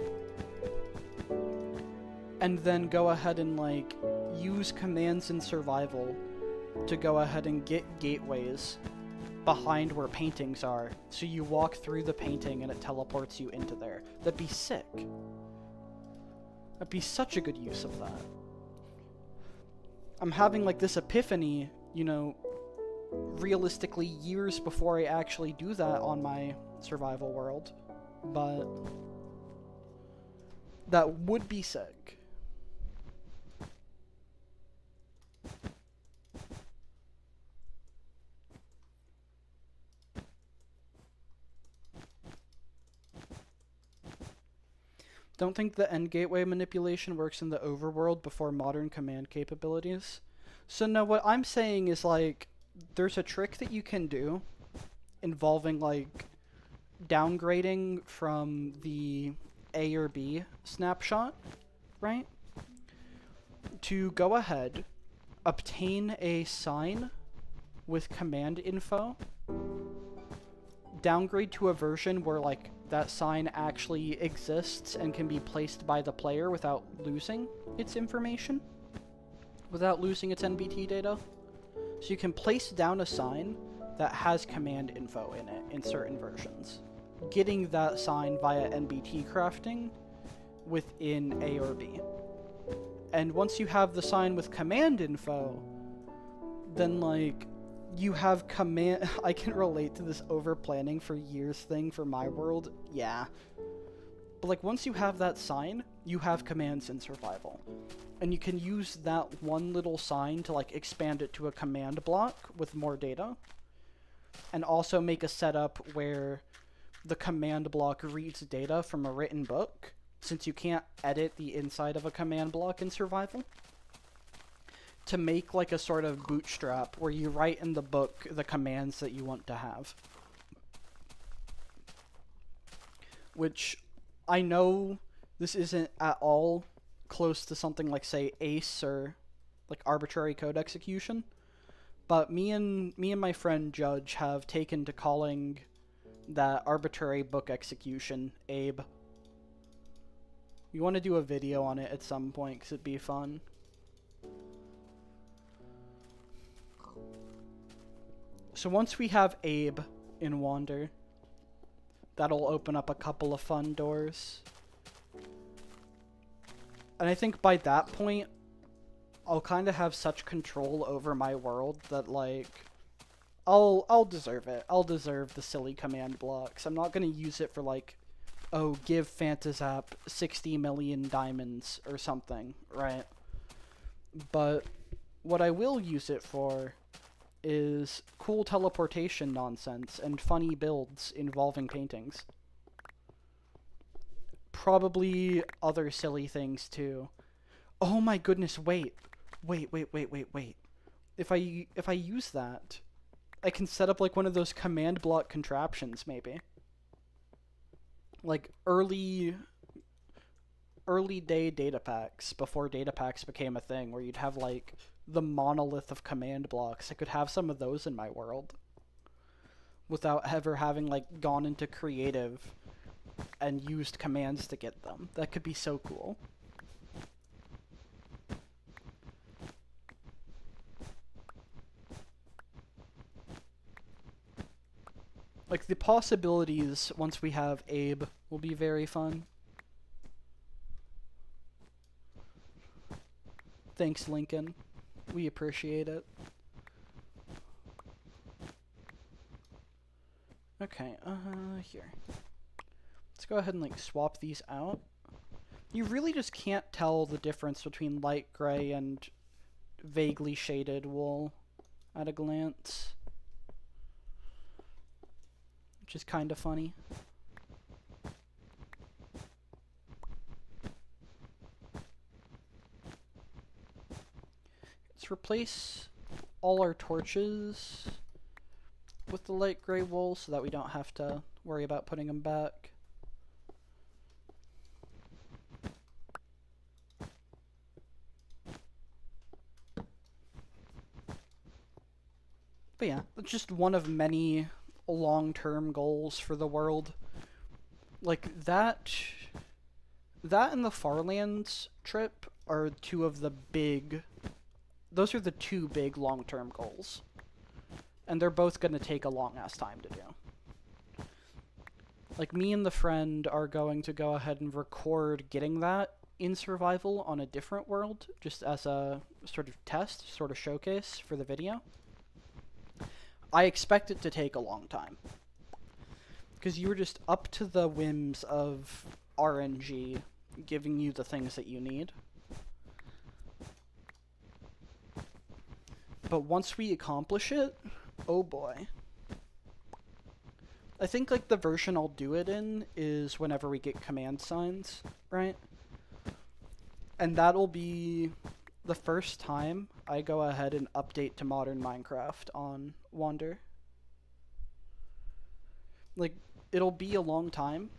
And then go ahead and like use commands in survival to go ahead and get gateways behind where paintings are, so you walk through the painting and it teleports you into there. That'd be sick. That'd be such a good use of that. I'm having like this epiphany, you know, realistically years before I actually do that on my survival world, but that would be sick. Don't think the end gateway manipulation works in the overworld before modern command capabilities. So no, what I'm saying is like, there's a trick that you can do involving like downgrading from the A or B snapshot, right? To go ahead, obtain a sign with command info, downgrade to a version where like that sign actually exists and can be placed by the player without losing its information, without losing its NBT data. So you can place down a sign that has command info in it in certain versions, getting that sign via NBT crafting within A or B. And once you have the sign with command info, then like you have command... I can relate to this over planning for years thing for my world. Yeah. But like once you have that sign, you have commands in survival. And you can use that one little sign to like expand it to a command block with more data. And also make a setup where the command block reads data from a written book, since you can't edit the inside of a command block in survival. To make like a sort of bootstrap where you write in the book the commands that you want to have. Which I know this isn't at all close to something like say ACE or like arbitrary code execution, But me and my friend Judge have taken to calling that arbitrary book execution Abe. We want to do a video on it at some point because it'd be fun. So once we have Abe in Wander, that'll open up a couple of fun doors. And I think by that point, I'll kind of have such control over my world that, like, I'll deserve it. I'll deserve the silly command blocks. I'm not going to use it for, like, oh, give Phantasap 60 million diamonds or something, right? But what I will use it for is cool teleportation nonsense and funny builds involving paintings. Probably other silly things too. Oh my goodness, wait. If I use that, I can set up like one of those command block contraptions maybe. Like early day data packs before data packs became a thing, where you'd have like the monolith of command blocks. I could have some of those in my world without ever having like gone into creative and used commands to get them. That could be so cool. Like the possibilities once we have Abe will be very fun. Thanks, Lincoln. We appreciate it. Okay, here. Let's go ahead and, like, swap these out. You really just can't tell the difference between light gray and vaguely shaded wool at a glance. Which is kind of funny. Let's replace all our torches with the light gray wool so that we don't have to worry about putting them back. But yeah, it's just one of many long-term goals for the world. Like, that and the Farlands trip are two of the big... Those are the two big long-term goals. And they're both going to take a long-ass time to do. Like, me and the friend are going to go ahead and record getting that in survival on a different world, just as a sort of test, sort of showcase for the video. I expect it to take a long time. Because you're just up to the whims of RNG giving you the things that you need. But once we accomplish it, oh boy. I think, like, the version I'll do it in is whenever we get command signs, right? And that'll be the first time I go ahead and update to modern Minecraft on Wander. Like, it'll be a long time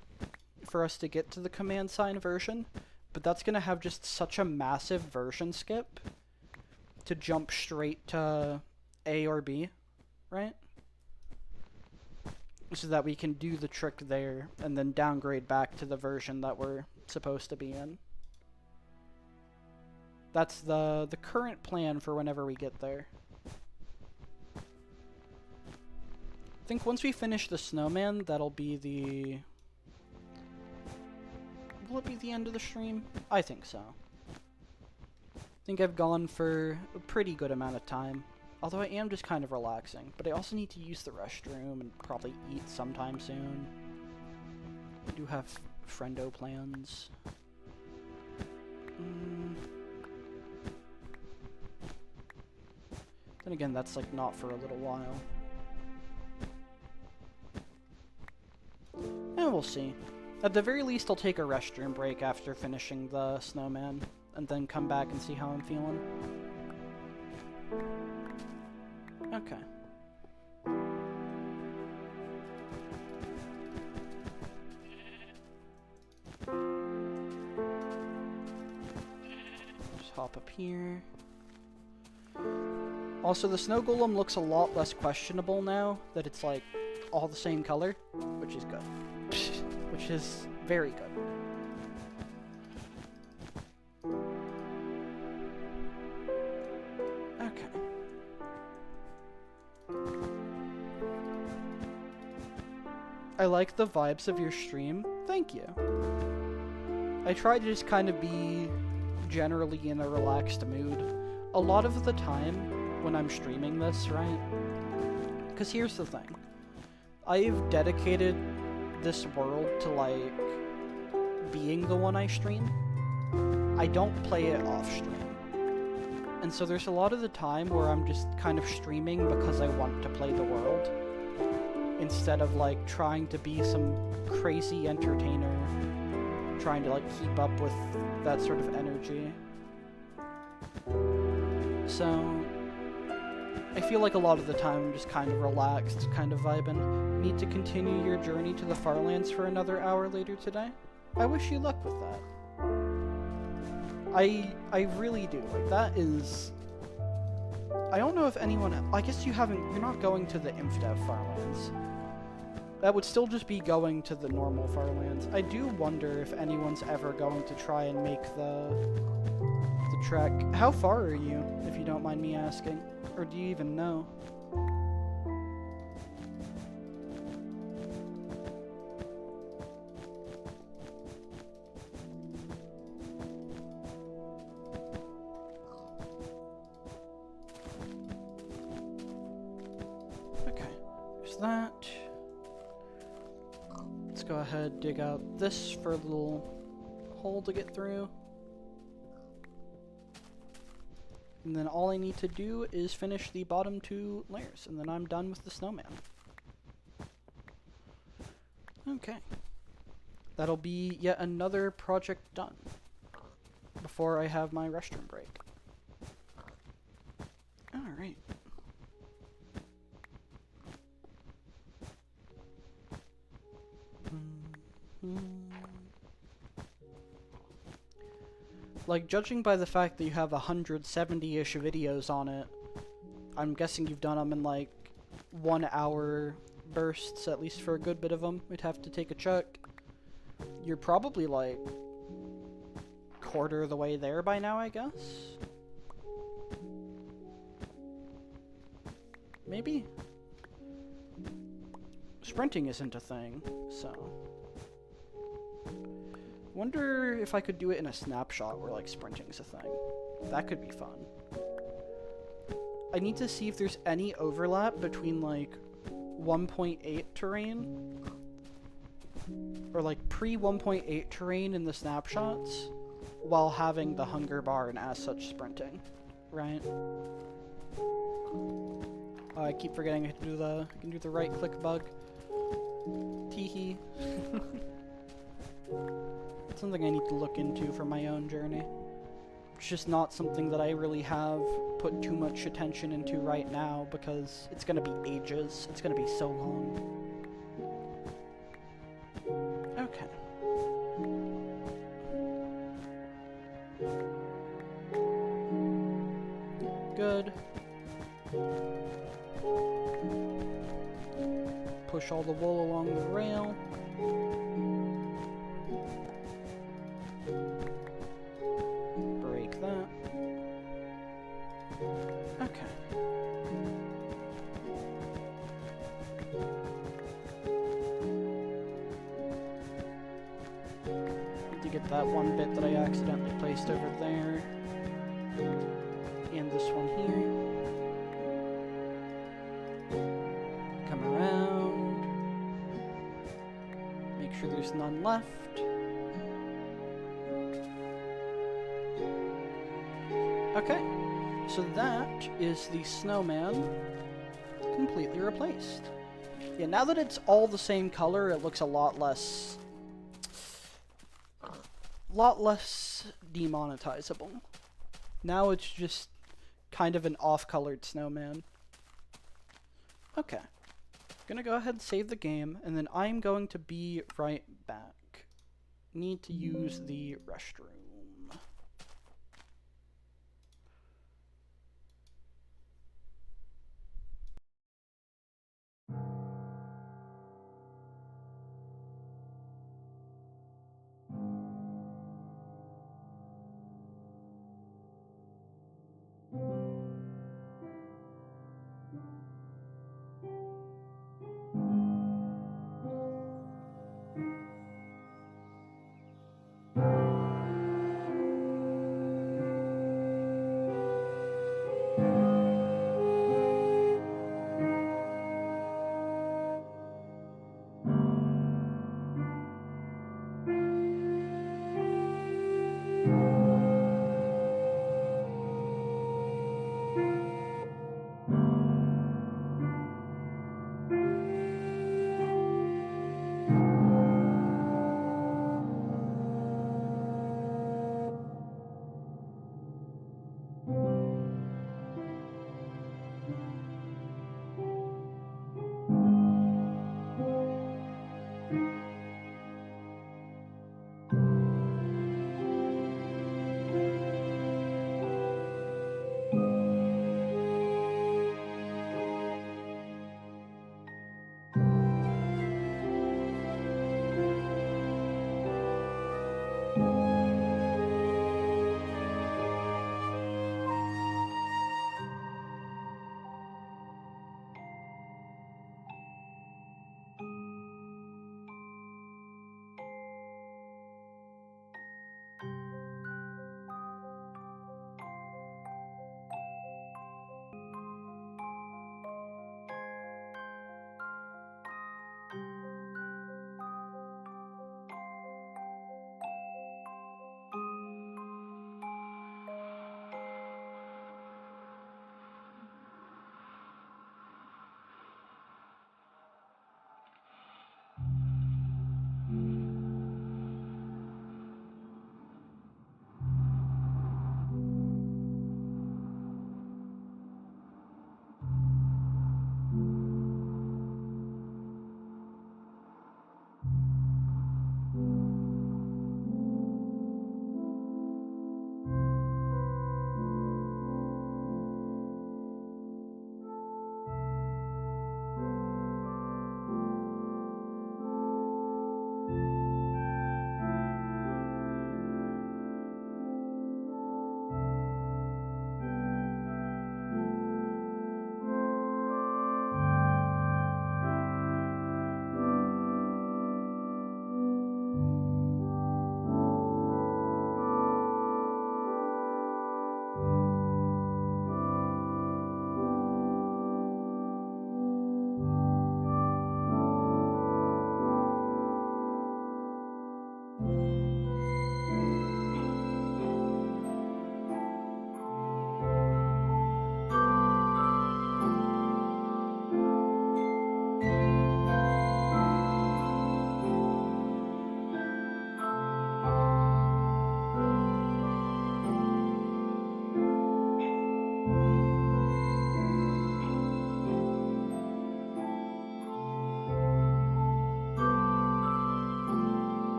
for us to get to the command sign version, but that's gonna have just such a massive version skip to jump straight to A or B, right? So that we can do the trick there and then downgrade back to the version that we're supposed to be in. That's the current plan for whenever we get there. I think once we finish the snowman, that'll be the... Will it be the end of the stream? I think so. I think I've gone for a pretty good amount of time. Although I am just kind of relaxing. But I also need to use the restroom and probably eat sometime soon. I do have friendo plans. Then again, that's like not for a little while. And we'll see. At the very least, I'll take a restroom break after finishing the snowman, and then come back and see how I'm feeling. Okay. Just hop up here. Also, the snow golem looks a lot less questionable now that it's like all the same color, which is good. Which is very good. Okay. I like the vibes of your stream. Thank you. I try to just kind of be generally in a relaxed mood a lot of the time when I'm streaming this, right? Because here's the thing. I've dedicated this world to, like, being the one I stream. I don't play it off stream. And so there's a lot of the time where I'm just kind of streaming because I want to play the world, instead of, like, trying to be some crazy entertainer, trying to, like, keep up with that sort of energy. So I feel like a lot of the time I'm just kind of relaxed, kind of vibing. Need to continue your journey to the Farlands for another hour later today? I wish you luck with that. I really do. Like, that is... I don't know if anyone... I guess you're not going to the InfDev Farlands. That would still just be going to the normal Farlands. I do wonder if anyone's ever going to try and make the trek. How far are you, if you don't mind me asking? Or do you even know? Okay, there's that. Let's go ahead, dig out this for a little hole to get through. And then all I need to do is finish the bottom 2 layers, and then I'm done with the snowman. Okay. That'll be yet another project done before I have my restroom break. Alright. Like, judging by the fact that you have 170-ish videos on it, I'm guessing you've done them in, like, 1 hour bursts, at least for a good bit of them. We'd have to take a check. You're probably, like, quarter of the way there by now, I guess? Maybe? Sprinting isn't a thing, so... Wonder if I could do it in a snapshot where, like, sprinting's a thing. That could be fun. I need to see if there's any overlap between, like, 1.8 terrain, or, like, pre-1.8 terrain in the snapshots, while having the hunger bar and as such sprinting, right? I keep forgetting I can do the right-click bug. Teehee. Something I need to look into for my own journey. It's just not something that I really have put too much attention into right now, because it's gonna be ages. It's gonna be so long. Okay. Good. Push all the wool along the rail. Break that. Okay. Need to get that one bit that I accidentally placed over there. And this one here. Come around. Make sure there's none left. Okay, so that is the snowman completely replaced. Yeah, now that it's all the same color, it looks a lot less demonetizable. Now it's just kind of an off-colored snowman. Okay, gonna go ahead and save the game, and then I'm going to be right back. Need to use the restroom.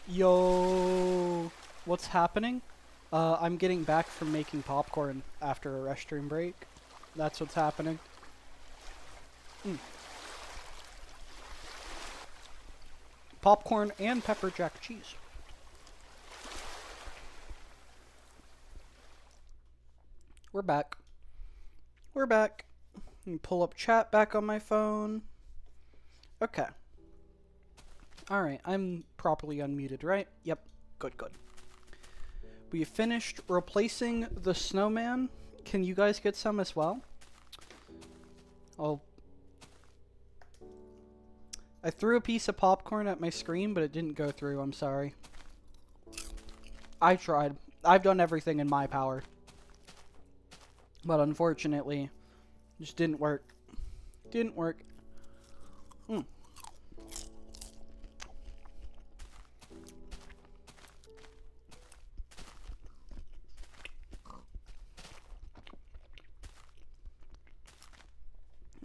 Yo, what's happening? I'm getting back from making popcorn after a restroom break. That's what's happening. Mm. Popcorn and pepper jack cheese. We're back. We're back. Let me pull up chat back on my phone. Okay. Alright, I'm properly unmuted, right? Yep. Good, good. We finished replacing the snowman. Can you guys get some as well? Oh. I threw a piece of popcorn at my screen, but it didn't go through. I'm sorry. I tried. I've done everything in my power. But unfortunately, it just didn't work. Didn't work. Mm.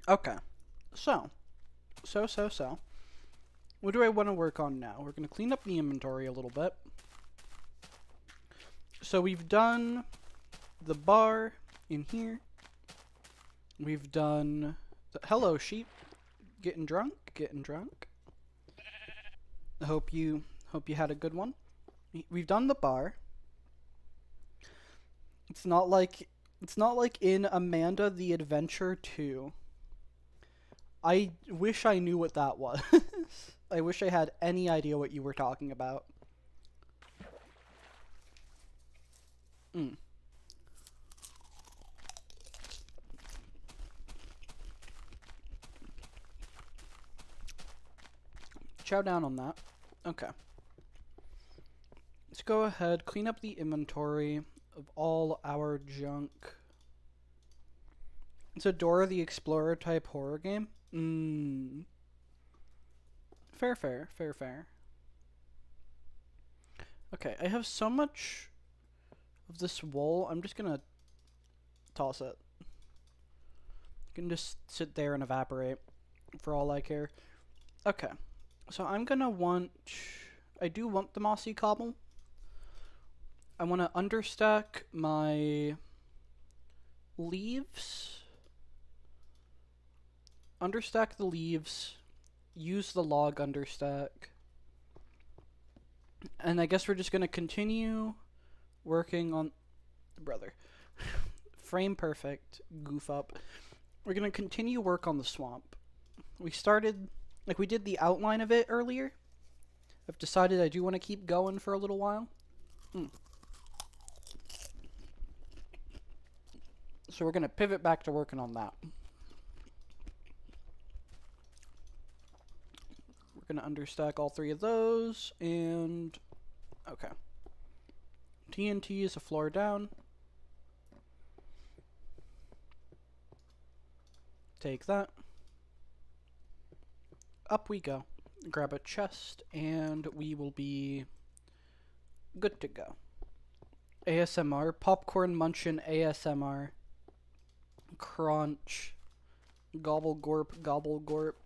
Okay. So. What do I want to work on now? We're going to clean up the inventory a little bit. So we've done the bar in here. We've done... Hello, sheep. Getting drunk? Getting drunk. I hope you had a good one. We've done the bar. It's not like in Amanda the Adventure 2. I wish I knew what that was. I wish I had any idea what you were talking about. Mm. Chow down on that. Okay. Let's go ahead, clean up the inventory of all our junk. It's a Dora the Explorer type horror game. Fair. Okay, I have so much of this wool, I'm just gonna toss it. It can just sit there and evaporate, for all I care. Okay, so I'm gonna want... I do want the mossy cobble. I want to understack my leaves. Understack the leaves. Use the log understack. And I guess we're just going to continue working on... Brother. Frame perfect. Goof up. We're going to continue work on the swamp. We started... Like, we did the outline of it earlier. I've decided I do want to keep going for a little while. So we're going to pivot back to working on that. We're going to understack all three of those, and... Okay. TNT is a floor down. Take that. Up we go. Grab a chest, and we will be good to go. ASMR. Popcorn munchin' ASMR. Crunch. Gobble gorp, gobble gorp.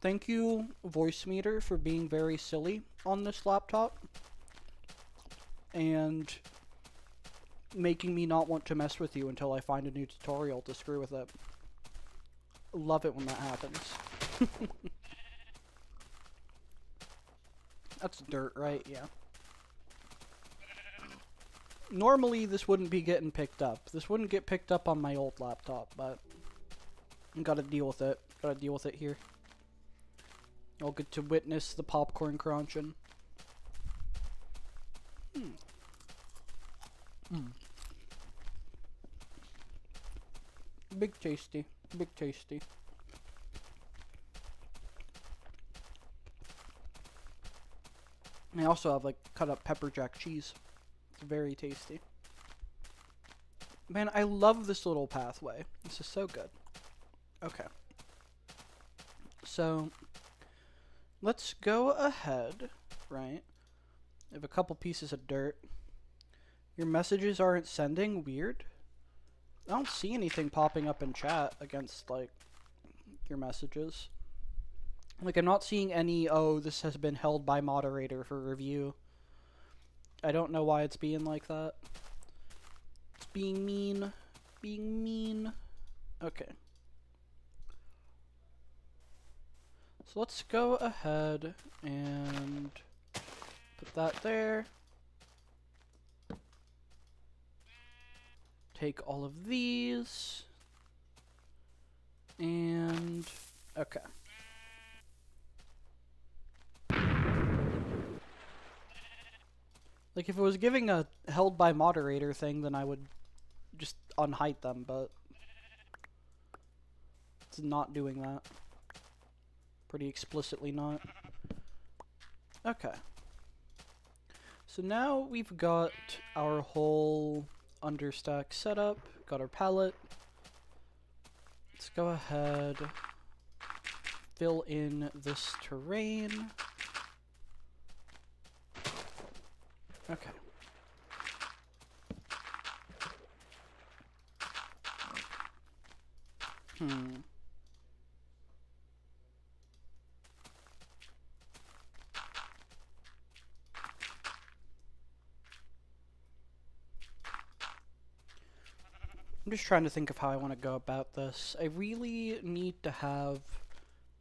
Thank you, Voice Meter, for being very silly on this laptop. And making me not want to mess with you until I find a new tutorial to screw with it. Love it when that happens. That's dirt, right? Yeah. Normally, this wouldn't be getting picked up. This wouldn't get picked up on my old laptop, but... I gotta deal with it. Gotta deal with it here. I'll get to witness the popcorn crunching. Big tasty. Big tasty. I also have, like, cut up pepper jack cheese. It's very tasty. Man, I love this little pathway. This is so good. Okay. So, let's go ahead, right? I have a couple pieces of dirt. Your messages aren't sending? Weird. I don't see anything popping up in chat against, like, your messages. Like, I'm not seeing any, oh, this has been held by moderator for review. I don't know why it's being like that. It's being mean. Being mean. Okay. So let's go ahead and put that there. Take all of these. And okay. Like, if it was giving a held by moderator thing, then I would just unhide them, but it's not doing that. Pretty explicitly not. Okay. So now we've got our whole understack setup, got our palette. Let's go ahead, fill in this terrain. Okay. I'm just trying to think of how I want to go about this. I really need to have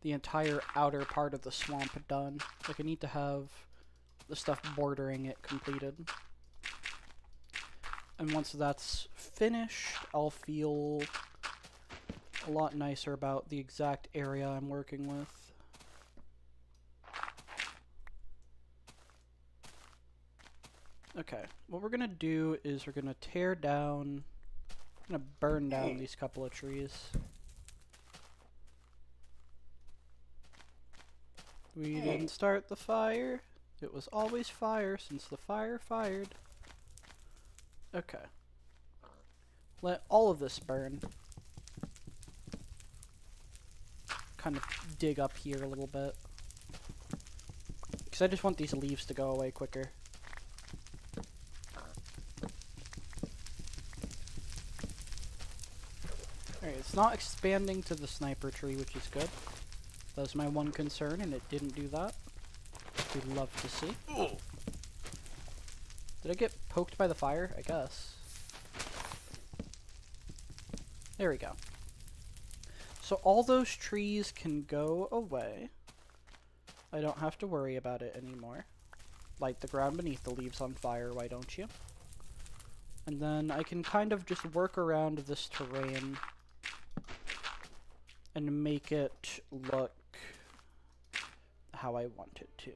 the entire outer part of the swamp done. Like, I need to have the stuff bordering it completed. And once that's finished, I'll feel a lot nicer about the exact area I'm working with. Okay, what we're gonna do is we're gonna tear down, I'm gonna burn down these couple of trees. We didn't start the fire. It was always fire since the fire fired. Okay. Let all of this burn. Kind of dig up here a little bit. Because I just want these leaves to go away quicker. Alright, it's not expanding to the sniper tree, which is good. That was my one concern, and it didn't do that. We'd love to see. Did I get poked by the fire? I guess. There we go. So all those trees can go away. I don't have to worry about it anymore. Light the ground beneath the leaves on fire, why don't you? And then I can kind of just work around this terrain and make it look how I want it to.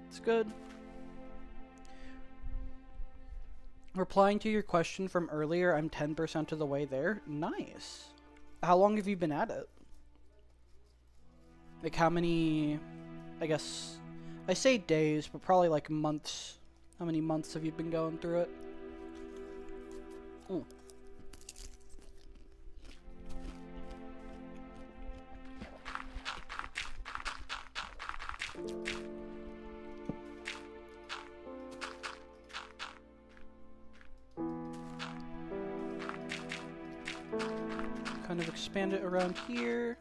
It's good. Replying to your question from earlier, I'm 10% of the way there. Nice. How long have you been at it? Like, how many, I guess, I say days, but probably like months. How many months have you been going through it? Ooh. Kind of expand it around here.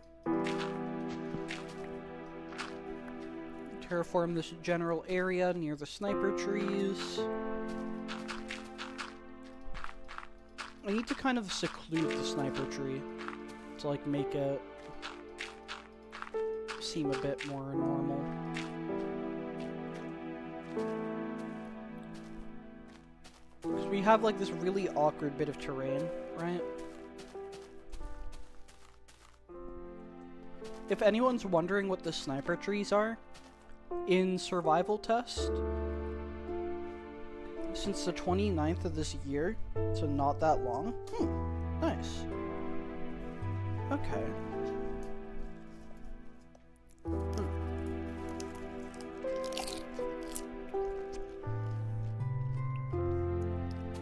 Terraform this general area near the sniper trees. I need to kind of seclude the sniper tree to like make it seem a bit more normal. Because we have like this really awkward bit of terrain, right? If anyone's wondering what the sniper trees are, in survival test, since the 29th of this year, so not that long. Nice. Okay.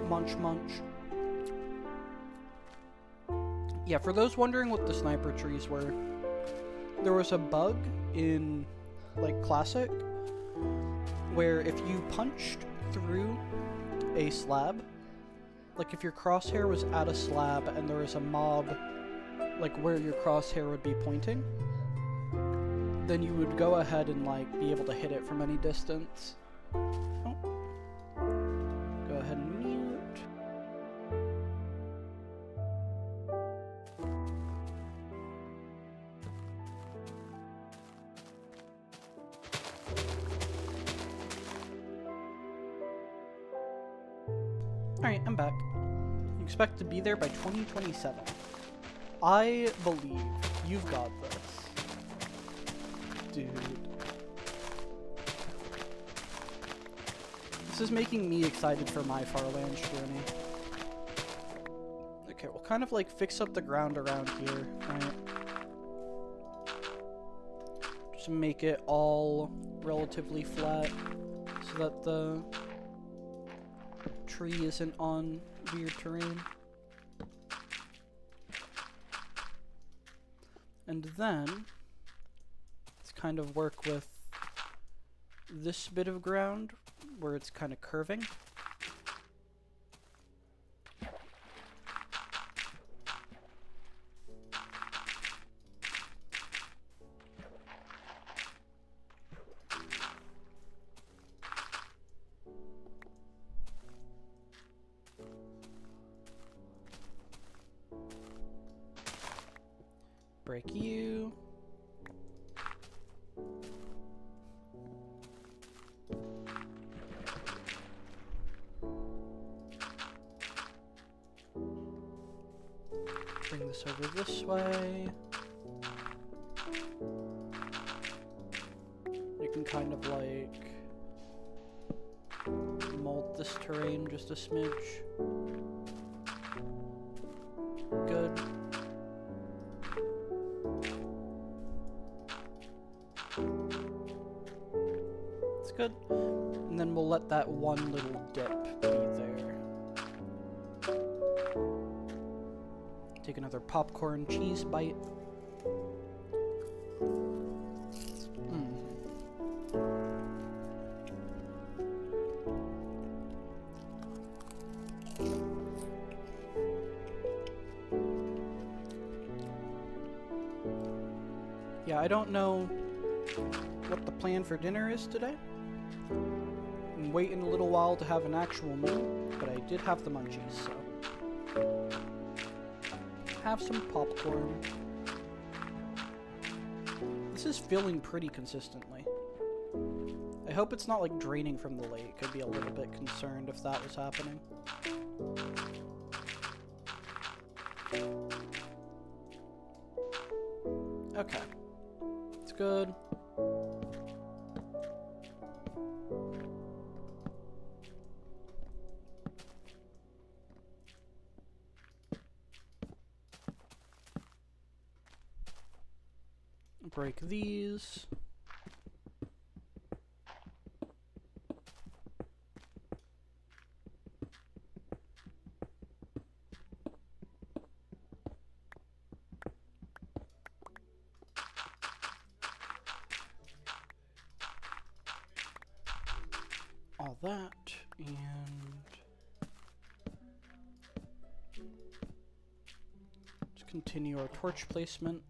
Munch munch. Yeah, for those wondering what the sniper trees were, there was a bug in, like, Classic, where if you punched through a slab, like if your crosshair was at a slab and there was a mob, like, where your crosshair would be pointing, then you would go ahead and, like, be able to hit it from any distance. Oh. Go ahead and mute. Alright, I'm back. You expect to be there by 2027. I believe you've got this. Dude. This is making me excited for my Farlands journey. Okay, we'll kind of like fix up the ground around here, right? Just make it all relatively flat so that the tree isn't on weird terrain. And then let's kind of work with this bit of ground where it's kind of curving. Break you. Bring this over this way. You can kind of like mold this terrain just a smidge. Good. It's good. And then we'll let that one little dip be there. Take another popcorn cheese bite. Yeah, I don't know what the plan for dinner is today. I'm waiting a little while to have an actual meal, but I did have the munchies, so have some popcorn. This is filling pretty consistently. I hope it's not like draining from the lake. I'd be a little bit concerned if that was happening. Okay. It's good. Break these. All that, and just continue our torch placement.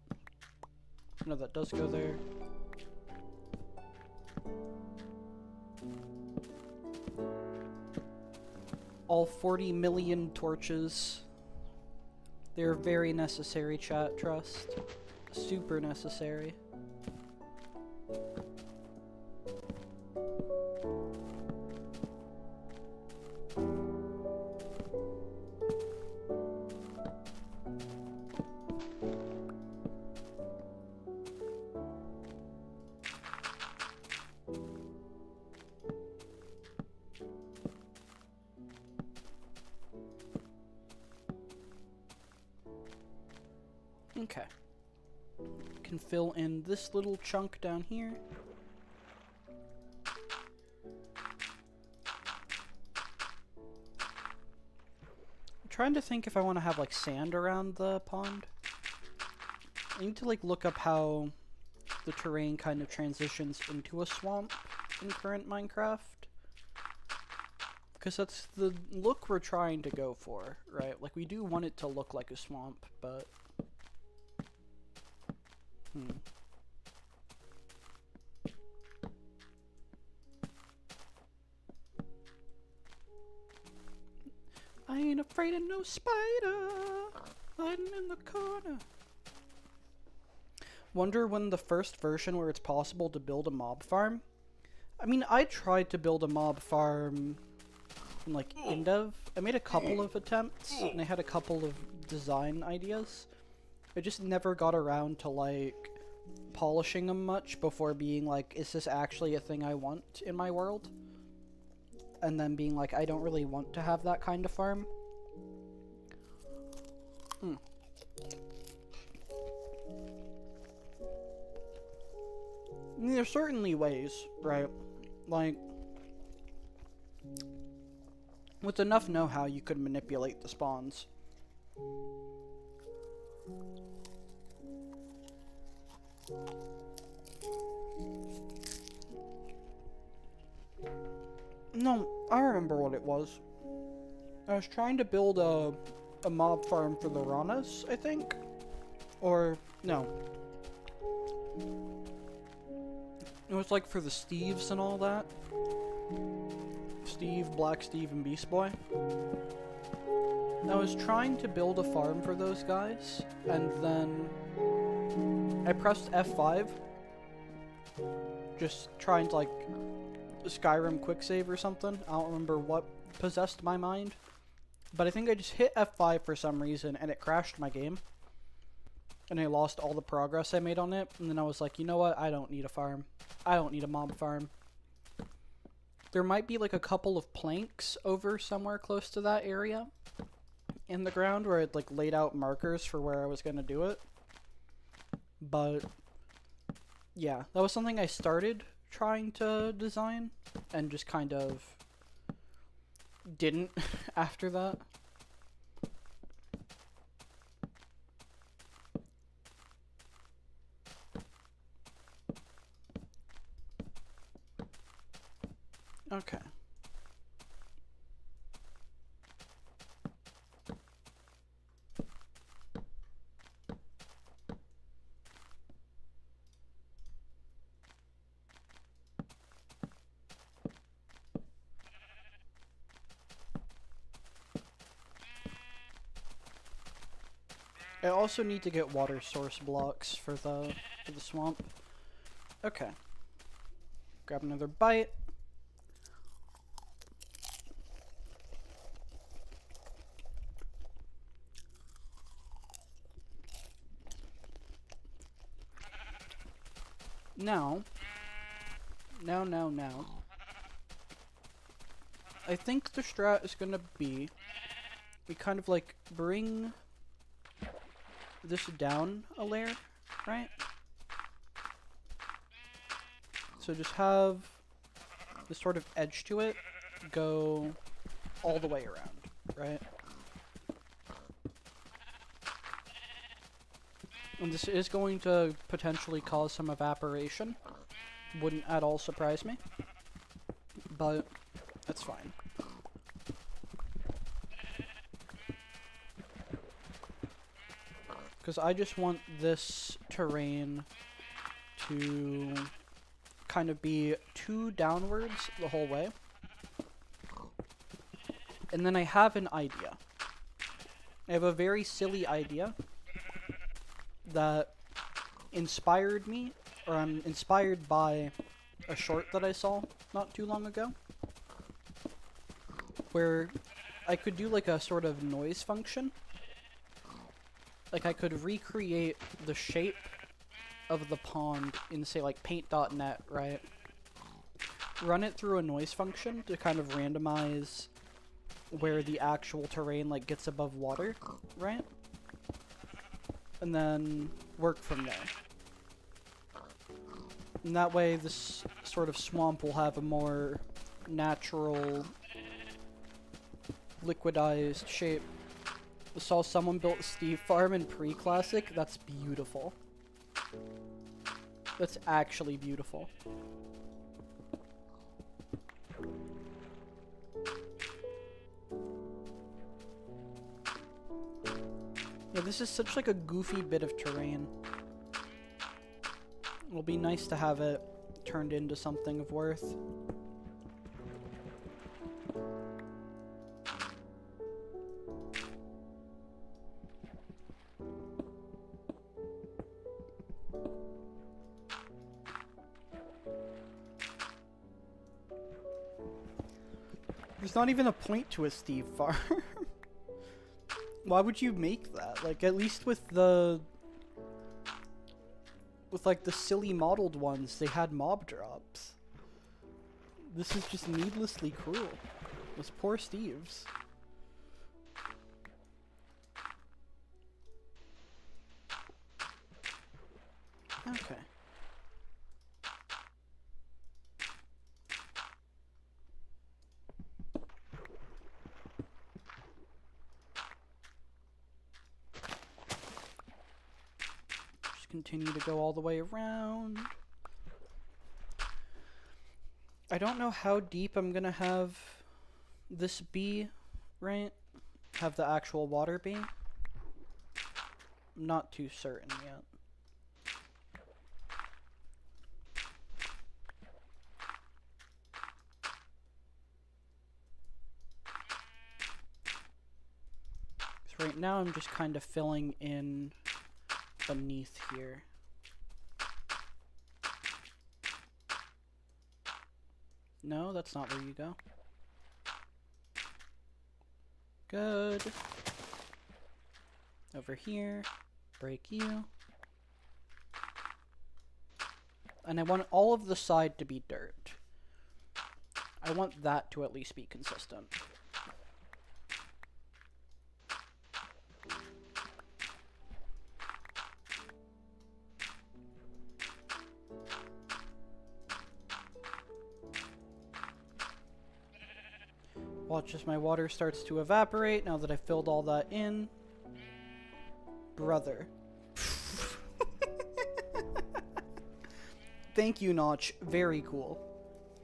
No, that does go there. All 40 million torches. They're very necessary, chat, trust. Super necessary. Okay. Can fill in this little chunk down here. trying to think if I want to have like sand around the pond. I need to like look up how the terrain kind of transitions into a swamp in current Minecraft. Because that's the look we're trying to go for, right? Like, we do want it to look like a swamp, but... I ain't afraid of no spider hiding in the corner. Wonder when the first version where it's possible to build a mob farm? I mean, I tried to build a mob farm in, like, in-dev. I made a couple of attempts, and I had a couple of design ideas. I just never got around to, like, polishing them much before being like, is this actually a thing I want in my world? And then being like, I don't really want to have that kind of farm. I mean, there's certainly ways, right? Like, with enough know-how, you could manipulate the spawns. No, I remember what it was. I was trying to build a mob farm for the Ranas, I think? Or, no. It was like for the Steves and all that. Steve, Black Steve, and Beast Boy. I was trying to build a farm for those guys, and then I pressed F5. Just trying to, like, Skyrim quick save or something. I don't remember what possessed my mind. But I think I just hit F5 for some reason, and it crashed my game. And I lost all the progress I made on it, and then I was like, you know what, I don't need a farm. I don't need a mob farm. There might be like a couple of planks over somewhere close to that area in the ground where I'd like laid out markers for where I was going to do it. But yeah, that was something I started trying to design and just kind of didn't after that. Okay. I also need to get water source blocks for the swamp. Okay. Grab another bite. Now. I think the strat is gonna be we kind of like bring this down a layer, right? So just have this sort of edge to it go all the way around, right? And this is going to potentially cause some evaporation. Wouldn't at all surprise me. But that's fine. Because I just want this terrain to kind of be 2 downwards the whole way. And then I have an idea. I have a very silly idea that inspired me, or I'm inspired by a short that I saw not too long ago, where I could do like a sort of noise function. Like I could recreate the shape of the pond in, say, like paint.net, right? Run it through a noise function to kind of randomize where the actual terrain like gets above water, right? And then work from there. And that way this sort of swamp will have a more natural liquidized shape saw someone built Steve Farm in pre-classic. That's beautiful. That's actually beautiful. Yeah, this is such like a goofy bit of terrain. It'll be nice to have it turned into something of worth. There's not even a point to a Steve Farm. Why would you make that? Like, at least with the... with, like, the silly modeled ones, they had mob drops. This is just needlessly cruel. Those poor Steves. Okay. Continue to go all the way around. I don't know how deep I'm gonna have this be, right? Have the actual water be. I'm not too certain yet. So right now I'm just kind of filling in beneath here. No, that's not where you go. Good. Over here. Break you. And I want all of the side to be dirt. I want that to at least be consistent. Watch as my water starts to evaporate now that I filled all that in. Brother. Thank you, Notch. Very cool.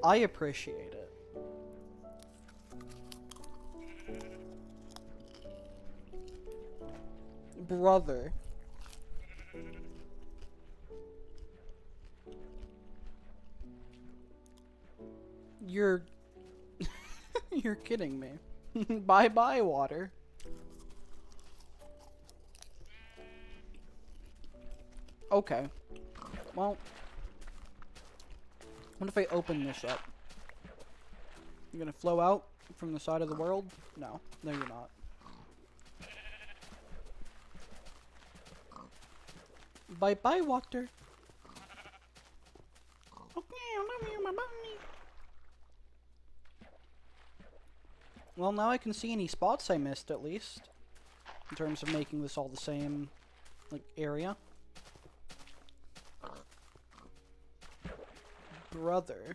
I appreciate it. Brother. You're... You're kidding me. Bye-bye, water. Okay. Well... what if I open this up? You're gonna flow out from the side of the world? No. No, you're not. Bye-bye, water. Okay, I love you, my bunny. Well, now I can see any spots I missed, at least. In terms of making this all the same, like, area. Brother.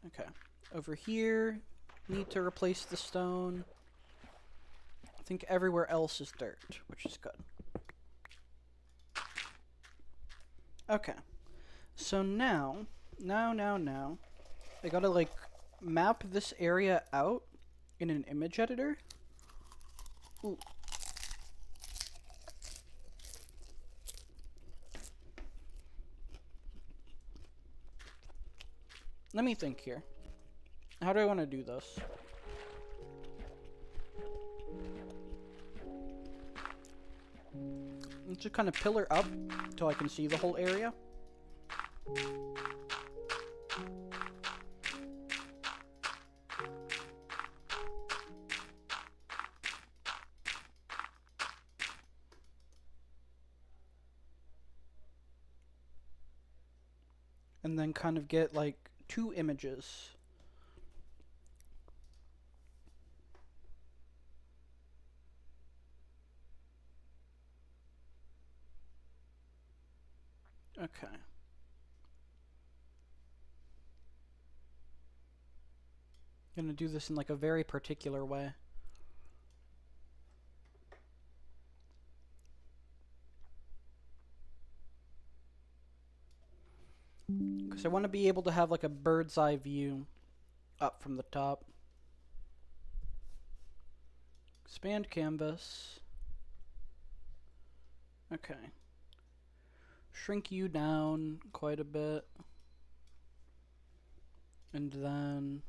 Okay. Over here, need to replace the stone. I think everywhere else is dirt, which is good. Okay. So now, I gotta, like, map this area out in an image editor. Ooh. Let me think here. How do I want to do this? Let's just kind of pillar up until I can see the whole area. And then kind of get like 2 images. Okay. I'm gonna do this in like a very particular way. Because I want to be able to have like a bird's eye view up from the top. Expand canvas. Okay. Shrink you down quite a bit. And then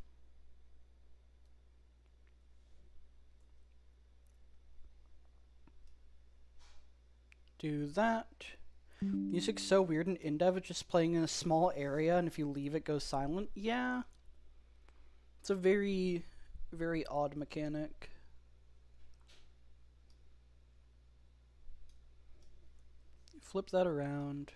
do that. Music's so weird in InDev, it's just playing in a small area, and if you leave it goes silent. Yeah. It's a very, very odd mechanic. Flip that around.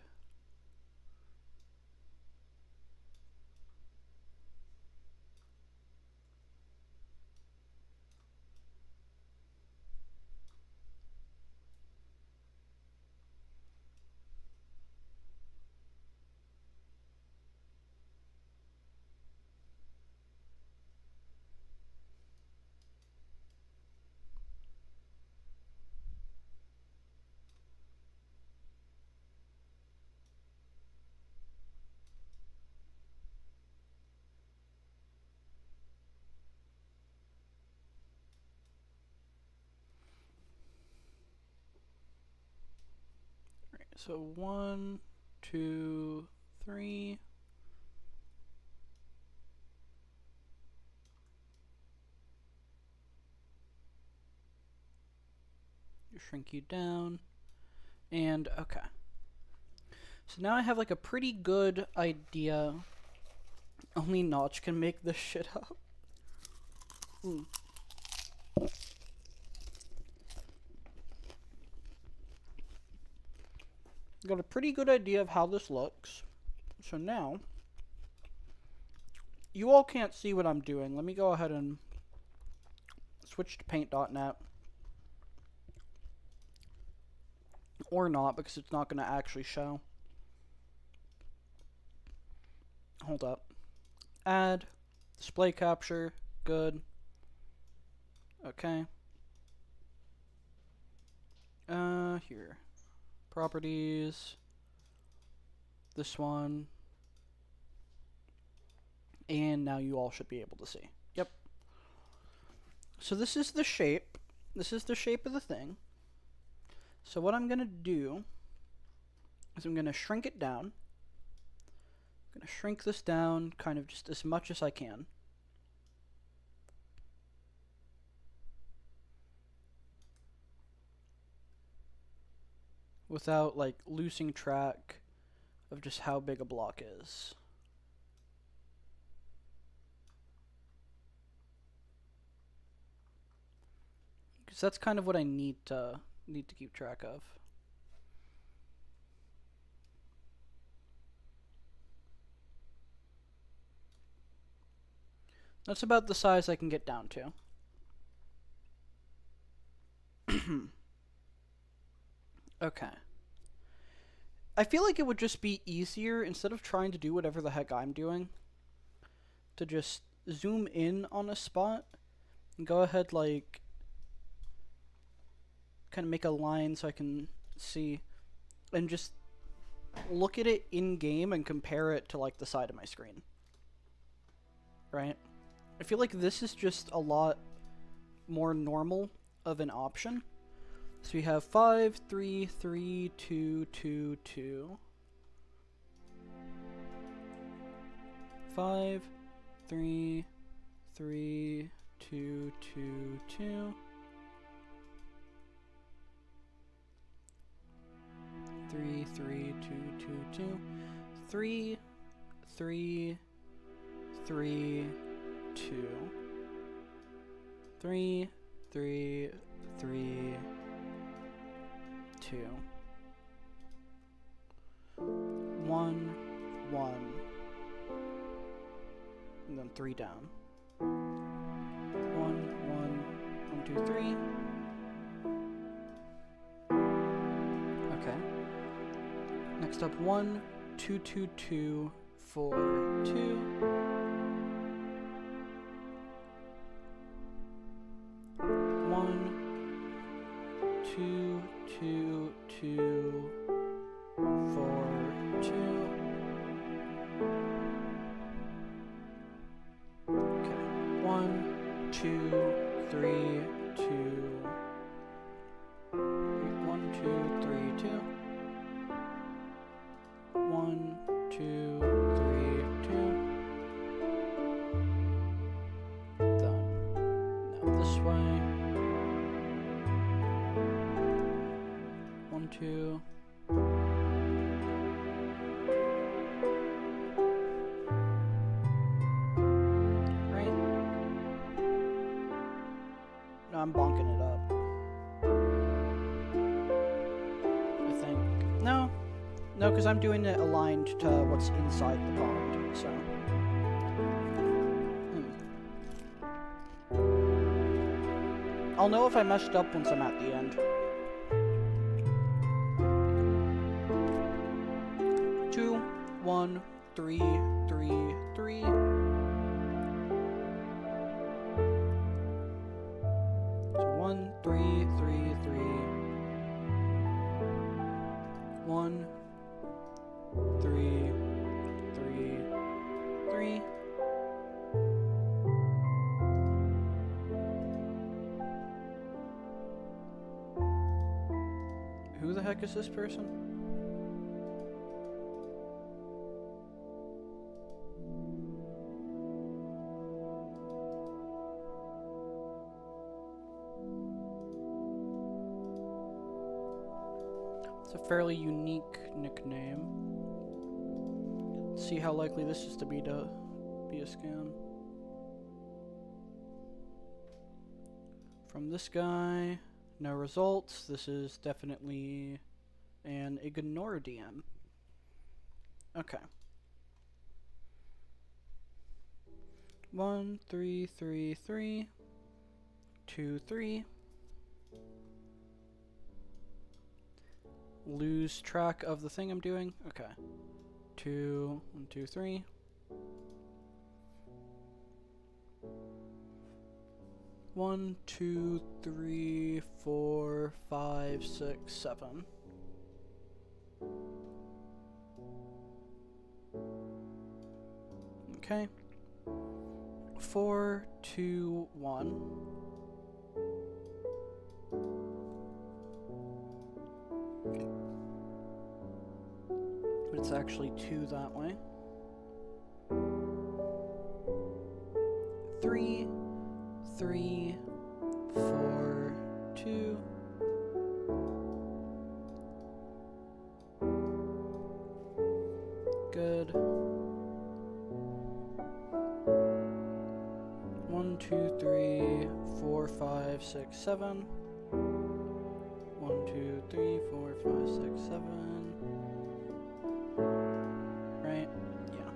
Alright, so 1, 2, 3. Shrink you down. And okay. So now I have like a pretty good idea. Only Notch can make this shit up. Got a pretty good idea of how this looks. So now, you all can't see what I'm doing. Let me go ahead and switch to paint.net. Or not, because it's not going to actually show. Hold up. Add. Display capture. Good. Okay. Here. Properties. This one. And now you all should be able to see. Yep. So this is the shape. This is the shape of the thing. So what I'm going to do is I'm going to shrink it down. I'm going to shrink this down kind of just as much as I can. Without like losing track of just how big a block is. Because that's kind of what I need to keep track of. That's about the size I can get down to. Okay. I feel like it would just be easier, instead of trying to do whatever the heck I'm doing, to just zoom in on a spot and go ahead, like, kind of make a line so I can see, and just look at it in game and compare it to like the side of my screen. Right? I feel like this is just a lot more normal of an option. So we have 5, 3, 3, 2, 2, 2. 5, 3, 3, 2, 2, 2. 3, 3, 2, 2, 2. 3, 3, 3, 2. 3, 3, 3, 2. 1, 1. And then 3 down. 1, 1, 1, 2, 3. Okay. Next up, 1, 2, 2, 2, 4, 2. 2, 4, 2. Okay. 1, 2, 3, 2. 1, 2, 3, 2. 1, 2, 3, 2. Done. Now this way. 1, 2. Right. No, I'm bonking it up. I think. No. No, because I'm doing it aligned to what's inside the pond, so. I'll know if I messed up once I'm at the end. 2, 1, 3, 3, 3. So 1, 3, 3, 3. 1, 3, 3, 3. Who the heck is this person? It's a fairly unique nickname. Let's see how likely this is to be a scam. From this guy, no results. This is definitely an ignore DM. Okay. 1, 3, 3, 3. 2, 3. Lose track of the thing I'm doing. Okay. 2, 1, 2, 3. 1, 2, 3, 4, 5, 6, 7. Okay. 4, 2, 1. But it's actually 2 that way. 3, 3, 4, 2. Good. 1, 2, 3, 4, 5, 6, 7. 1, 2, 3, 4, 5, 6, 7. Right? Yeah.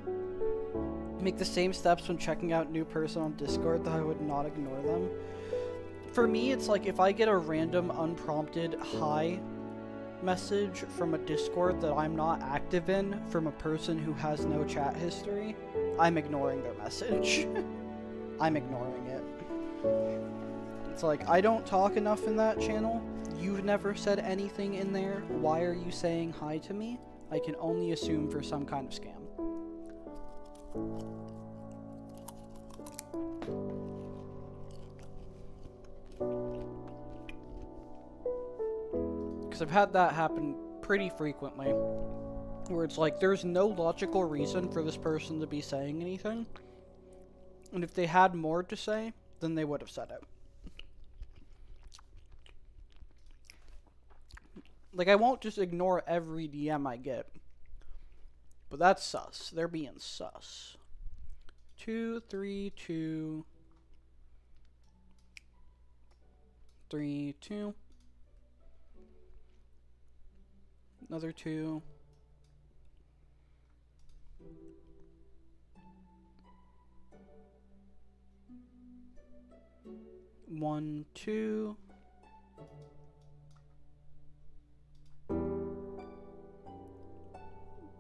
Make the same steps when checking out new person on Discord, that I would not ignore them. For me, it's like if I get a random unprompted hi message from a Discord that I'm not active in from a person who has no chat history, I'm ignoring their message. I'm ignoring it. It's like, I don't talk enough in that channel. You've never said anything in there. Why are you saying hi to me? I can only assume for some kind of scam. Because I've had that happen pretty frequently, where it's like, there's no logical reason for this person to be saying anything. And if they had more to say, then they would have said it. Like, I won't just ignore every DM I get. But that's sus. They're being sus. 2, 3, 2. 3, 2. Another 2. 1, 2.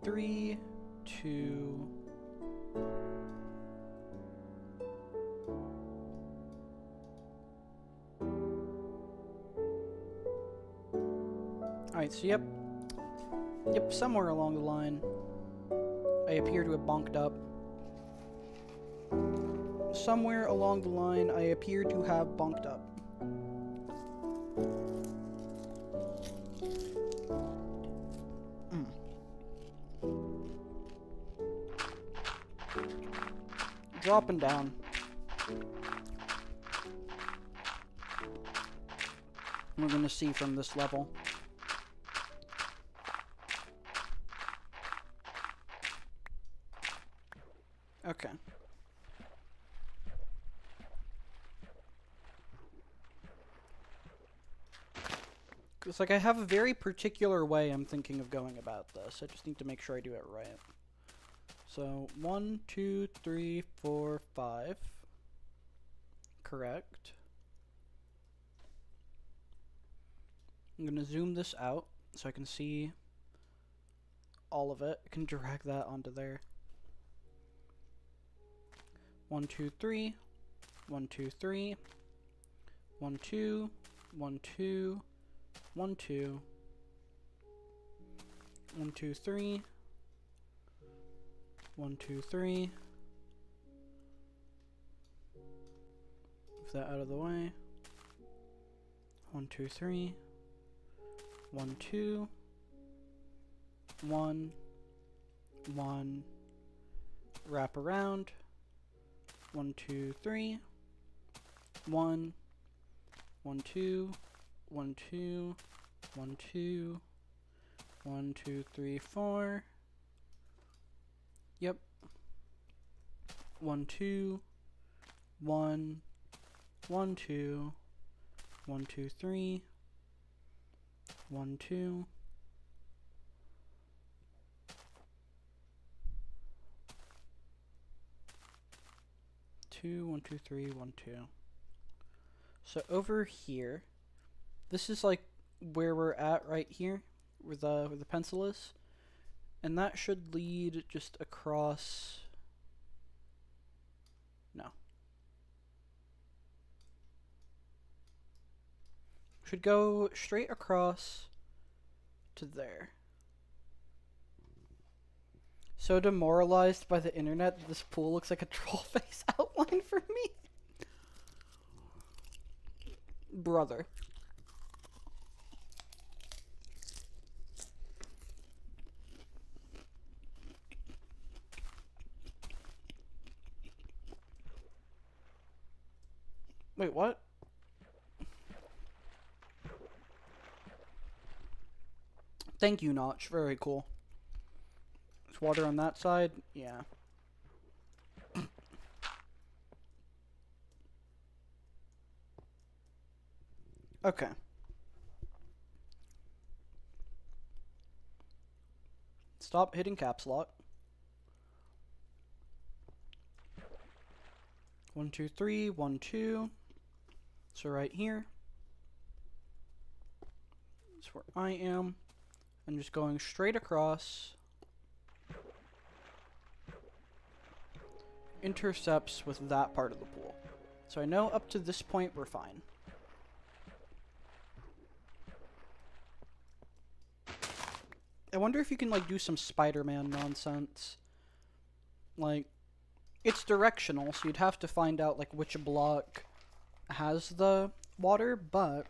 3, 2. Alright, so yep. Yep, somewhere along the line, I appear to have bonked up. Somewhere along the line, I appear to have bonked up. Dropping down. We're gonna see from this level. Okay. It's like I have a very particular way I'm thinking of going about this. I just need to make sure I do it right. So 1, 2, 3, 4, 5. Correct. I'm gonna zoom this out so I can see all of it. I can drag that onto there. 1, 2, 3. 1, 2, 3. 1, 2. 1, 2. 1, 2. 1, 2, 3. 1, 2, 3. Move that out of the way. 1, 2, 3. 1, 2. 1. 1. Wrap around. 1, 2, 3. 1. 1, 2. 1, 2. 1, 2. 1, 2, 3, 4. Yep. 1, 2. 1. 1, 2. 1, 2, 3. 1, 2. 2, 1, 2, 3, 1, 2. So over here, this is like where we're at right here, where the pencil is, and that should lead just across. No. Should go straight across to there. So demoralized by the internet that this pool looks like a troll face outline for me. Brother. Wait, what? Thank you, Notch. Very cool. There's water on that side? Yeah. Okay. Stop hitting caps lock. 1, 2, 3, 1, 2. So right here. That's where I am. And just going straight across. Intercepts with that part of the pool. So I know up to this point we're fine. I wonder if you can like do some Spider-Man nonsense. Like, it's directional, so you'd have to find out like which block has the water, but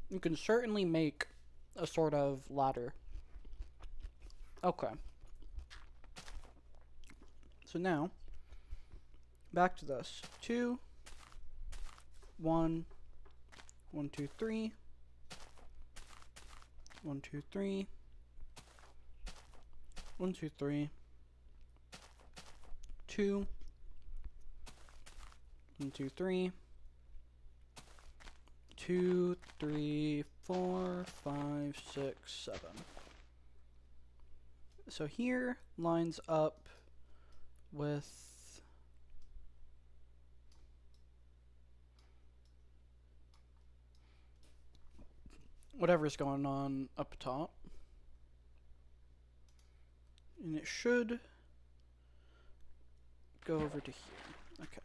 you can certainly make a sort of ladder. Okay. So now, back to this. 2, 1, 1, 2, 3. 1, 2, 3. 1, 2, 3. 2. 1, 2, 3. 2, 3, 4, 5, 6, 7. So here lines up with whatever's going on up top. And it should go over to here. Okay.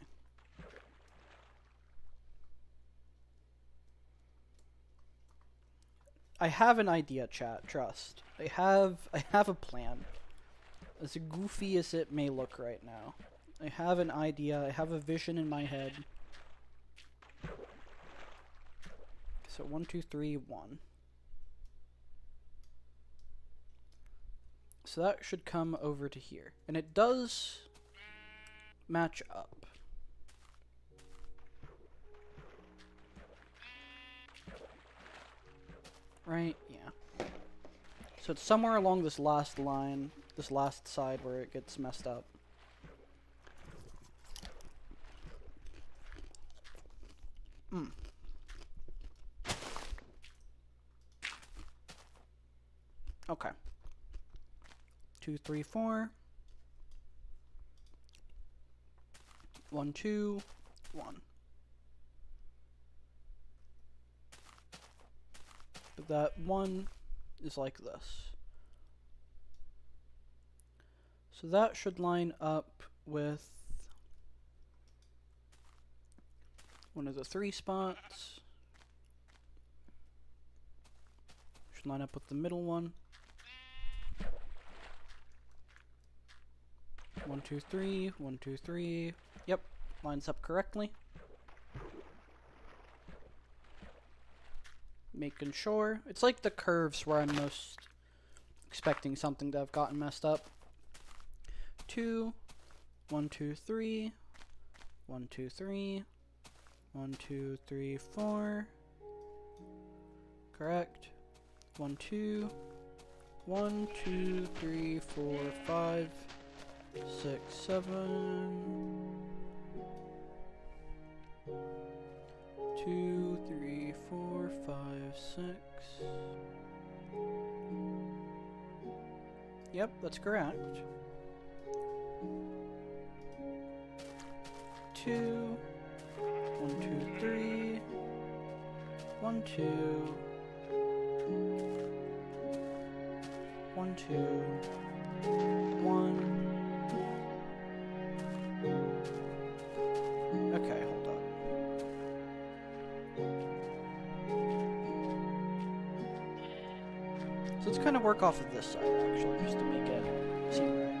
I have an idea, chat. Trust. I have a plan. As goofy as it may look right now, I have an idea. I have a vision in my head. So 1, 2, 3, 1. So that should come over to here, and it does match up. Right? Yeah. So it's somewhere along this last line, this last side where it gets messed up. Okay. 2, 3, 4. 1, 2, 1. But that 1 is like this. So that should line up with one of the 3 spots. Should line up with the middle one. 1, 2, 3, 1, 2, 3. Yep, lines up correctly. Making sure. It's like the curves where I'm most expecting something to have gotten messed up. 2, 1, 2, 3, 1, 2, 3, 1, 2, 3, 4. Correct. 1, 2, 1, 2, 3, 4, 5, 6, 7. 2, 3, 4, 5, 6. Yep, that's correct. 2, 1, 2, 3, 1, 2, 1, 2, 1. Okay, hold up. So let's kind of work off of this side, actually, just to make it seem right.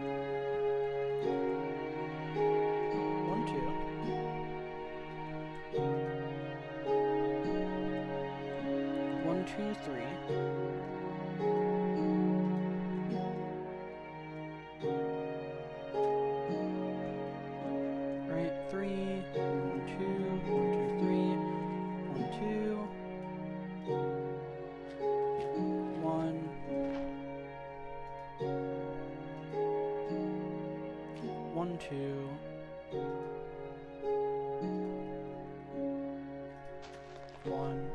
1, 2. 1, 2, 3. Right, 3. 1, 2. 1, 2, 3. 1, 2. 1. 1, 2. 1.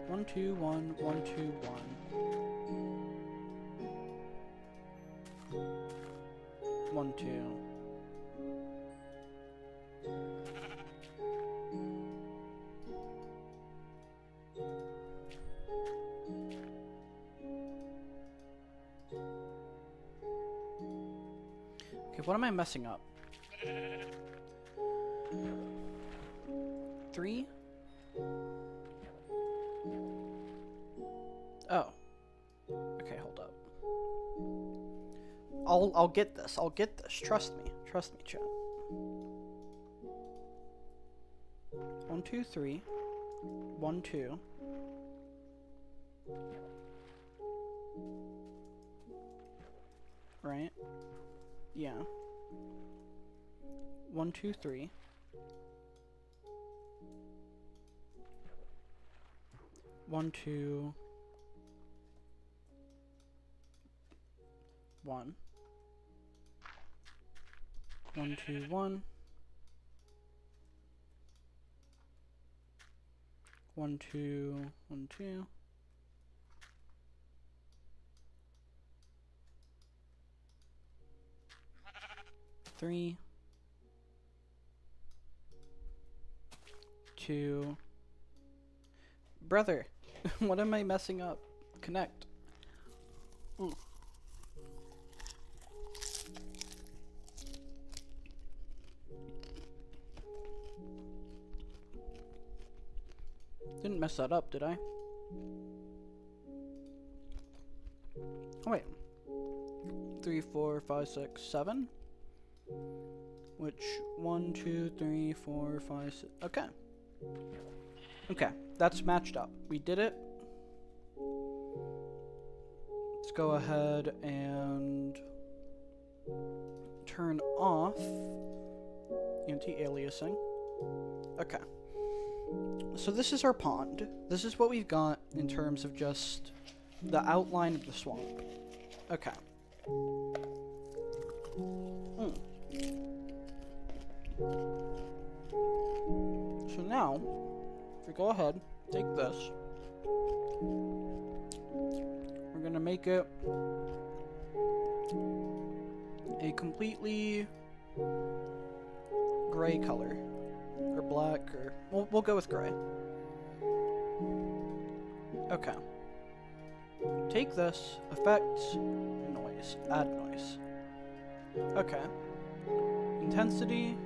1, 2, 1, 1, 2, 1. 1, 2. Okay, what am I messing up? 3? Oh. Okay, hold up. I'll get this. I'll get this. Trust me. Trust me, chat. 1, 2, 3. 1, 2. Right? Yeah. 1, 2, 3. 1, 2. 1. 1, 2, 1. 1, 2, 1, 2. 3. 2. Brother, what am I messing up? Connect. Mm. Didn't mess that up, did I? Oh wait. 3, 4, 5, 6, 7? Which 1, 2, 3, 4, 5, 6. Okay. Okay, that's matched up. We did it. Let's go ahead and turn off anti-aliasing. Okay. So this is our pond. This is what we've got in terms of just the outline of the swamp. Okay. So now, if we go ahead, take this, we're gonna make it a completely gray color, or black, or we'll go with gray. Okay. Take this, effects, noise, add noise. Okay. Intensity.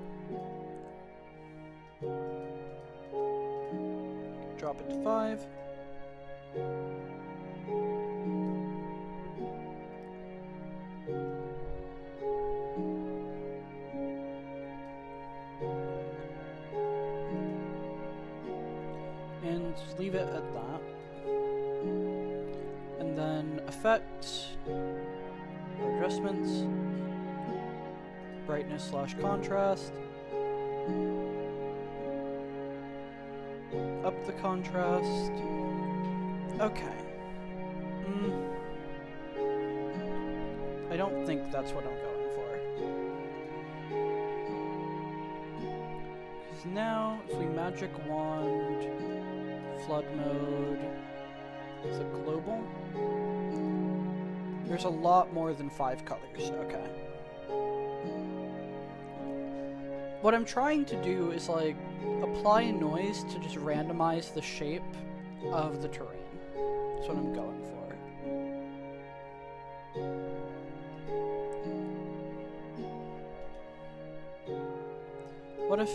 Drop it to 5. And just leave it at that. And then effects, adjustments, brightness / contrast. Up the contrast. Okay. I don't think that's what I'm going for. Because now, if we magic wand, flood mode, is it global? There's a lot more than 5 colors. Okay. What I'm trying to do is, like, apply a noise to just randomize the shape of the terrain. That's what I'm going for. What if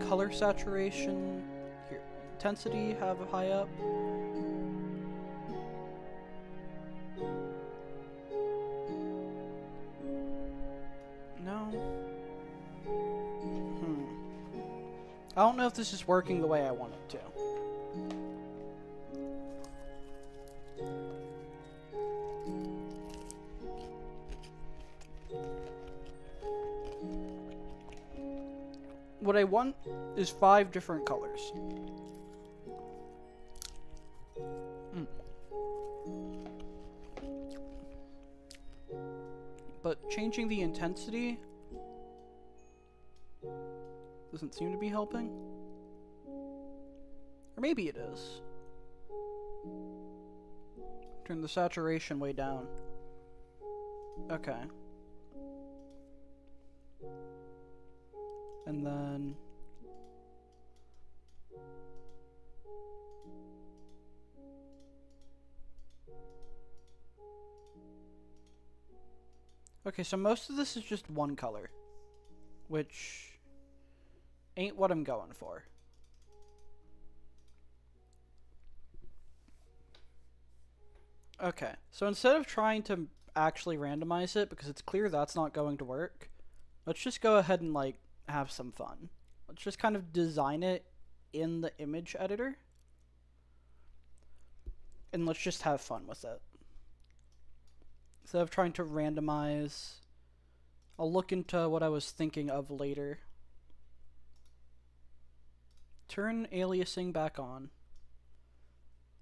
color saturation, here, intensity have high up? No. I don't know if this is working the way I want it to. What I want is 5 different colors. But changing the intensity doesn't seem to be helping. Or maybe it is. Turn the saturation way down. Okay. And then okay, so most of this is just one color, which ain't what I'm going for. Okay, so instead of trying to actually randomize it, because it's clear that's not going to work, let's just go ahead and, like, have some fun. Let's just kind of design it in the image editor, and let's just have fun with it. Instead of trying to randomize, I'll look into what I was thinking of later. Turn aliasing back on.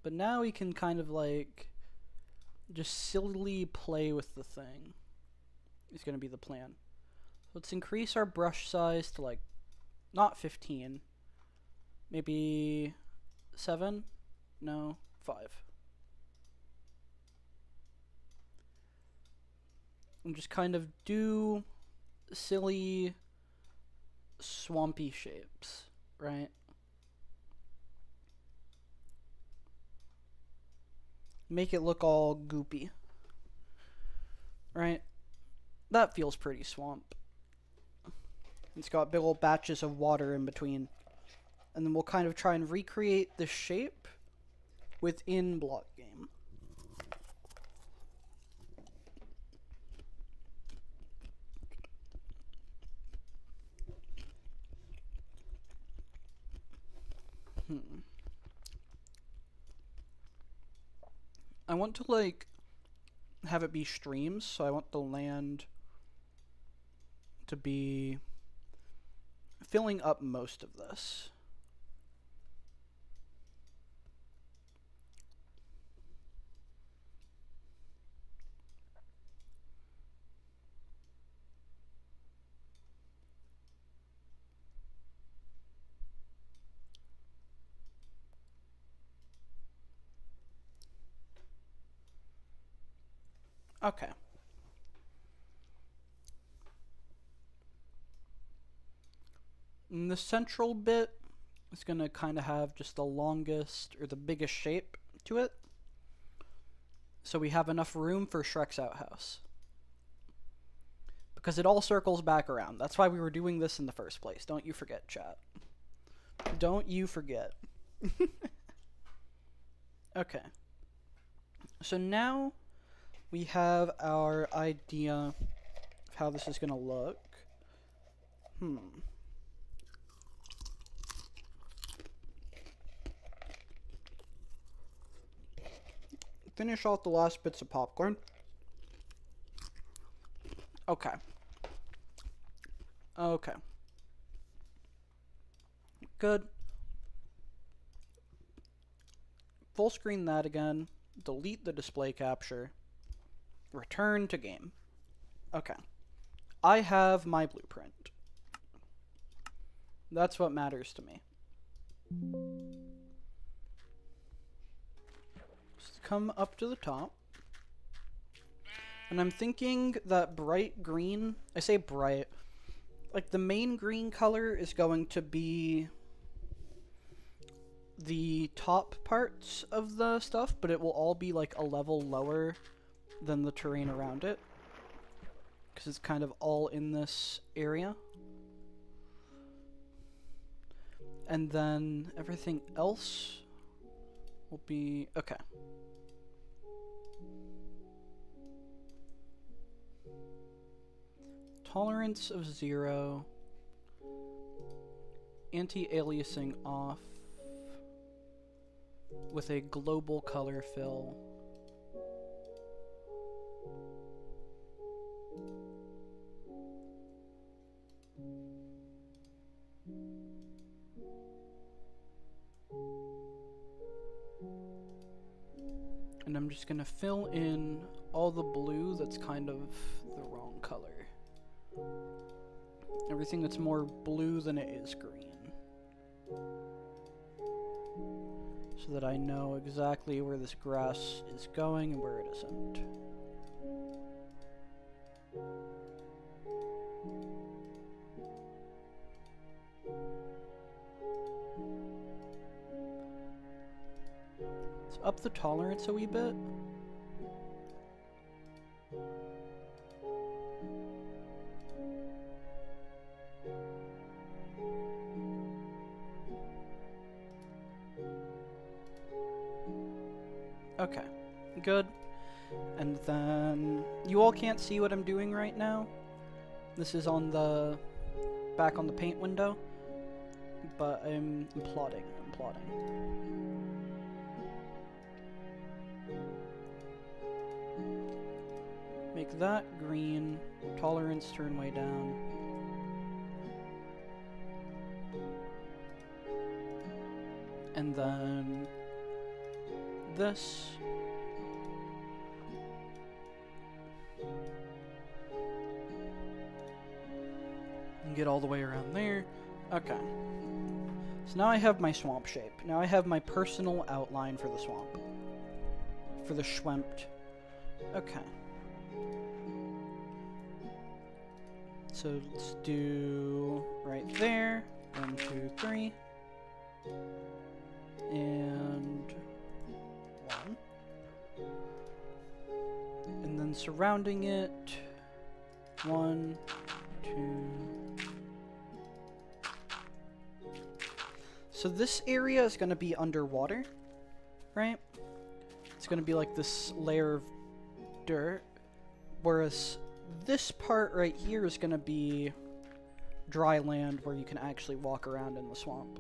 But now we can kind of, like, just sillily play with the thing. Is going to be the plan. Let's increase our brush size to, like, not 15. Maybe 7? No, 5. And just kind of do silly, swampy shapes, right? Make it look all goopy. right? That feels pretty swamp. It's got big old batches of water in between. And then we'll kind of try and recreate the shape within block game. I want to, like, have it be streams, so I want the land to be filling up most of this. Okay. And the central bit is going to kind of have just the longest or the biggest shape to it. So we have enough room for Shrek's outhouse. Because it all circles back around. That's why we were doing this in the first place. Don't you forget, chat. Don't you forget. Okay. So now we have our idea of how this is going to look. Finish off the last bits of popcorn. Okay. Okay. Good. Full screen that again. Delete the display capture. Return to game. Okay. I have my blueprint. That's what matters to me. Just come up to the top. And I'm thinking that bright green, I say bright, like the main green color is going to be the top parts of the stuff, but it will all be like a level lower than the terrain around it. Because it's kind of all in this area. And then everything else will be, okay. Tolerance of 0. Anti-aliasing off. With a global color fill. And I'm just gonna fill in all the blue that's kind of the wrong color. Everything that's more blue than it is green. So that I know exactly where this grass is going and where it isn't. Let's up the tolerance a wee bit. Okay, good. And then you all can't see what I'm doing right now. This is on the back on the paint window, but I'm plotting. Make that green. Tolerance turn way down. And then this. And get all the way around there. Okay. So now I have my swamp shape. Now I have my personal outline for the swamp. For the schwempt. Okay. So let's do right there. 1, 2, 3. And 1. And then surrounding it, 1, 2. So this area is going to be underwater, right? It's going to be like this layer of dirt, whereas this part right here is going to be dry land where you can actually walk around in the swamp.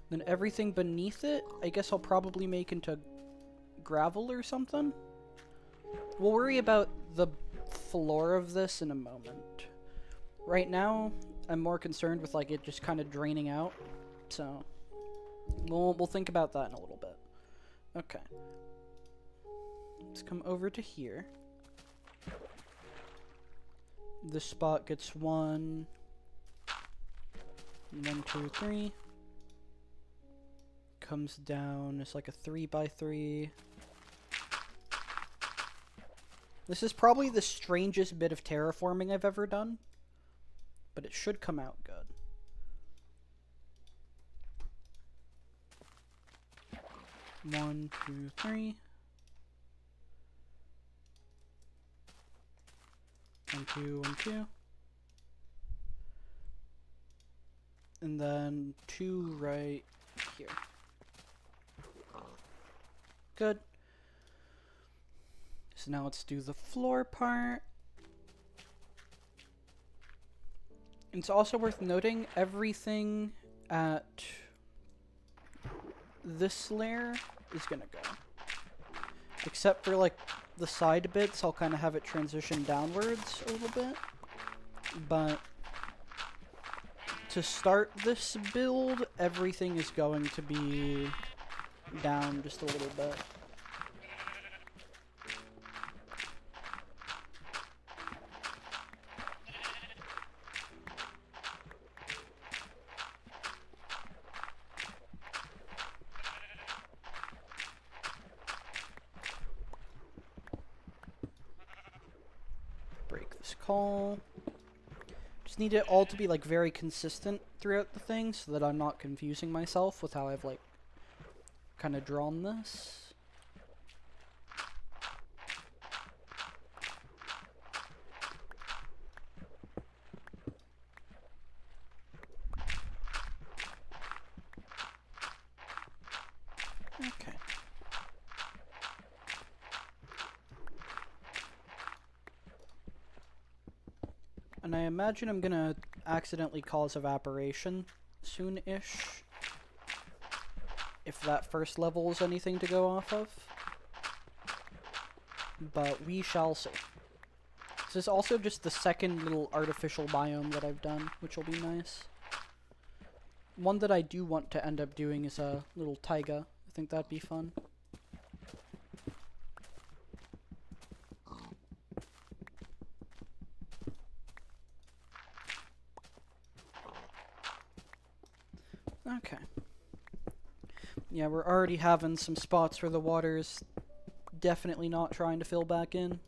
Then everything beneath it, I guess I'll probably make into gravel or something. We'll worry about the floor of this in a moment. Right now, I'm more concerned with like it just kind of draining out, so we'll think about that in a little bit. Okay. Let's come over to here. This spot gets 1, 1, 2, 3. Comes down, it's like a 3x3. This is probably the strangest bit of terraforming I've ever done, but it should come out good. One, 2, 3. 1, 2, 1, 2. And then 2 right here. Good. So now let's do the floor part. It's also worth noting everything at this layer is gonna go. Except for like the side bits, I'll kind of have it transition downwards a little bit. But to start this build, everything is going to be down just a little bit. Break this call. Just need it all to be like very consistent throughout the thing so that I'm not confusing myself with how I've like kind of drawn this. Okay. And I imagine I'm gonna accidentally cause evaporation soon-ish. If that first level is anything to go off of. But we shall see. This is also just the second little artificial biome that I've done, which will be nice. One that I do want to end up doing is a little taiga. I think that'd be fun. Okay. Yeah, we're already having some spots where the water's definitely not trying to fill back in.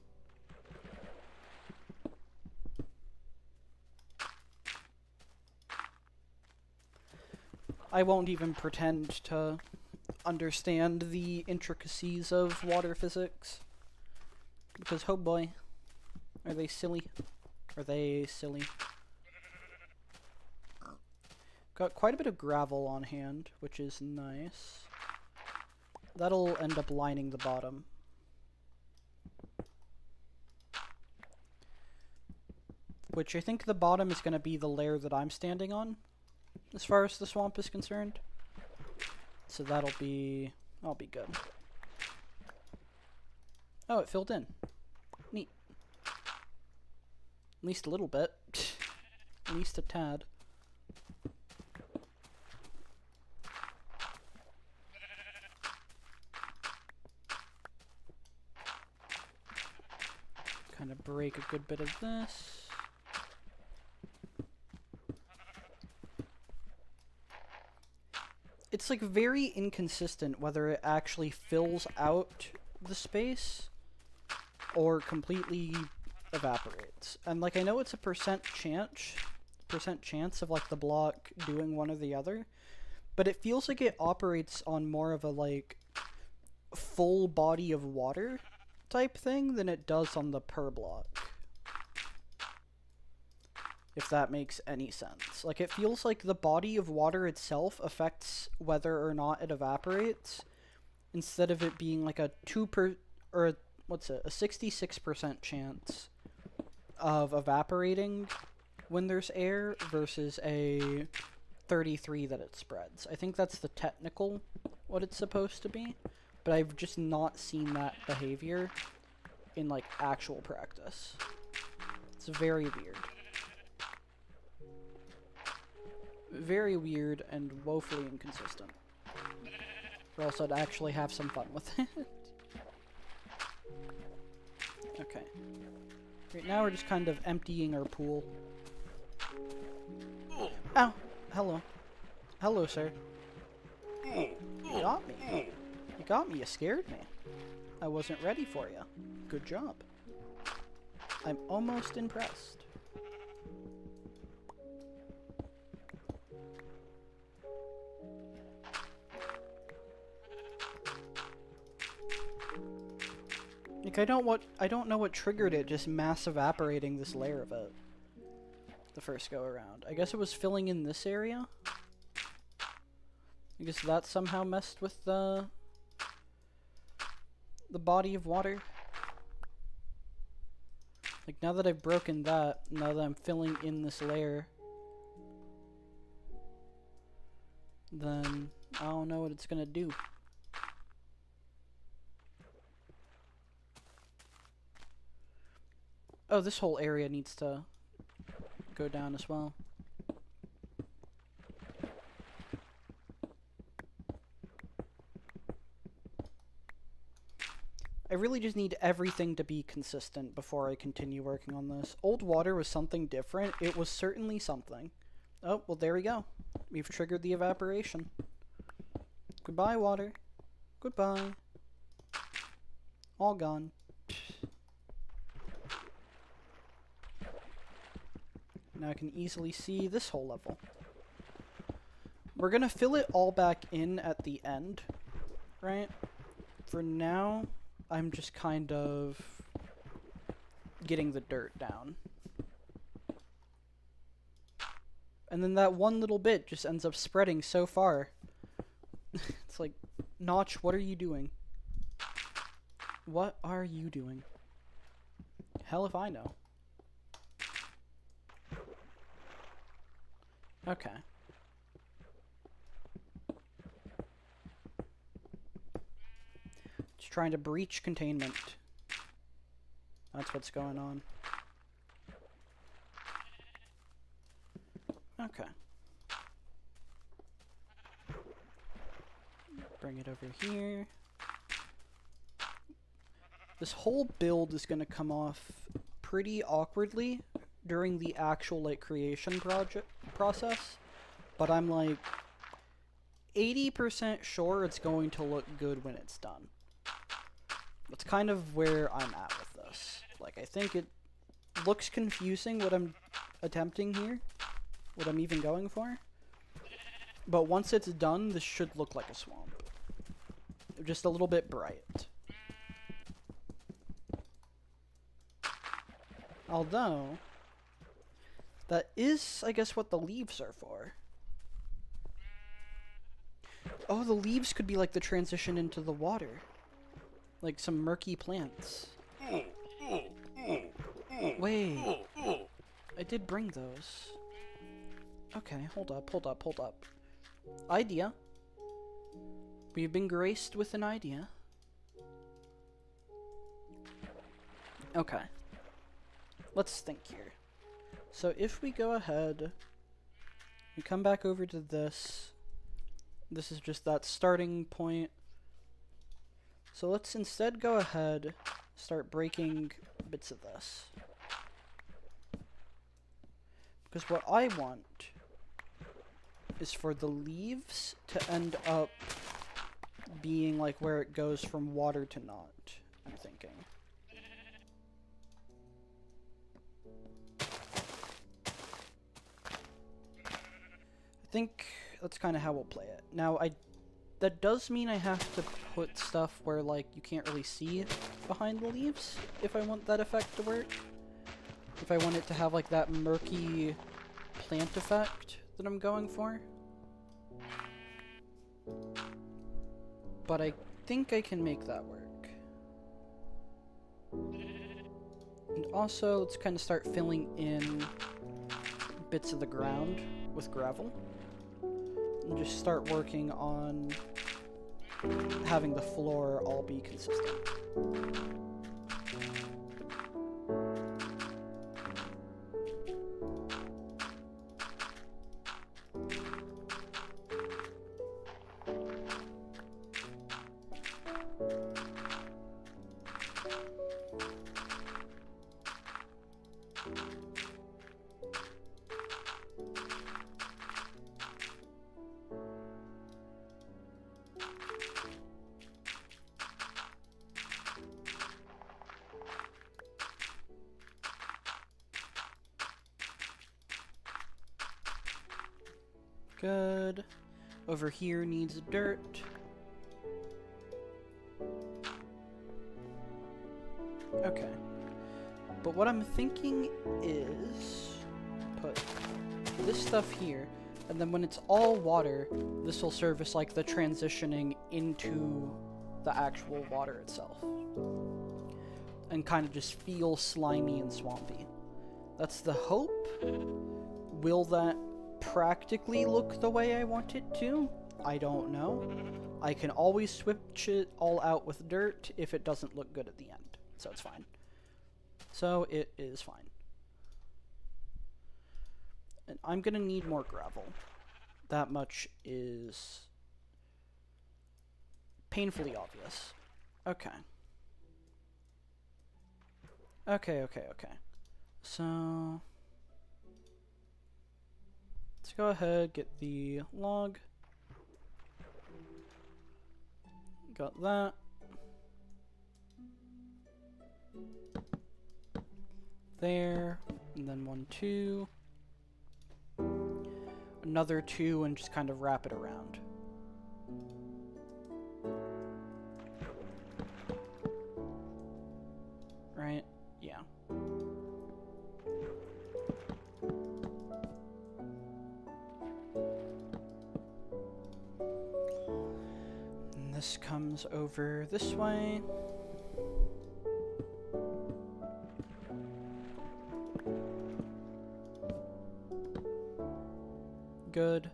I won't even pretend to understand the intricacies of water physics. Because, oh boy, are they silly? Are they silly? Got quite a bit of gravel on hand, which is nice. That'll end up lining the bottom. Which I think the bottom is going to be the layer that I'm standing on, as far as the swamp is concerned. So that'll be good. Oh, it filled in. Neat. At least a little bit. At least a tad. Kind of break a good bit of this. It's like very inconsistent whether it actually fills out the space or completely evaporates. And like I know it's a percent chance of like the block doing one or the other, but it feels like it operates on more of a like full body of water type thing than it does on the per block. If that makes any sense. Like, it feels like the body of water itself affects whether or not it evaporates, instead of it being like a 66% chance of evaporating when there's air versus a 33 that it spreads. I think that's the technical what it's supposed to be, but I've just not seen that behavior in like actual practice. It's very weird. Very weird and woefully inconsistent. Or else I'd actually have some fun with it. Okay. Right now we're just kind of emptying our pool. Ow! Hello. Hello, sir. You got me. You got me. You scared me. I wasn't ready for you. Good job. I'm almost impressed. Like, I don't know what triggered it, just mass evaporating this layer of it. The first go around. I guess it was filling in this area? I guess that somehow messed with the body of water. Like, now that I've broken that, now that I'm filling in this layer, then I don't know what it's gonna do. Oh, this whole area needs to go down as well. I really just need everything to be consistent before I continue working on this. Old water was something different. It was certainly something. Oh, well, there we go. We've triggered the evaporation. Goodbye, water. Goodbye. All gone. Now I can easily see this whole level. We're gonna fill it all back in at the end, right? For now, I'm just kind of getting the dirt down. And then that one little bit just ends up spreading so far. It's like, Notch, what are you doing? What are you doing? Hell if I know. Okay. Just trying to breach containment. That's what's going on. Okay. Bring it over here. This whole build is going to come off pretty awkwardly during the actual like creation process, but I'm like 80% sure it's going to look good when it's done. That's kind of where I'm at with this. Like, I think it looks confusing what I'm attempting here, what I'm even going for, but once it's done, this should look like a swamp. Just a little bit bright. Although, that is, I guess, what the leaves are for. Oh, the leaves could be like the transition into the water. Like some murky plants. Wait. I did bring those. Okay, hold up. Idea. We've been graced with an idea. Okay. Let's think here. So if we go ahead, we come back over to this. This is just that starting point. So let's instead go ahead, start breaking bits of this. Because what I want is for the leaves to end up being like where it goes from water to not, I'm thinking. I think that's kind of how we'll play it. Now, I that does mean I have to put stuff where, like, you can't really see behind the leaves if I want that effect to work. If I want it to have, like, that murky plant effect that I'm going for. But I think I can make that work. And also, let's kind of start filling in bits of the ground with gravel. And just start working on having the floor all be consistent. Good. Over here needs dirt. Okay. But what I'm thinking is put this stuff here, and then when it's all water, this will serve as like the transitioning into the actual water itself. And kind of just feel slimy and swampy. That's the hope. Will that practically look the way I want it to? I don't know. I can always switch it all out with dirt if it doesn't look good at the end. So it's fine. So it is fine. And I'm gonna need more gravel. That much is painfully obvious. Okay. Okay. So let's go ahead, get the log. Got that. There, and then 1, 2. Another 2, and just kind of wrap it around. Right? Yeah. And this comes over this way. Good.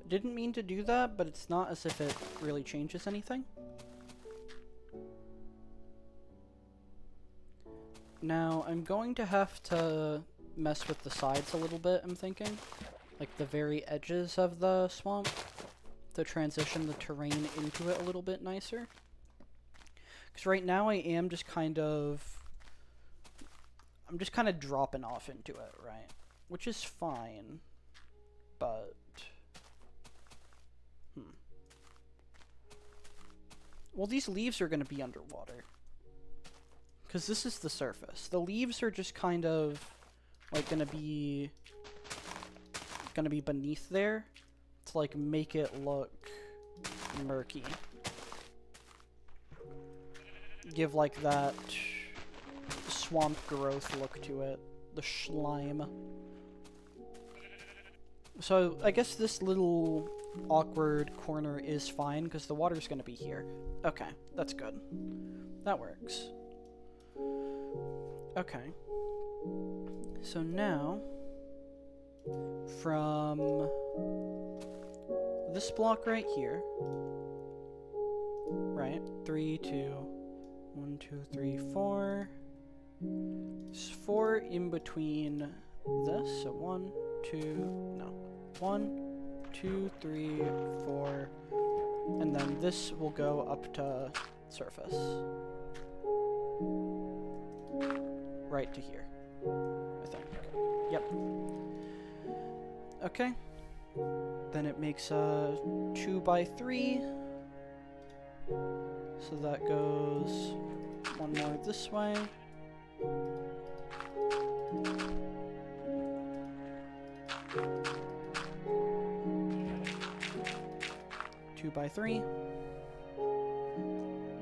Didn't mean to do that, but it's not as if it really changes anything. Now, I'm going to have to mess with the sides a little bit, I'm thinking. Like the very edges of the swamp. To transition the terrain into it a little bit nicer. Because right now I am just kind of... I'm just kind of dropping off into it, right? Which is fine. But... Well, these leaves are going to be underwater. Because this is the surface. The leaves are just kind of... like going to be beneath there. To like make it look murky. Give like that swamp growth look to it. The slime. So I guess this little awkward corner is fine because the water's gonna be here. Okay, that's good. That works. Okay. So now from this block right here, right? 3, 2, 1, 2, 3, 4. There's 4 in between this. So 1, 2, 3, 4, and then this will go up to surface, right to here, I think. Yep. Okay. Then it makes a 2 by 3. So that goes one more this way. 2 by 3.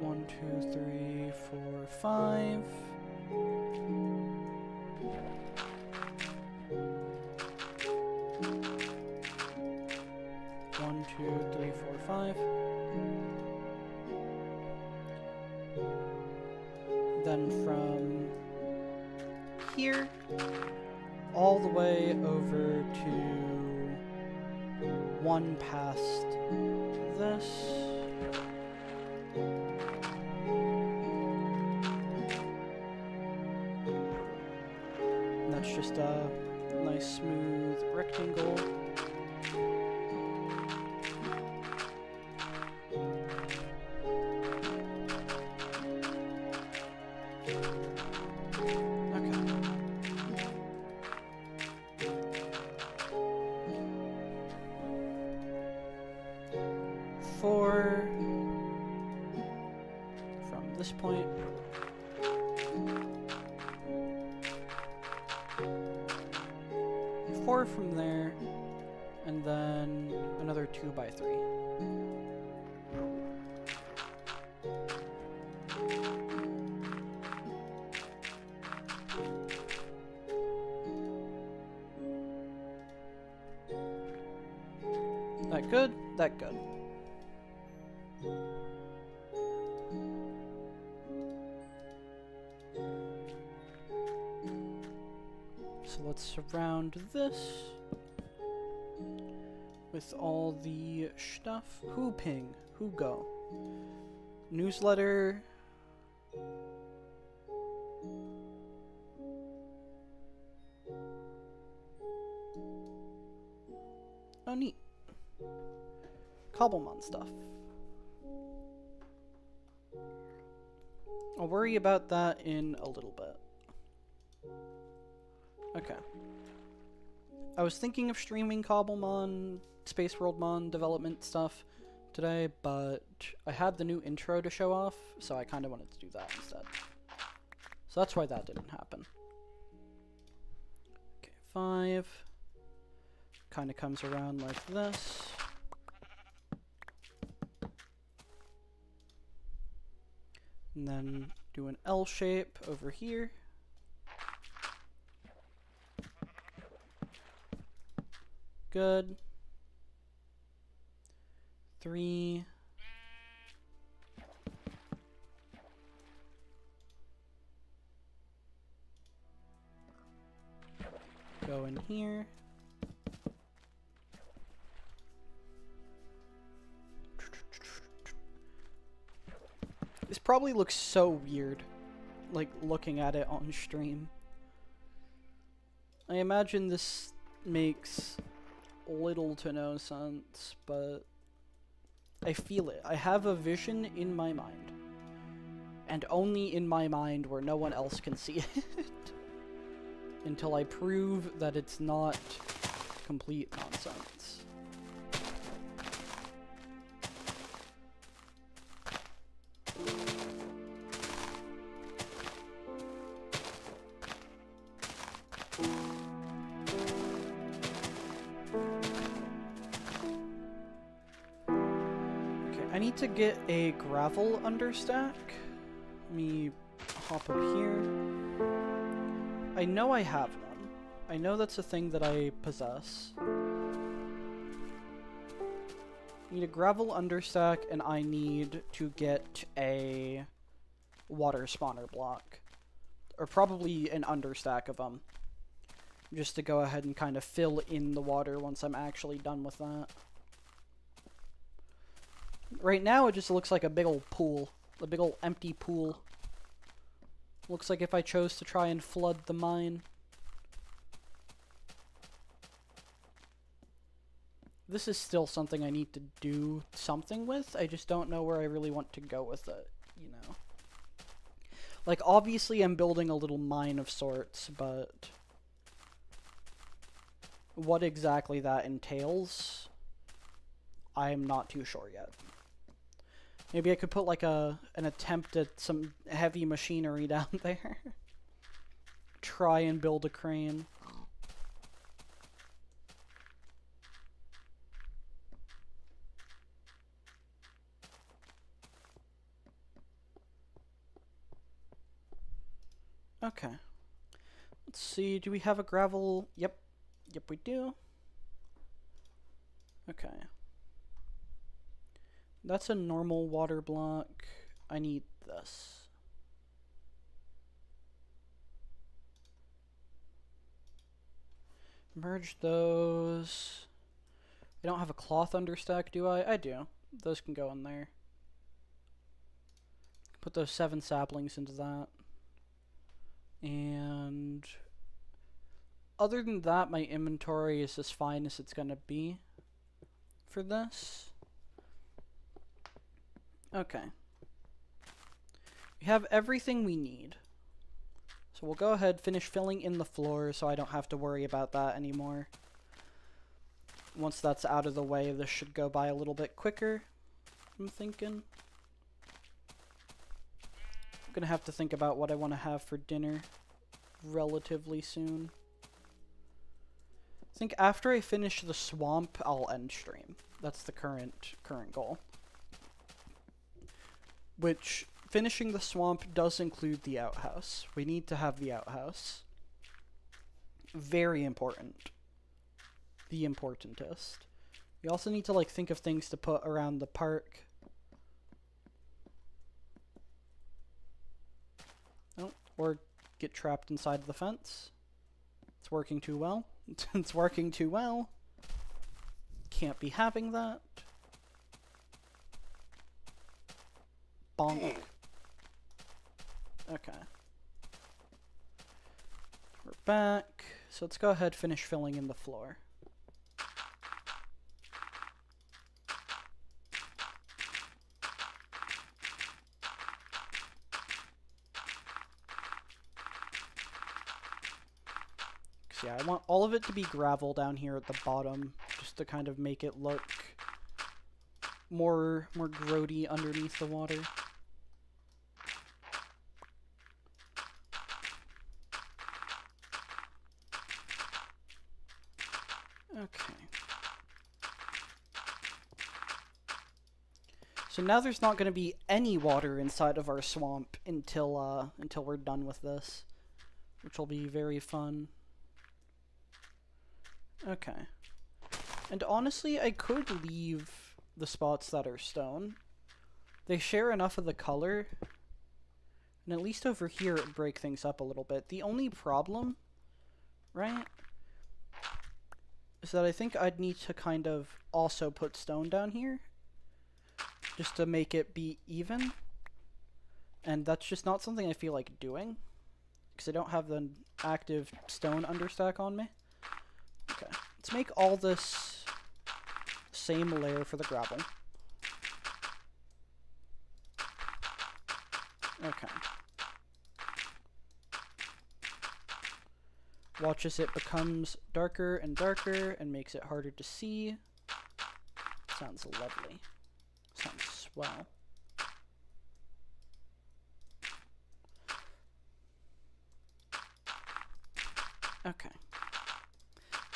1, 2, 3, 4, 5. One, two, three, four, 5. Then from here all the way over to one past this. And that's just a nice smooth rectangle. From this point, four from there, and then another 2 by 3. That good? That good. So let's surround this with all the stuff. Who ping? Who go? Newsletter. Oh, neat. Cobblemon stuff. I'll worry about that in a little bit. Okay. I was thinking of streaming Cobblemon, Space Worldmon development stuff today, but I had the new intro to show off, so I kind of wanted to do that instead. So that's why that didn't happen. Okay, 5. Kind of comes around like this. And then do an L shape over here. Good. 3. Go in here. This probably looks so weird, like, looking at it on stream. I imagine this makes little to no sense, but I feel it. I have a vision in my mind. And only in my mind where no one else can see it. Until I prove that it's not complete nonsense. I need to get a gravel understack. Let me hop up here. I know I have one. I know that's a thing that I possess. I need a gravel understack, and I need to get a water spawner block. Or probably an understack of them. Just to go ahead and kind of fill in the water once I'm actually done with that. Right now, it just looks like a big old pool. A big old empty pool. Looks like if I chose to try and flood the mine. This is still something I need to do something with. I just don't know where I really want to go with it, you know. Like, obviously I'm building a little mine of sorts, but what exactly that entails, I'm not too sure yet. Maybe I could put like an attempt at some heavy machinery down there. Try and build a crane. Okay. Let's see, do we have a gravel? Yep. Yep, we do. Okay. That's a normal water block. I need this. Merge those. I don't have a cloth understack, do I? I do. Those can go in there. Put those 7 saplings into that. And other than that, my inventory is as fine as it's gonna be for this. Okay. We have everything we need. So we'll go ahead, finish filling in the floor so I don't have to worry about that anymore. Once that's out of the way, this should go by a little bit quicker, I'm thinking. I'm gonna have to think about what I want to have for dinner relatively soon. I think after I finish the swamp, I'll end stream. That's the current goal. Which, finishing the swamp does include the outhouse. We need to have the outhouse. Very important. The importantest. We also need to like think of things to put around the park. Oh, or get trapped inside the fence. It's working too well. It's working too well. Can't be having that. Bonk. Okay. We're back. So let's go ahead and finish filling in the floor. Yeah, I want all of it to be gravel down here at the bottom, just to kind of make it look more grody underneath the water. Okay. So now there's not going to be any water inside of our swamp until we're done with this, which will be very fun. Okay. And honestly, I could leave the spots that are stone. They share enough of the color, and at least over here it break things up a little bit. The only problem, right, is that I think I'd need to kind of also put stone down here, just to make it be even. And that's just not something I feel like doing, because I don't have the active stone understack on me. Okay, let's make all this same layer for the gravel. Okay. Watch as it becomes darker and darker and makes it harder to see. Sounds lovely. Sounds swell. Okay.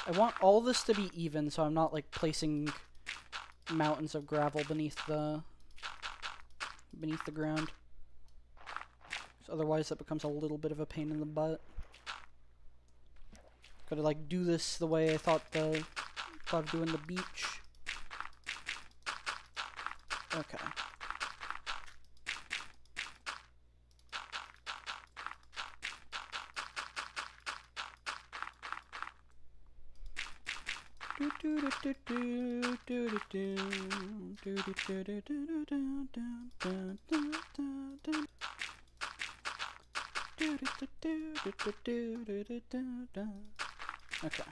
I want all this to be even, so I'm not like placing mountains of gravel beneath the ground. So otherwise that becomes a little bit of a pain in the butt. Gotta like do this the way I thought of doing the beach. Okay. Okay.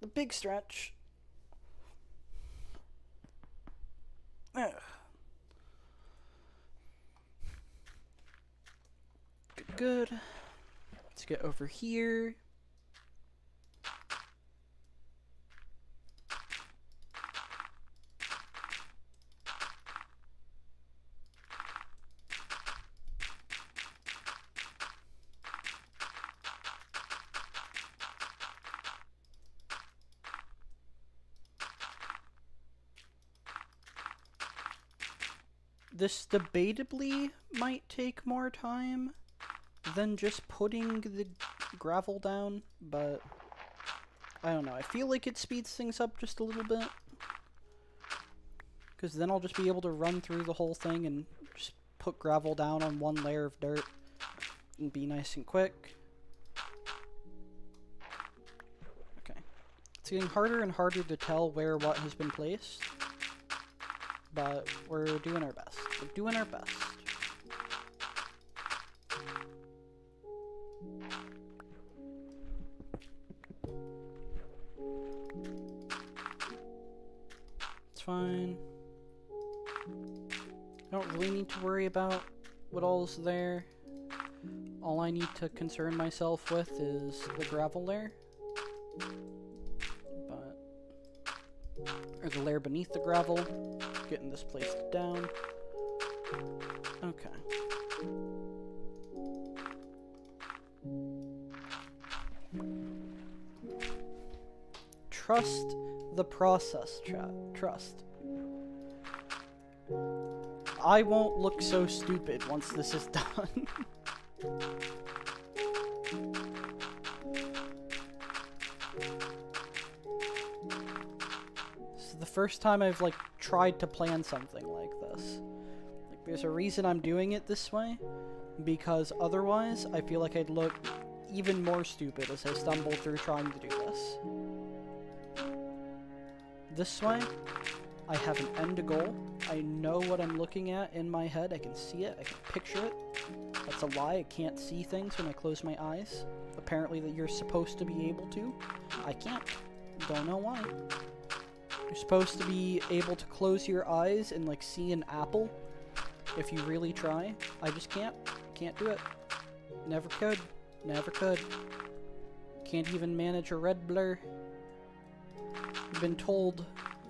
The big stretch. good. Let's get over here. This debatably might take more time than just putting the gravel down, but I don't know. I feel like it speeds things up just a little bit, because then I'll just be able to run through the whole thing and just put gravel down on one layer of dirt and be nice and quick. Okay. It's getting harder and harder to tell where what has been placed, but we're doing our best. We're doing our best. It's fine. I don't really need to worry about what all's there. All I need to concern myself with is the gravel layer. Or the layer beneath the gravel. Getting this placed down. Okay. Trust the process, chat. Trust. I won't look so stupid once this is done. This is the first time I've, like, tried to plan something like this. Like, there's a reason I'm doing it this way, because otherwise I feel like I'd look even more stupid as I stumble through trying to do this. This way, I have an end goal. I know what I'm looking at in my head. I can see it. I can picture it. That's a lie. I can't see things when I close my eyes. Apparently that you're supposed to be able to. I can't. Don't know why. You're supposed to be able to close your eyes and, like, see an apple if you really try. I just can't. Can't do it. Never could. Never could. Can't even manage a red blur. I've been told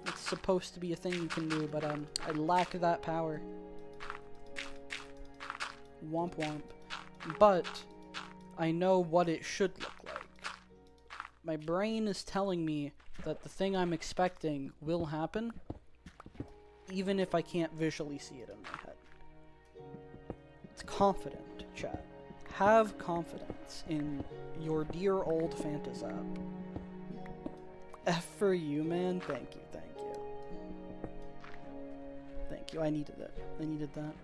it's supposed to be a thing you can do, but I lack that power. Womp womp. But I know what it should look like. My brain is telling me that the thing I'm expecting will happen, even if I can't visually see it in my head. It's confident, chat. Have confidence in your dear old Phantasap. F for you, man. Thank you, thank you. Thank you. I needed it. I needed that.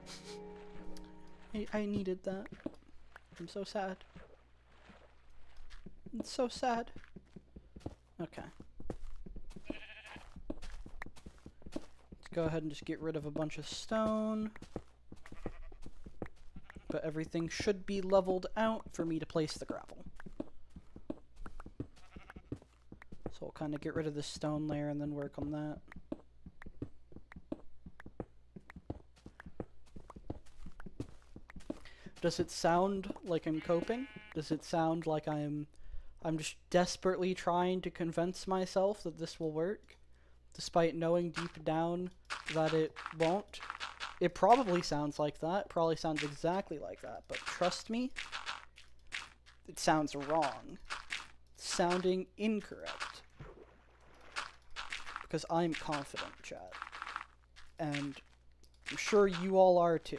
I needed that. I'm so sad. It's so sad. Okay. Let's go ahead and just get rid of a bunch of stone. But everything should be leveled out for me to place the gravel. So we'll kind of get rid of this stone layer and then work on that. Does it sound like I'm coping? Does it sound like I'm just desperately trying to convince myself that this will work, despite knowing deep down that it won't? It probably sounds like that. It probably sounds exactly like that. But trust me, it sounds wrong. It's sounding incorrect. Because I'm confident, chat. And I'm sure you all are too.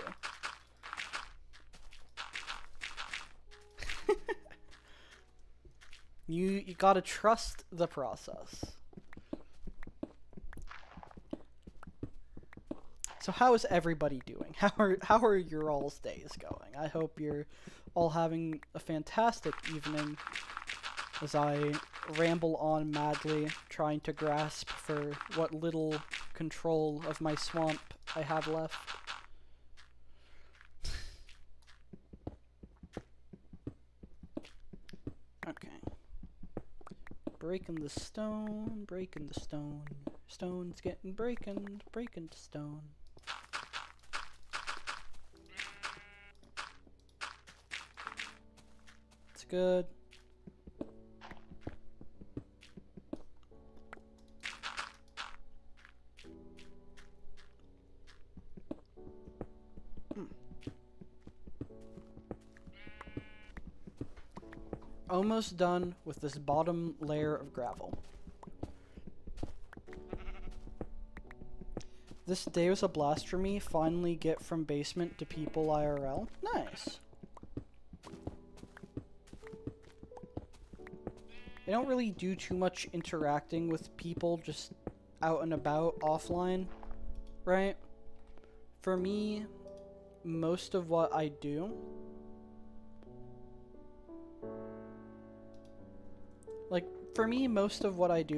You gotta trust the process. So how is everybody doing? How are your all's days going? I hope you're all having a fantastic evening as I ramble on madly, trying to grasp for what little control of my swamp I have left. Okay. Breaking the stone, breaking the stone. Stone's getting breaking the stone. Good. Almost done with this bottom layer of gravel. This day was a blast for me. Finally get from basement to people IRL. Nice. I don't really do too much interacting with people just out and about offline, right? For me, most of what I do,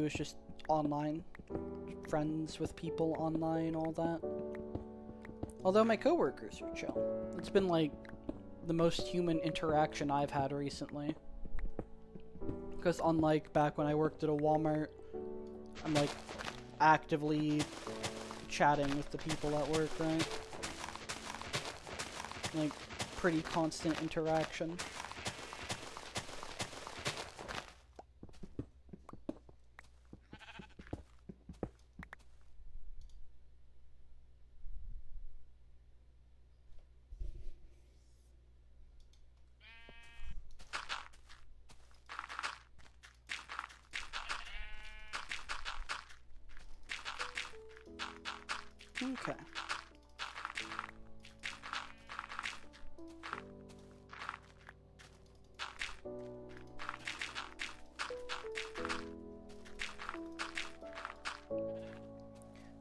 is just online. Friends with people online, all that. Although my coworkers are chill. It's been like the most human interaction I've had recently. Because unlike back when I worked at a Walmart, I'm like actively chatting with the people at work, right? Like pretty constant interaction. Okay.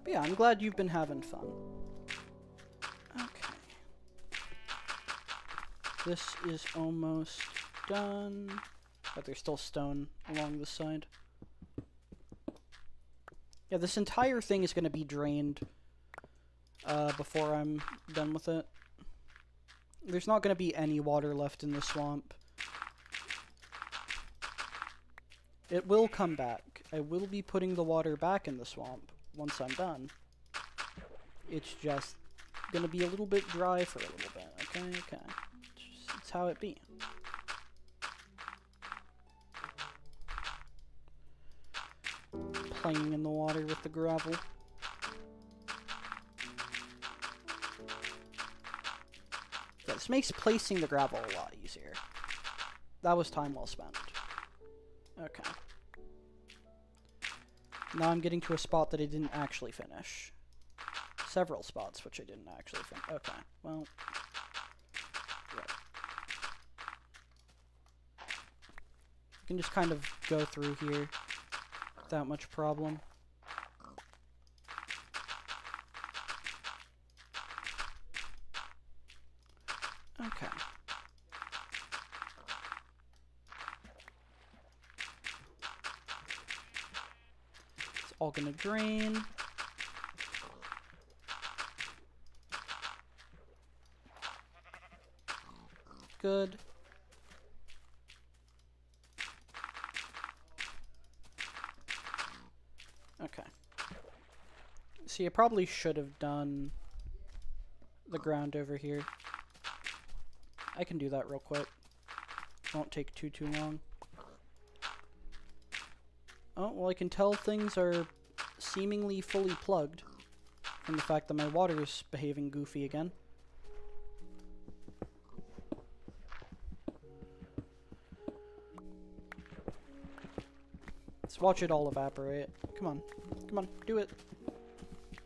But yeah, I'm glad you've been having fun. Okay. This is almost done. But there's still stone along the side. Yeah, this entire thing is going to be drained before I'm done with it. There's not going to be any water left in the swamp. It will come back. I will be putting the water back in the swamp once I'm done. It's just going to be a little bit dry for a little bit, okay? Okay. It's how it be. Playing in the water with the gravel. Yeah, this makes placing the gravel a lot easier. That was time well spent. Okay. Now I'm getting to a spot that I didn't actually finish. Several spots which I didn't actually finish. Okay, well... Right. You can just kind of go through here without much problem. Okay. It's all gonna drain. Good. Okay. See, I probably should have done the ground over here. I can do that real quick. Won't take too long. Oh, well, I can tell things are seemingly fully plugged from the fact that my water is behaving goofy again. Let's watch it all evaporate. Come on. Come on, do it.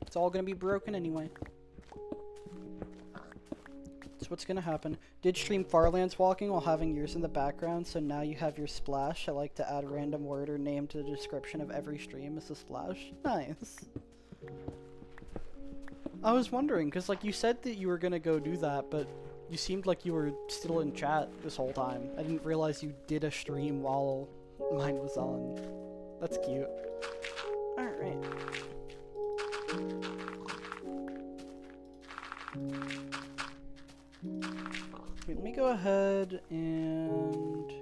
It's all gonna be broken anyway. That's what's gonna happen. Did stream Farlands walking while having yours in the background, so now you have your splash. I like to add a random word or name to the description of every stream as a splash. Nice. I was wondering, because like you said that you were gonna go do that, but you seemed like you were still in chat this whole time. I didn't realize you did a stream while mine was on. That's cute. Alright. Let me go ahead and...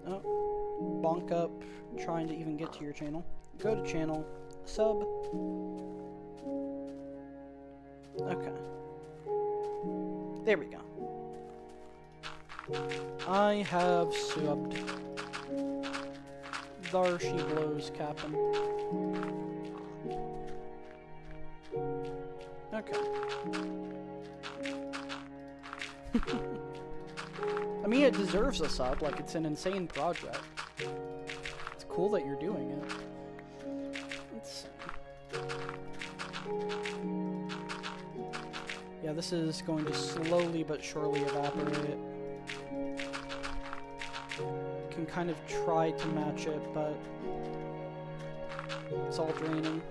Oh, bonk up, trying to even get to your channel. Go to channel, sub. Okay. There we go. I have subbed. There she blows, Captain. Okay. I mean, it deserves a sub. Like, it's an insane project. It's cool that you're doing it. Let's see. Yeah, this is going to slowly but surely evaporate. Can kind of try to match it, but it's all draining.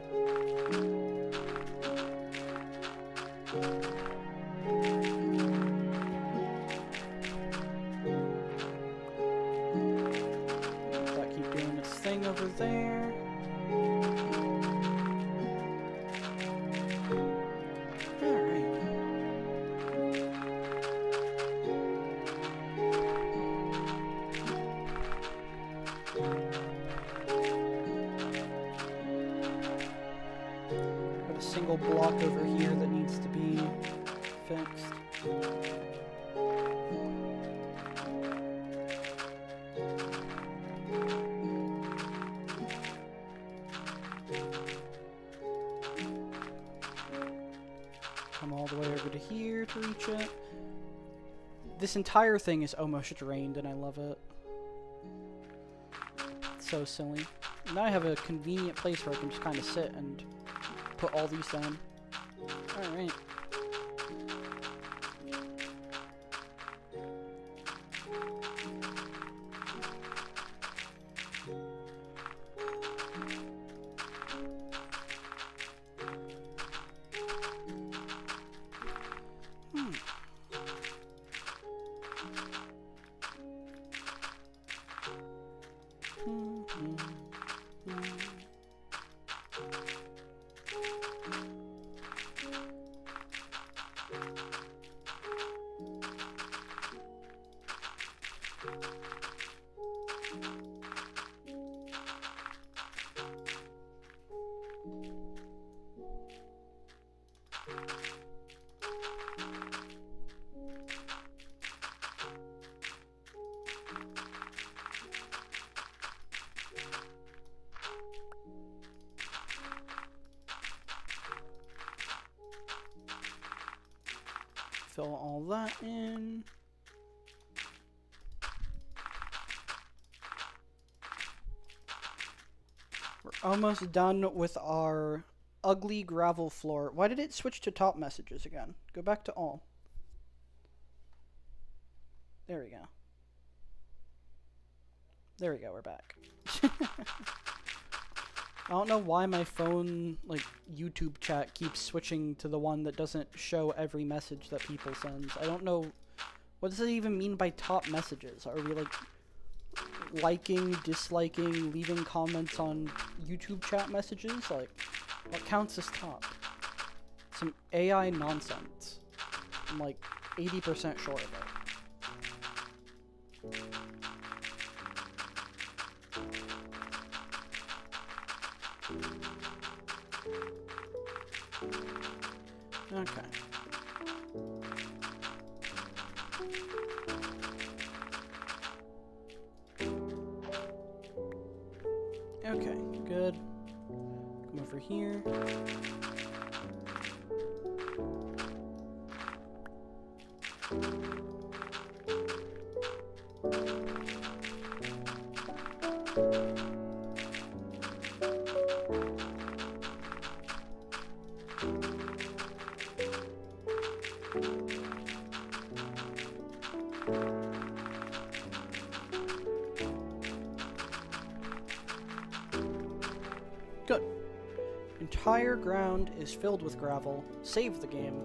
That keep doing its thing over there. Single block over here that needs to be fixed. Come all the way over to here to reach it. This entire thing is almost drained and I love it. It's so silly. Now I have a convenient place where I can just kind of sit and put all these down. Alright. Fill all that in. We're almost done with our ugly gravel floor. Why did it switch to top messages again? Go back to all. There we go. There we go, we're back. I don't know why my phone, like, YouTube chat keeps switching to the one that doesn't show every message that people send. I don't know. What does it even mean by top messages? Are we, like, liking, disliking, leaving comments on YouTube chat messages? Like, what counts as top? Some AI nonsense. I'm, like, 80% sure of it. Okay. Okay, good. Come over here. Good. Entire ground is filled with gravel. Save the game.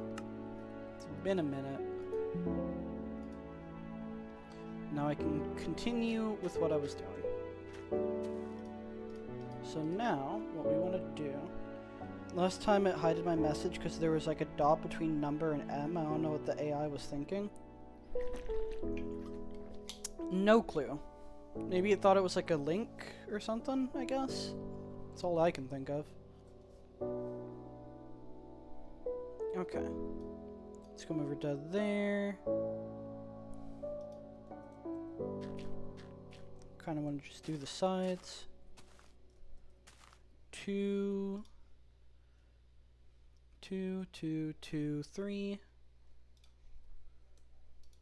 It's been a minute. Now I can continue with what I was doing. So now, what we want to do... Last time it hid my message because there was like a dot between number and M. I don't know what the AI was thinking. No clue. Maybe it thought it was like a link or something, I guess. That's all I can think of. Okay. Let's come over to there. Kind of want to just do the sides. 2, 2, 2, 2, 3.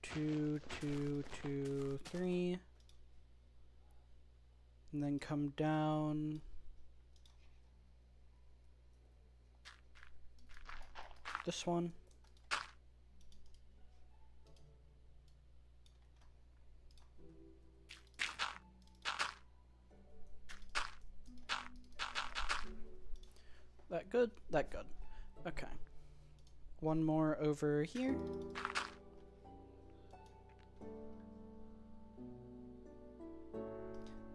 2, 2, 2, 3. And then come down. This one. That good? That good. Okay. One more over here.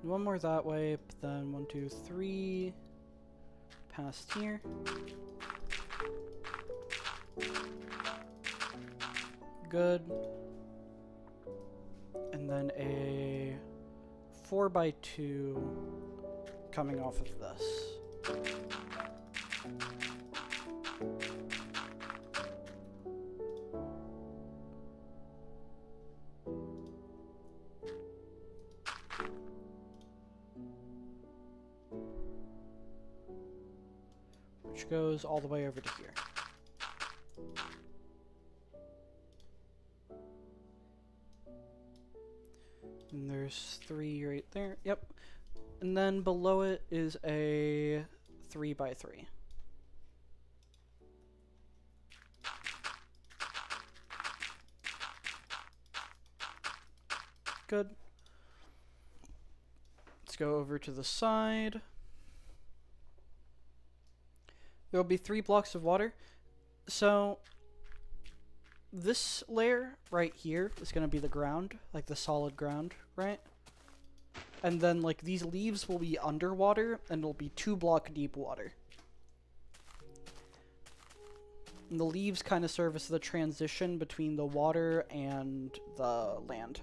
One more that way, but then 1, 2, 3 past here. Good. And then a 4x2 coming off of this. Which goes all the way over to here. And there's 3 right there. Yep. And then below it is a 3x3. Good. Let's go over to the side. There will be 3 blocks of water. So this layer right here is going to be the ground, like the solid ground, right? And then like these leaves will be underwater and it'll be 2 block deep water. And the leaves kind of serve as the transition between the water and the land.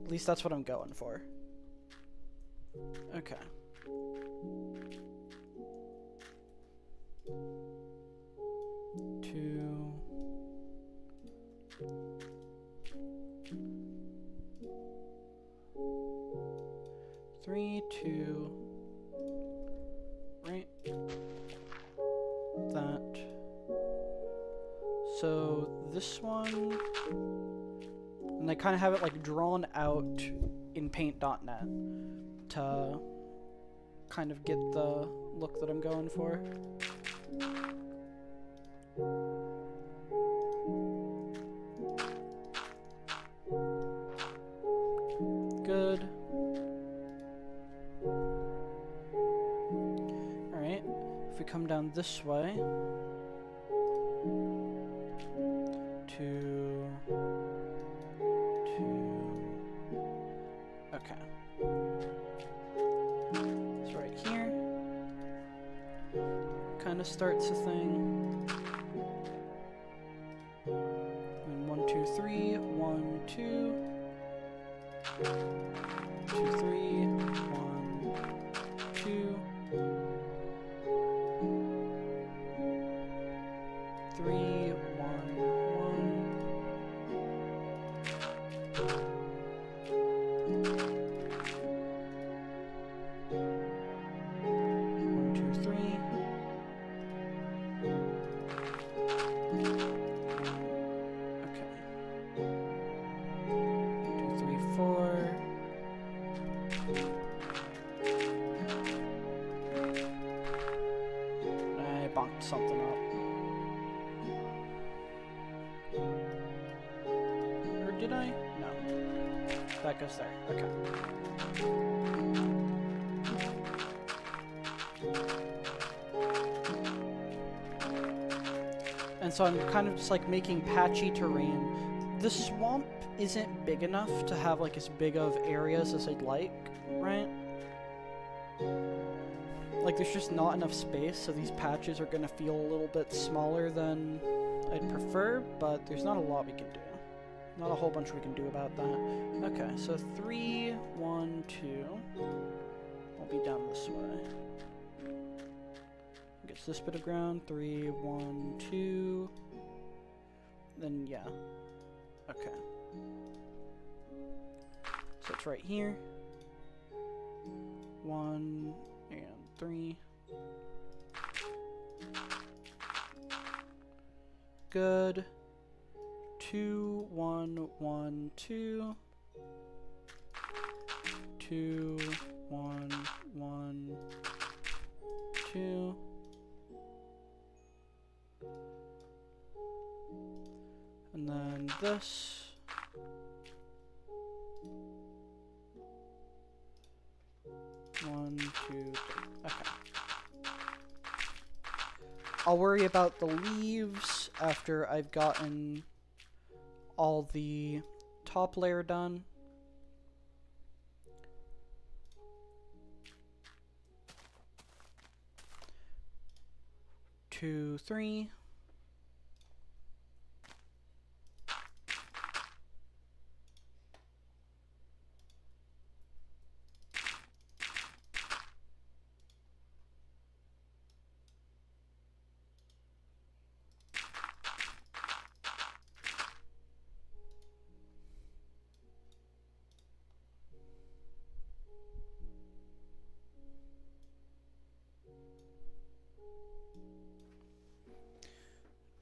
At least that's what I'm going for. Okay. Two. 3, 2. Right. That. So this one. And I kind of have it like drawn out in paint.net to kind of get the look that I'm going for. Good. Alright, if we come down this way, 2, 2, okay. It's right here. Kind of starts a thing. And 1, 2, 3, 1, 2. 2, 3, 1, 2, 3, 1, 1, 2, 3. Okay. 2, 3, 4. I bonked something up. Or did I? No. That goes there. Okay. And so I'm kind of just like making patchy terrain. The swamp isn't big enough to have like as big of areas as I'd like, right? Like there's just not enough space, so these patches are gonna feel a little bit smaller than I'd prefer, but there's not a lot we can do. Not a whole bunch we can do about that. Okay, so 3, 1, 2. I'll be down this way. Get There's this bit of ground. 3, 1, 2. Then, yeah. Okay. So it's right here. 1 and 3. Good. 2, 1, 1, 2. 2, 1, 1, 2. And then this. 1, 2, 3. Okay. I'll worry about the leaves after I've gotten all the top layer done. Two, 3.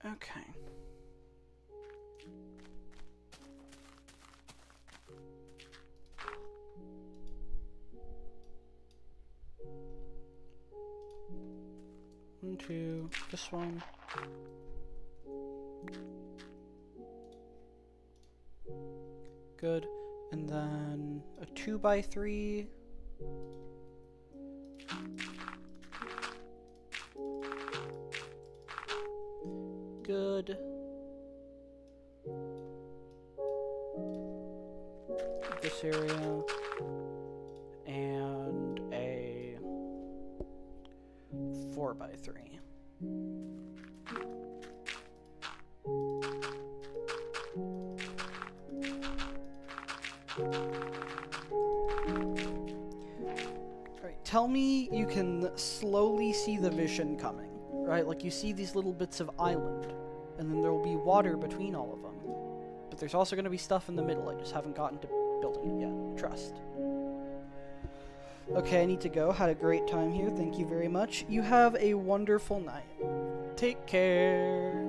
Okay. One, two, this one. Good. And then a 2x3. Good. This area. And a 4x3. Alright, tell me you can slowly see the vision coming, right? Like you see these little bits of island, and then there will be water between all of them. But there's also going to be stuff in the middle, I just haven't gotten to building it yet. Trust. Okay, I need to go. Had a great time here. Thank you very much. You have a wonderful night. Take care.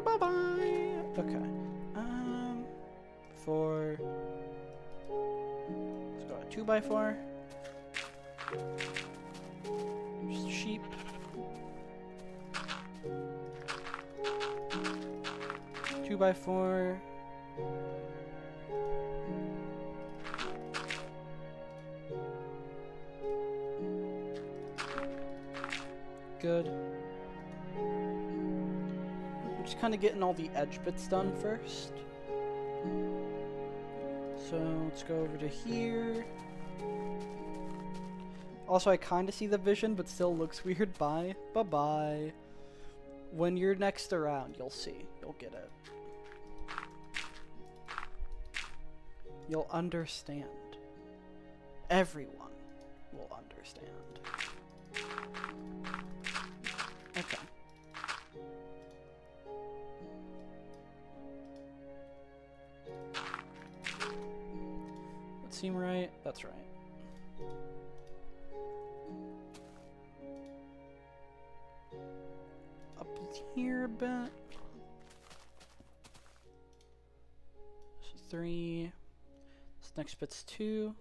Bye-bye. Okay. For... Let's go a 2x4. There's the sheep. Two by 4. Good. I'm just kind of getting all the edge bits done first. So let's go over to here. Also, I kind of see the vision, but still looks weird. Bye. Bye-bye. When you're next around, you'll see. You'll get it. You'll understand. Everyone will understand. Okay. That seem right? That's right. Up here a bit. So 3. This next bit's 2.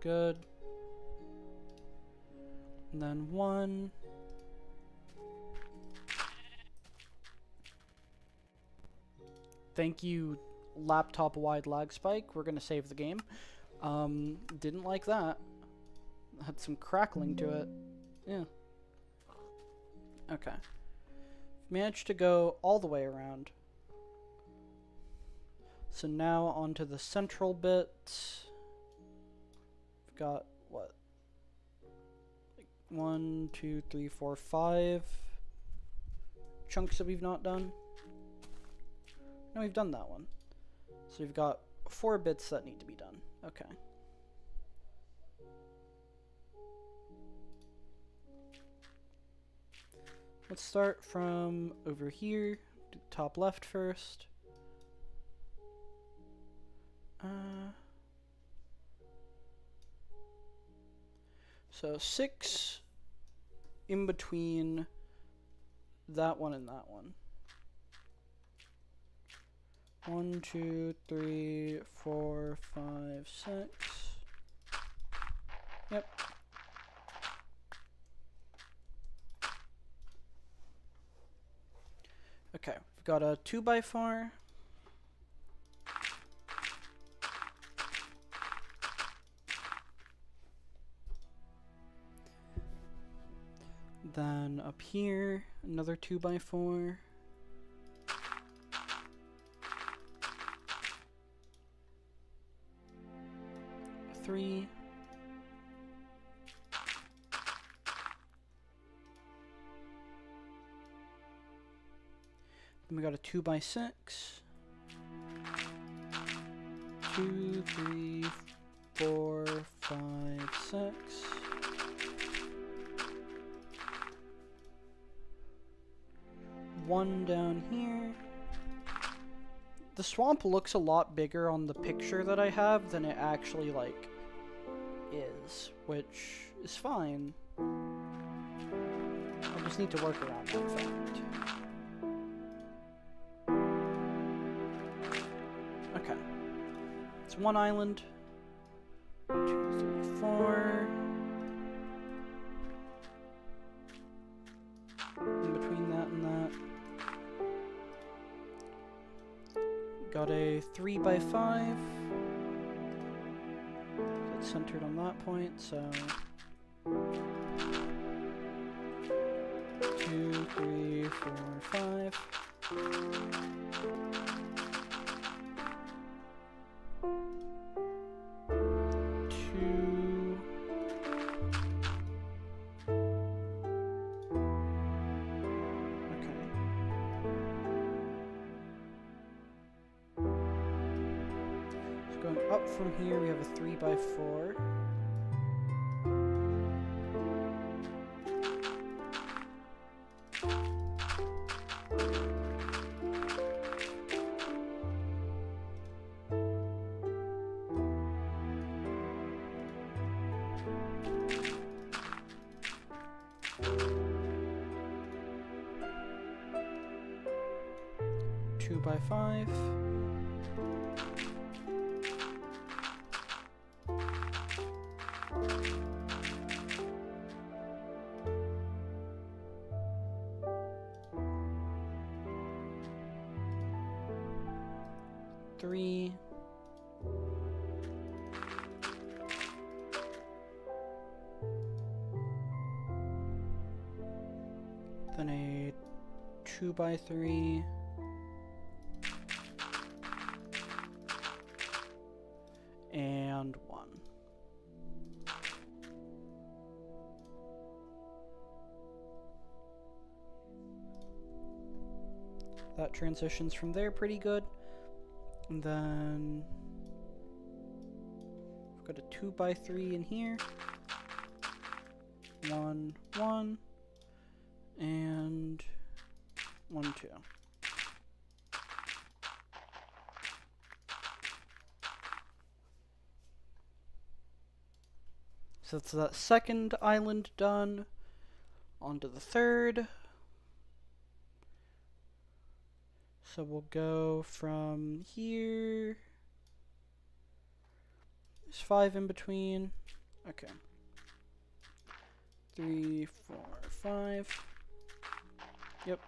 Good. And then 1. Thank you, laptop wide lag spike. We're gonna save the game. Didn't like that. Had some crackling to it. Yeah. Okay. Managed to go all the way around. So now onto the central bit. We've got what? Like 1, 2, 3, 4, 5 chunks that we've not done. No, we've done that one. So we've got 4 bits that need to be done. Okay. Let's start from over here, do top left first. So 6 in between that one and that one. 1, 2, 3, 4, 5, 6. Yep. Okay, we've got a 2x4. Then up here, another 2x4. Three. Then we got a 2x6. 2, 3, 4, 5, 6. One down here. The swamp looks a lot bigger on the picture that I have than it actually, like, is, which is fine. I just need to work around that fact. Okay. It's one island. 2, 3, 4. In between that and that. Got a 3x5. It's centered on that point, so 2, 3, 4, 5. Going up from here, we have a 3x4. Two by 5. Three. Then a 2x3. And 1. That transitions from there pretty good. And then we've got a 2x3 in here. 1, 1, and 1, 2. So that's that second island done. On to the third. So we'll go from here. There's 5 in between. Okay. 3, 4, 5. Yep.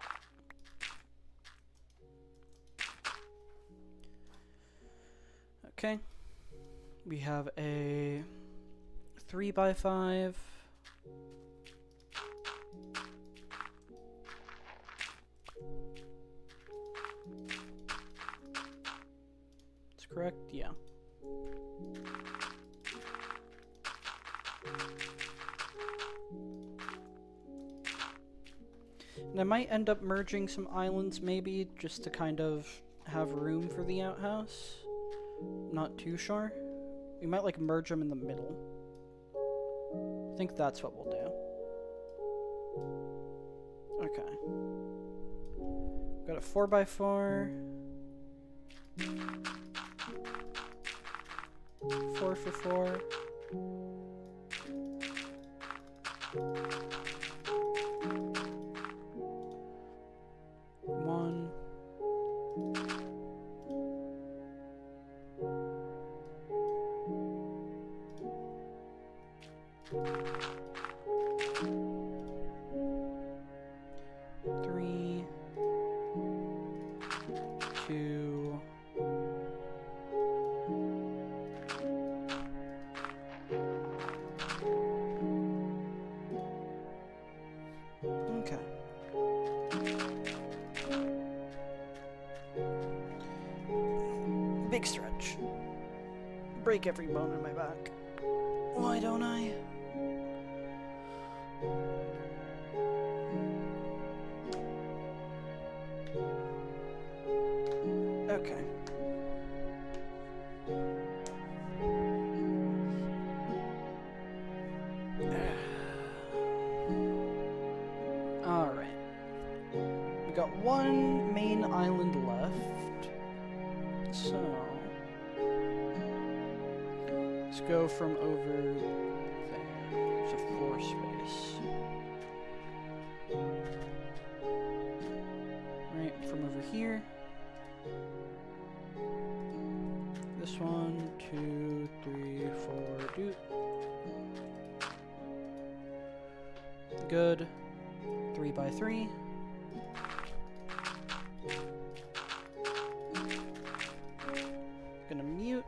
Okay. We have a 3x5. That's correct, yeah. And I might end up merging some islands maybe, just to kind of have room for the outhouse. Not too sure. We might like merge them in the middle. I think that's what we'll do. Okay. Got a 4x4. 4 for 4. One. Three. Two. Okay. Big stretch. Break every bone in my back. Why don't I? Okay. Alright. We got one main island left. So let's go from over there. There's a floor space. Right, from over here. This 1, 2, 3, 4, do. Good. 3x3. Gonna mute.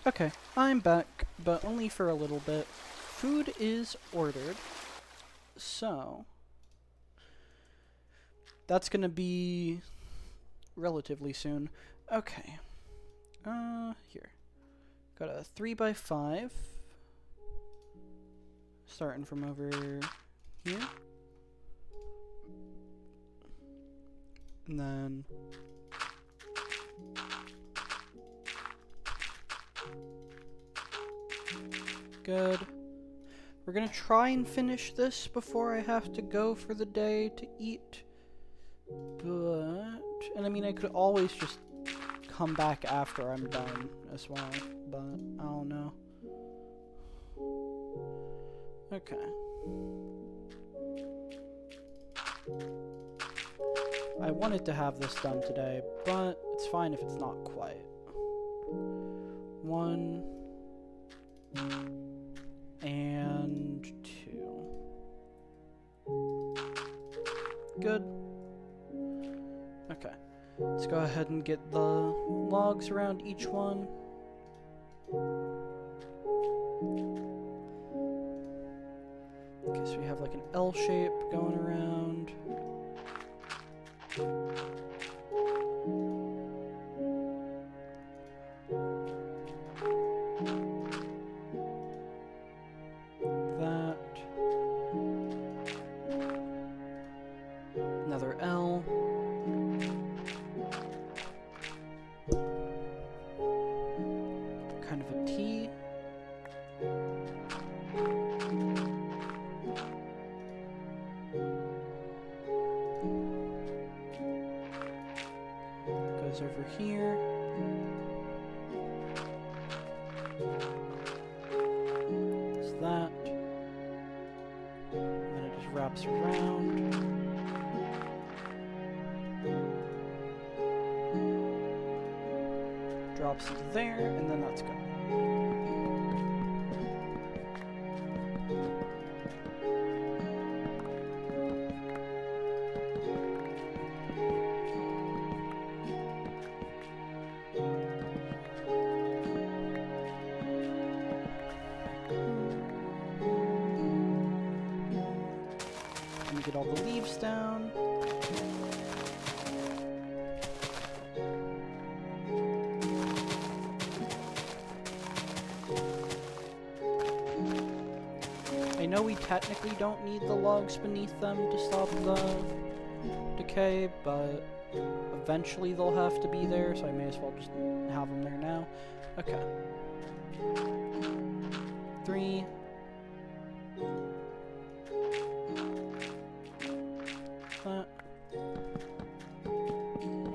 Okay, I'm back, but only for a little bit. Food is ordered, so that's gonna be relatively soon. Okay, here. Got a 3x5, starting from over here. And then good. We're gonna try and finish this before I have to go for the day to eat. But, and I mean, I could always just come back after I'm done as well, but I don't know. Okay. I wanted to have this done today, but it's fine if it's not quite. 1 and 2. Good. Okay. Let's go ahead and get the logs around each one. Okay, so we have like an L shape going around. That. Another L. Kind of a T. Goes over here. There's that. And then it just wraps around. Drops into there, and then that's good. Let me get all the leaves down. I know we technically don't need the logs beneath them to stop the decay, but eventually they'll have to be there, so I may as well just have them there now. Okay. 3. That.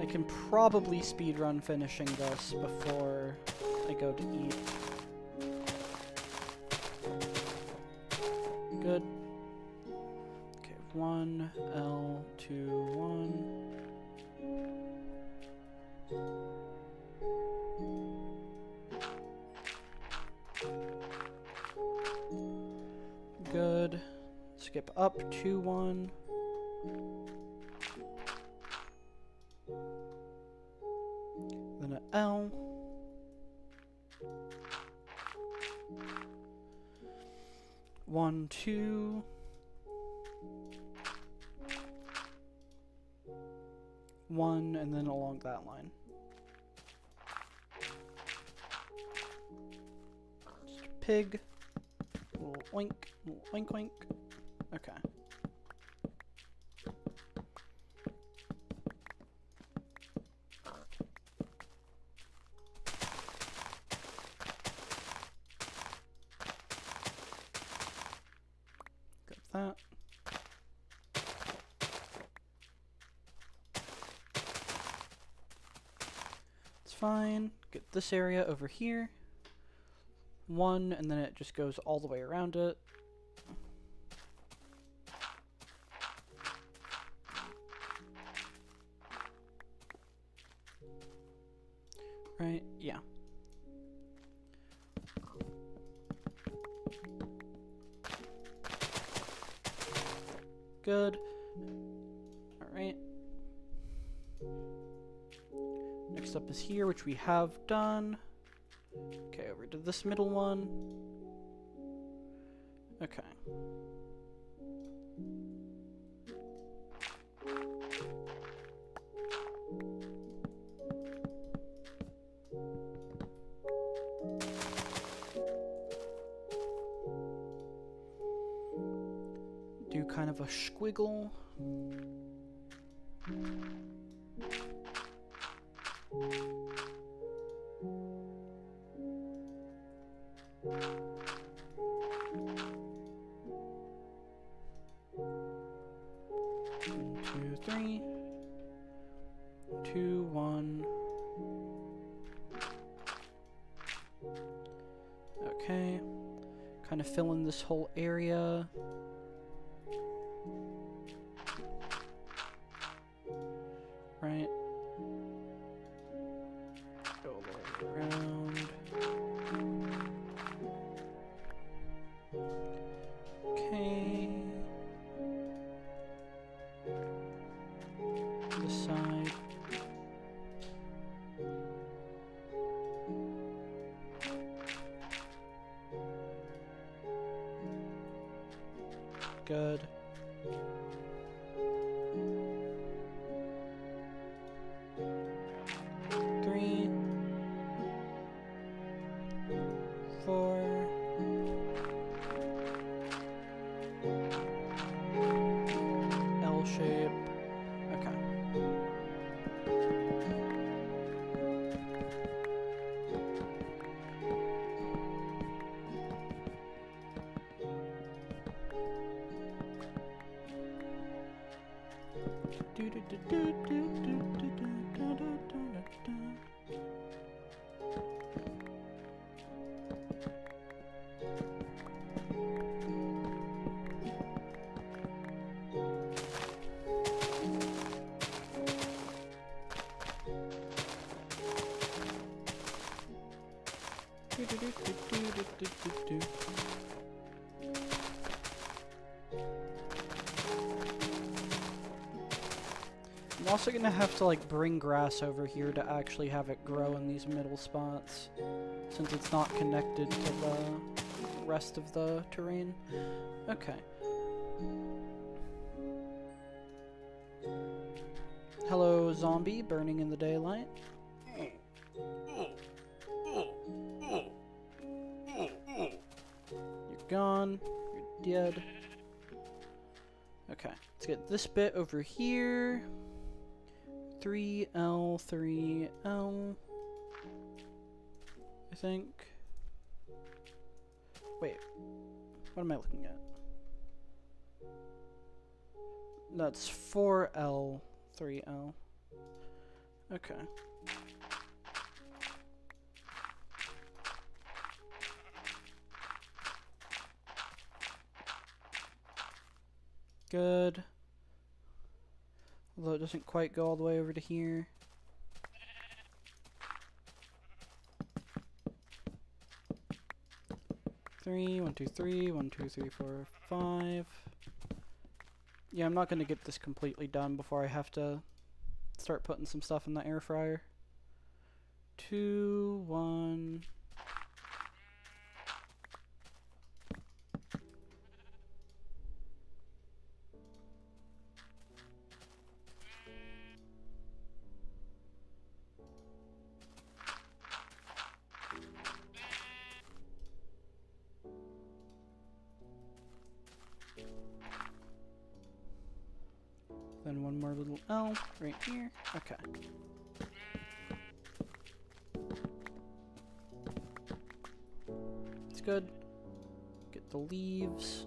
I can probably speedrun finishing this before I go to eat. Good. Okay, 1, L, 2, 1. Good. Skip up 2, 1. Then an L. One, 2. One, and then along that line. Just a pig. A little oink, little oink oink. Okay. That. It's fine. Get this area over here. 1, and then it just goes all the way around it. Right? Yeah. Good. Alright. Next up is here, which we have done. Okay, over this middle one. Okay. Do kind of a squiggle. Two, three. 2, 1. Okay. Kind of fill in this whole area. Right. Go all the way around. Okay. This side. Good. Three, 4. L shape. Okay. Do do do do do do do do do do do. I'm also gonna have to like bring grass over here to actually have it grow in these middle spots, since it's not connected to the rest of the terrain. Okay. Hello, zombie, burning in the daylight. You're gone. You're dead. Okay, let's get this bit over here. 3L, 3L. I think. Wait, what am I looking at? That's 4L, 3L. Okay. Good. Although it doesn't quite go all the way over to here. Three, 1, 2, 3, 1, 2, 3, 4, 5. Yeah, I'm not gonna get this completely done before I have to start putting some stuff in the air fryer. 2, 1. Then one more little L right here. Okay. It's good. Get the leaves.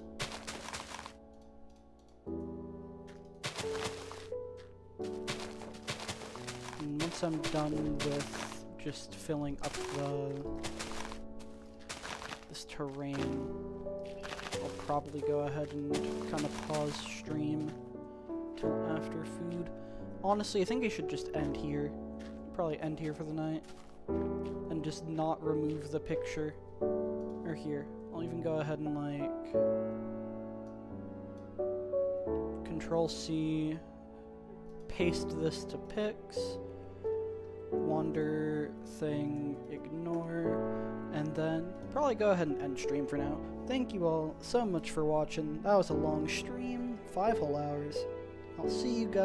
And once I'm done with just filling up this terrain, I'll probably go ahead and kind of pause stream till after food. Honestly, I think I should just end here. Probably end here for the night. And just not remove the picture. Or here. I'll even go ahead and like Control C, paste this to pics, wander thing, ignore, and then probably go ahead and end stream for now. Thank you all so much for watching. That was a long stream, 5 whole hours. I'll see you guys.